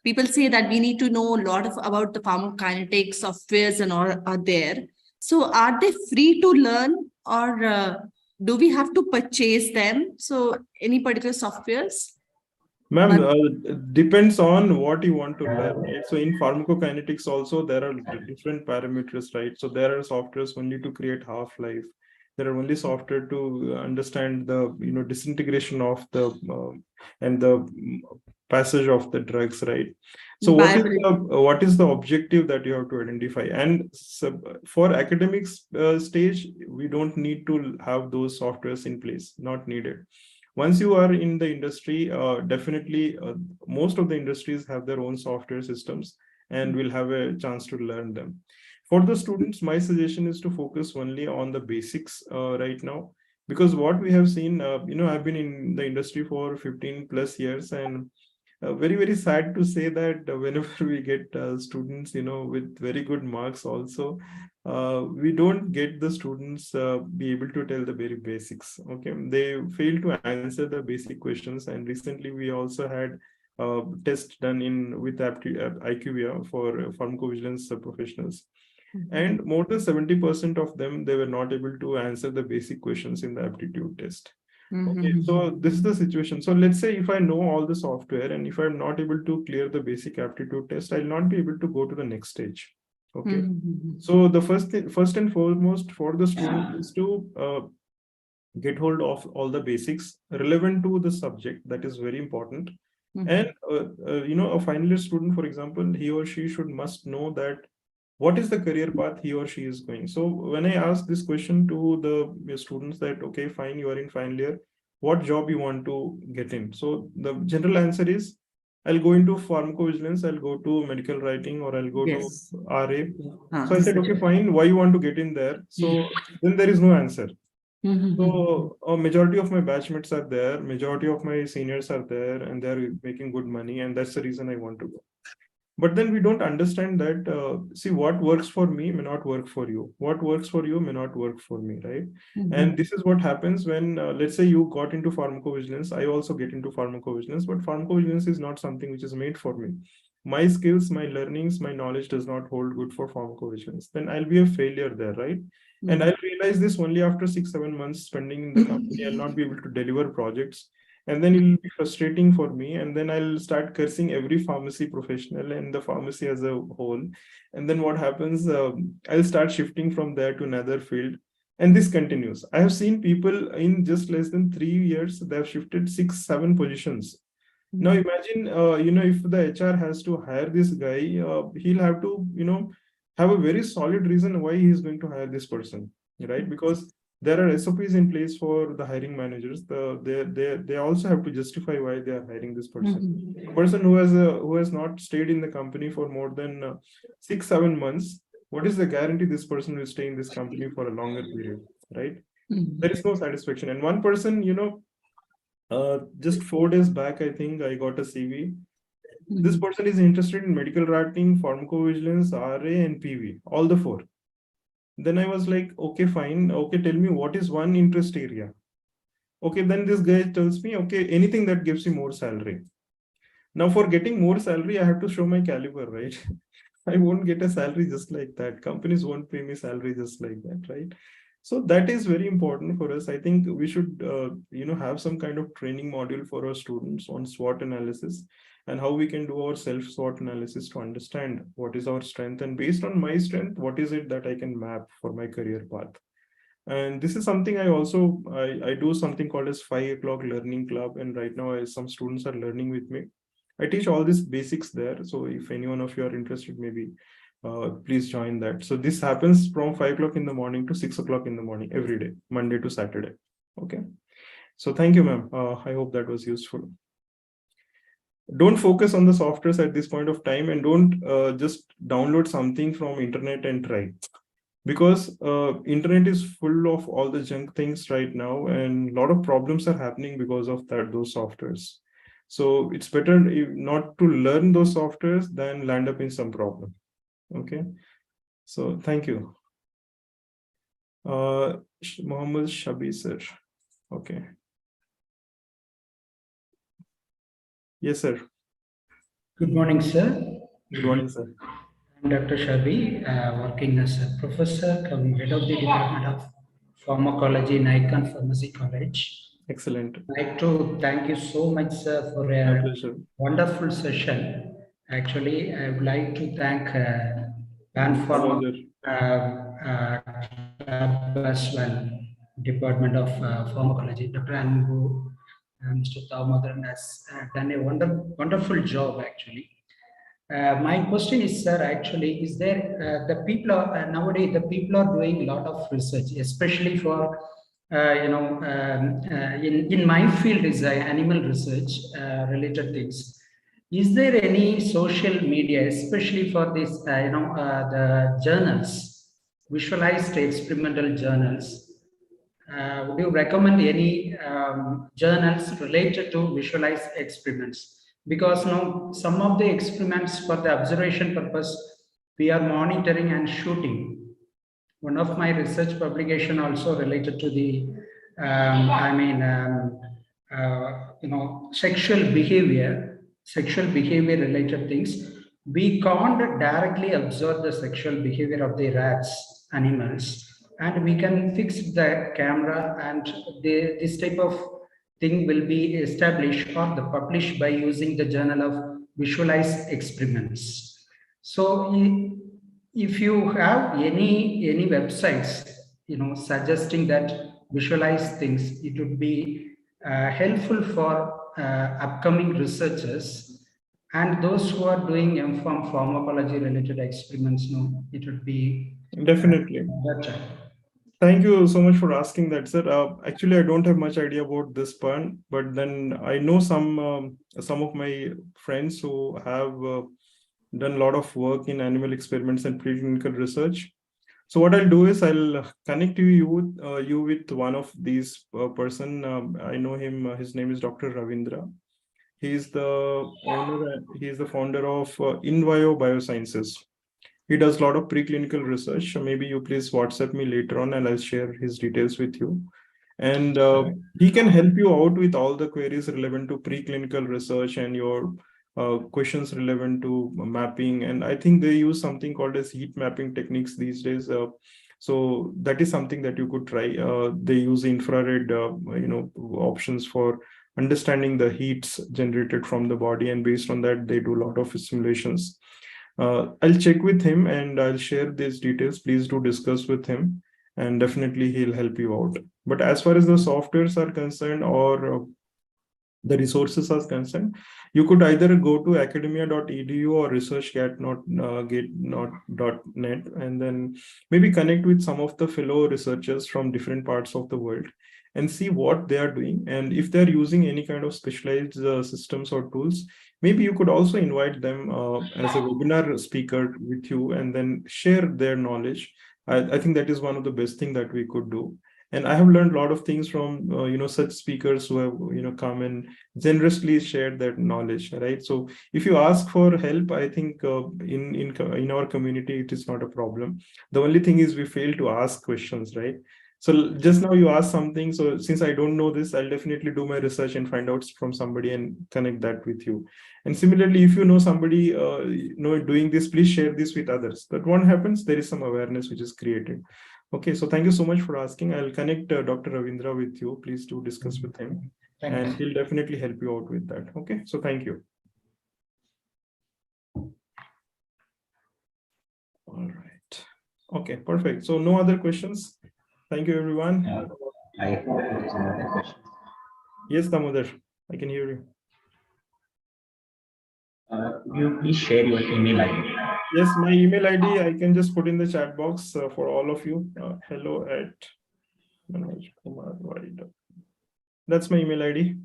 people say that we need to know a lot about the pharmacokinetic softwares and all are there. So are they free to learn, or do we have to purchase them? So any particular softwares? Ma'am, depends on what you want to learn. Right? So in pharmacokinetics also, there are different parameters, right? So there are softwares only to create half-life. There are only software to understand the disintegration of the and the passage of the drugs, right? So what is the objective that you have to identify? And for academics stage, we don't need to have those softwares in place, not needed. Once you are in the industry, definitely most of the industries have their own software systems and will have a chance to learn them. For the students, my suggestion is to focus only on the basics right now, because what we have seen, I've been in the industry for 15 plus years, and very, very sad to say that whenever we get students, with very good marks also, we don't get the students be able to tell the very basics. Okay, they fail to answer the basic questions. And recently we also had a test done with IQVIA for pharmacovigilance professionals. Mm-hmm. And more than 70% of them, they were not able to answer the basic questions in the aptitude test. Mm-hmm. Okay, so this is the situation. So let's say if I know all the software and if I'm not able to clear the basic aptitude test, I'll not be able to go to the next stage. Okay. Mm-hmm. So the first and foremost for the student is to get hold of all the basics relevant to the subject. That is very important. Mm-hmm. And a final year student, for example, he or she must know that what is the career path he or she is going. So when I ask this question to the students that, okay, fine, you are in final year, what job you want to get in? So the general answer is, I'll go into pharmacovigilance, I'll go to medical writing, or I'll go to RA. So I said, okay, fine, why you want to get in there? So then there is no answer. Mm-hmm. So a majority of my batchmates are there, majority of my seniors are there, and they're making good money, and that's the reason I want to go. But then we don't understand that, see, what works for me may not work for you. What works for you may not work for me, right? Mm-hmm. And this is what happens when, let's say you got into pharmacovigilance. I also get into pharmacovigilance, but pharmacovigilance is not something which is made for me. my skills, my learnings, my knowledge does not hold good for pharmacovigilance, then I'll be a failure there, right? And I'll realize this only after 6-7 months spending in the company. I'll not be able to deliver projects. And then it will be frustrating for me. And then I'll start cursing every pharmacy professional and the pharmacy as a whole. And then what happens? I'll start shifting from there to another field. And this continues. I have seen people in just less than 3 years, they have shifted 6-7 positions. Now imagine, if the HR has to hire this guy, he'll have to, have a very solid reason why he is going to hire this person, right? Because there are SOPs in place for the hiring managers. They also have to justify why they are hiring this person. A person who has not stayed in the company for more than 6-7 months, what is the guarantee this person will stay in this company for a longer period, right? There is no satisfaction. And one person, just 4 days back, I think I got a CV. This person is interested in medical writing, pharmacovigilance, RA, and PV, all the 4. Then I was like, okay, fine. Okay, tell me what is one interest area. Okay, then this guy tells me, okay, anything that gives you more salary. Now for getting more salary, I have to show my caliber, right? I won't get a salary just like that. Companies won't pay me salary just like that, right? So that is very important for us. I think we should, have some kind of training module for our students on SWOT analysis and how we can do our self-SWOT analysis to understand what is our strength. And based on my strength, what is it that I can map for my career path? And this is something I do something called as 5 o'clock learning club. And right now some students are learning with me. I teach all these basics there. So if any one of you are interested, maybe please join that. So this happens from 5 o'clock in the morning to 6 o'clock in the morning every day, Monday to Saturday. Okay. So thank you, ma'am. I hope that was useful. Don't focus on the softwares at this point of time, and don't just download something from internet and try, because internet is full of all the junk things right now, and a lot of problems are happening because of those softwares. So it's better not to learn those softwares than land up in some problem. Okay, so thank you. Mohammed Shabi sir. Okay. Yes, sir. Good morning, sir. Good morning, sir. I'm Dr. Shabi, working as a professor, head of the Department of Pharmacology in Icon Pharmacy College. Excellent. I'd like to thank you so much, sir, for a wonderful session. Actually, I would like to thank PanPharma as well, Department of Pharmacology. Dr. Anbu, Mr. Damodaran has done a wonderful job, actually. My question is, sir, actually, is there the people are nowadays the people are doing a lot of research, especially for in my field is animal research related things. Is there any social media, especially for this, the journals, visualized experimental journals? Would you recommend any journals related to visualized experiments? Because now some of the experiments for the observation purpose, we are monitoring and shooting. One of my research publication also related to the, sexual behavior related things. We can't directly observe the sexual behavior of the rats, animals, and we can fix the camera, and this type of thing will be established or published by using the Journal of Visualized Experiments. So if you have any websites, suggesting that visualize things, it would be helpful for upcoming researchers and those who are doing M-Pharm pharmacology related experiments. It would be definitely better. Thank you so much for asking that, sir. Actually, I don't have much idea about this one, but then I know some of my friends who have done a lot of work in animal experiments and preclinical research. So what I'll do is I'll connect you with one of these person. I know him. His name is Dr. Ravindra. He is the owner. He is the founder of InVio Biosciences. He does a lot of preclinical research. So maybe you please WhatsApp me later on, and I'll share his details with you. And he can help you out with all the queries relevant to preclinical research and your questions relevant to mapping. And I think they use something called as heat mapping techniques these days. So that is something that you could try. They use infrared, options for understanding the heats generated from the body, and based on that, they do a lot of simulations. I'll check with him and I'll share these details. Please do discuss with him, and definitely he'll help you out. But as far as the softwares are concerned, or the resources are concerned, you could either go to academia.edu or research.gate.net, and then maybe connect with some of the fellow researchers from different parts of the world and see what they are doing. And if they're using any kind of specialized systems or tools, maybe you could also invite them as a webinar speaker with you, and then share their knowledge. I think that is one of the best things that we could do. And I have learned a lot of things from such speakers who have come and generously shared their knowledge, right? So if you ask for help, I think in our community it is not a problem. The only thing is we fail to ask questions, right? So just now you asked something. So since I don't know this, I'll definitely do my research and find out from somebody and connect that with you. And similarly, if you know somebody doing this, please share this with others. That what happens, there is some awareness which is created. Okay, so thank you so much for asking. I'll connect Dr. Ravindra with you. Please do discuss with him, and he'll definitely help you out with that. Okay, so thank you. All right. Okay, perfect. So no other questions. Thank you, everyone. I hope there is another question. Yes, Damodar, I can hear you. You please share your email ID. Yes, my email ID, I can just put in the chat box for all of you. hello@manojkumar.com. That's my email ID.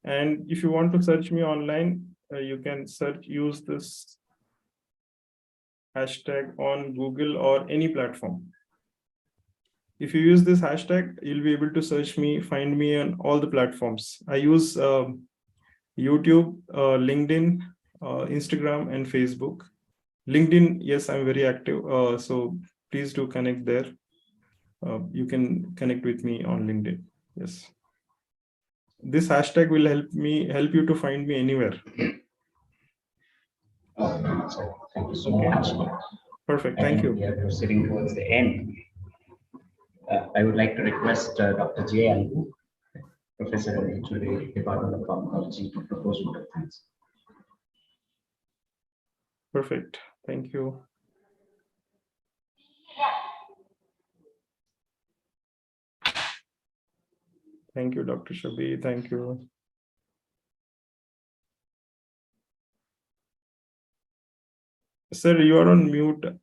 And if you want to search me online, you can use this hashtag on Google or any platform. If you use this hashtag, you'll be able to search me, find me on all the platforms. I use YouTube, LinkedIn, Instagram, and Facebook. LinkedIn, yes, I'm very active. So please do connect there. You can connect with me on LinkedIn. Yes. This hashtag will help you to find me anywhere. Thank you so much. Perfect. Thank you. We are proceeding towards the end. I would like to request Dr. J. Albu, Professor in the Department of Pharmacology, to propose one of things. Perfect. Thank you. Thank you, Dr. Shabi. Thank you. Sir, you are on mute.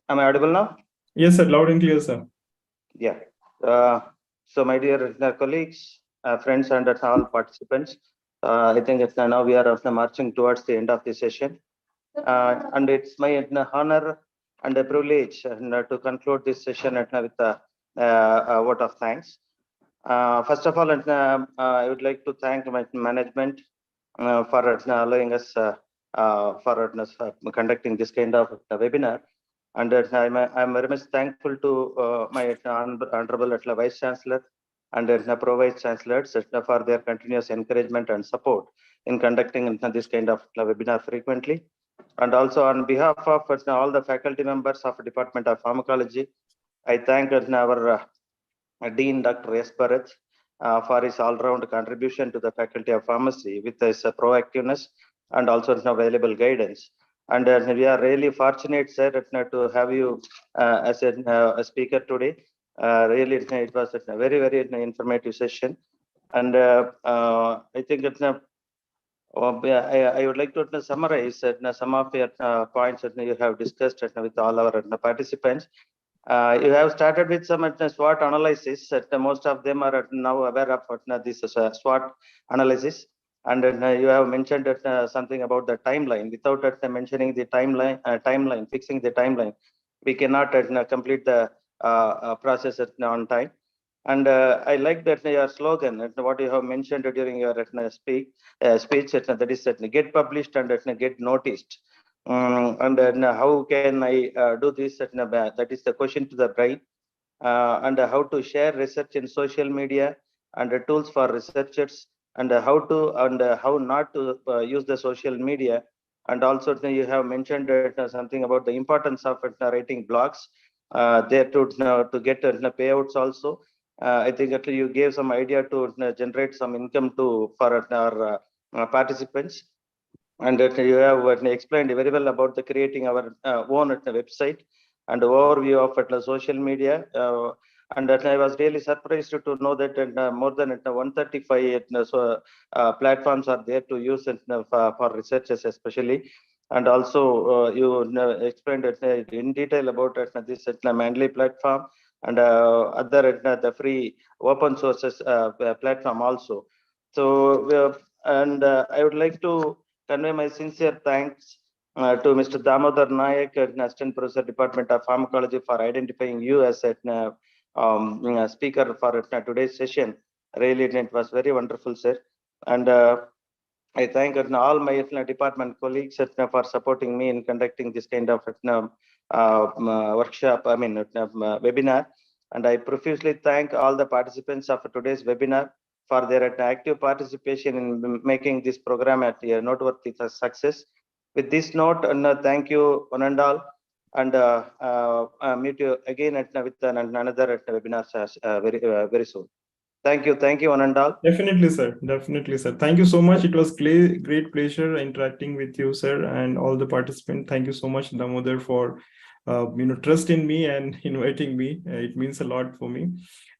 Am I audible now? Yes, sir. Loud and clear, sir. Yeah. So my dear colleagues, friends, and all participants, I think it's now we are marching towards the end of the session. And it's my honor and a privilege to conclude this session with a vote of thanks. First of all, I would like to thank my management for allowing us for conducting this kind of webinar. And I'm very much thankful to my Honorable Vice Chancellor and Pro Vice Chancellors for their continuous encouragement and support in conducting this kind of webinar frequently. And also on behalf of all the faculty members of Department of Pharmacology, I thank our Dean Dr. S. Bharat for his all-round contribution to the Faculty of Pharmacy with his proactiveness and also available guidance. And we are really fortunate, sir, to have you as a speaker today. Really, it was a very, very informative session. And I think I would like to summarize some of your points that you have discussed with all our participants. You have started with some SWOT analysis. Most of them are now aware of this SWOT analysis. And you have mentioned something about the timeline. Without mentioning the timeline, fixing the timeline, we cannot complete the process on time. And I like that your slogan, what you have mentioned during your speech, that is get published and get noticed. And how can I do this? That is the question to the brain. and how to share research in social media, and tools for researchers, and how to and how not to use the social media. And also you have mentioned something about the importance of writing blogs there to get payouts also. I think actually you gave some idea to generate some income for our participants, and you have explained very well about the creating our own website and overview of social media. And I was really surprised to know that more than 135 platforms are there to use for researchers especially. And also you explained in detail about this Manly platform and other the free open sources platform also. So I would like to convey my sincere thanks to Mr. Damodar Nayak, Assistant Professor, Department of Pharmacology, for identifying you as a speaker for today's session. Really, it was very wonderful, sir. And I thank all my department colleagues for supporting me in conducting this kind of workshop, webinar. And I profusely thank all the participants of today's webinar for their active participation in making this program a noteworthy success. With this note, thank you one and all, and meet you again with another webinar very soon. Thank you, one and all. Definitely, sir. Definitely, sir. Thank you so much. It was great pleasure interacting with you, sir, and all the participants. Thank you so much, Damodar, for trust in me and inviting me. It means a lot for me.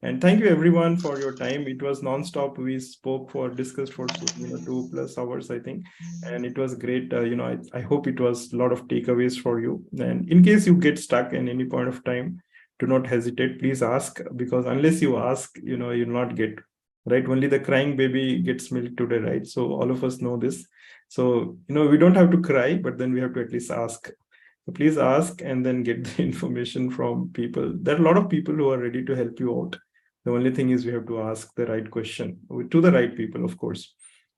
And thank you everyone for your time. It was non-stop. We discussed for 2+ hours, I think, and it was great. I hope it was a lot of takeaways for you. And in case you get stuck in any point of time, do not hesitate. Please ask, because unless you ask, you'll not get right. Only the crying baby gets milk today, right? So all of us know this. So we don't have to cry, but then we have to at least ask. So please ask and then get the information from people. There are a lot of people who are ready to help you out. The only thing is we have to ask the right question to the right people, of course,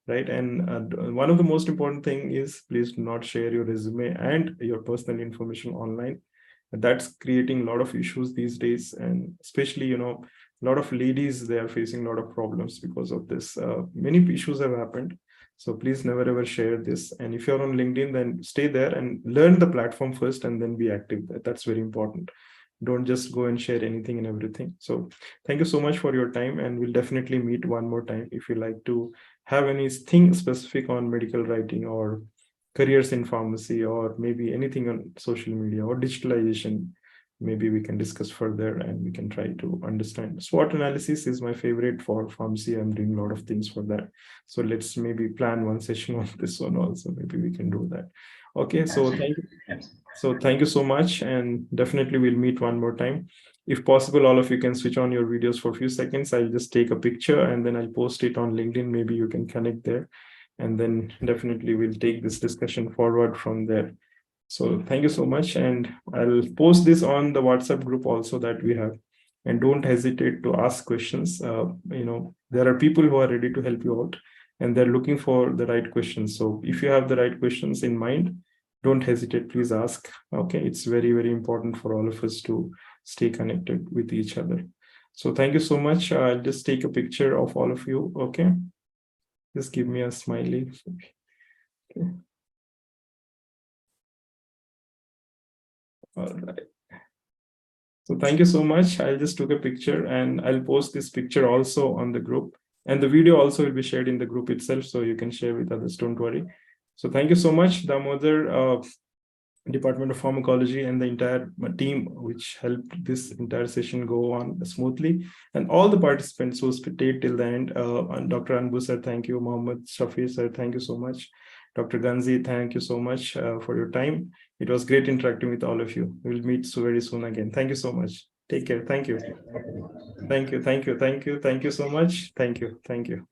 right? And one of the most important thing is, please do not share your resume and your personal information online. That's creating a lot of issues these days, and especially a lot of ladies, they are facing a lot of problems because of this. Many issues have happened. So please never ever share this. And if you're on LinkedIn, then stay there and learn the platform first and then be active. That's very important. Don't just go and share anything and everything. So thank you so much for your time, and we'll definitely meet one more time. If you like to have anything specific on medical writing or careers in pharmacy, or maybe anything on social media or digitalization, maybe we can discuss further and we can try to understand. SWOT analysis is my favorite for pharmacy. I'm doing a lot of things for that. So let's maybe plan one session on this one also. Maybe we can do that. Okay, so thank you. So thank you so much, and definitely we'll meet one more time. If possible, all of you can switch on your videos for a few seconds. I'll just take a picture and then I'll post it on LinkedIn. Maybe you can connect there, and then definitely we'll take this discussion forward from there. So thank you so much, and I'll post this on the WhatsApp group also that we have. And don't hesitate to ask questions. There are people who are ready to help you out, and they're looking for the right questions. So if you have the right questions in mind, don't hesitate, please ask. Okay, it's very, very important for all of us to stay connected with each other. So thank you so much. I'll just take a picture of all of you. Okay, just give me a smiley. Okay. All right. So thank you so much. I just took a picture and I'll post this picture also on the group, and the video also will be shared in the group itself, so you can share with others, don't worry. So thank you so much, Damodar, Department of Pharmacology, and the entire team which helped this entire session go on smoothly, and all the participants who stayed till the end. And Dr. Anbu sir, thank you. Mohammed Shafi sir, thank you so much. Dr. Ganzi, thank you so much for your time. It was great interacting with all of you. We'll meet so very soon again. Thank you so much. Take care. Thank you. Thank you. Thank you. Thank you. Thank you so much. Thank you. Thank you.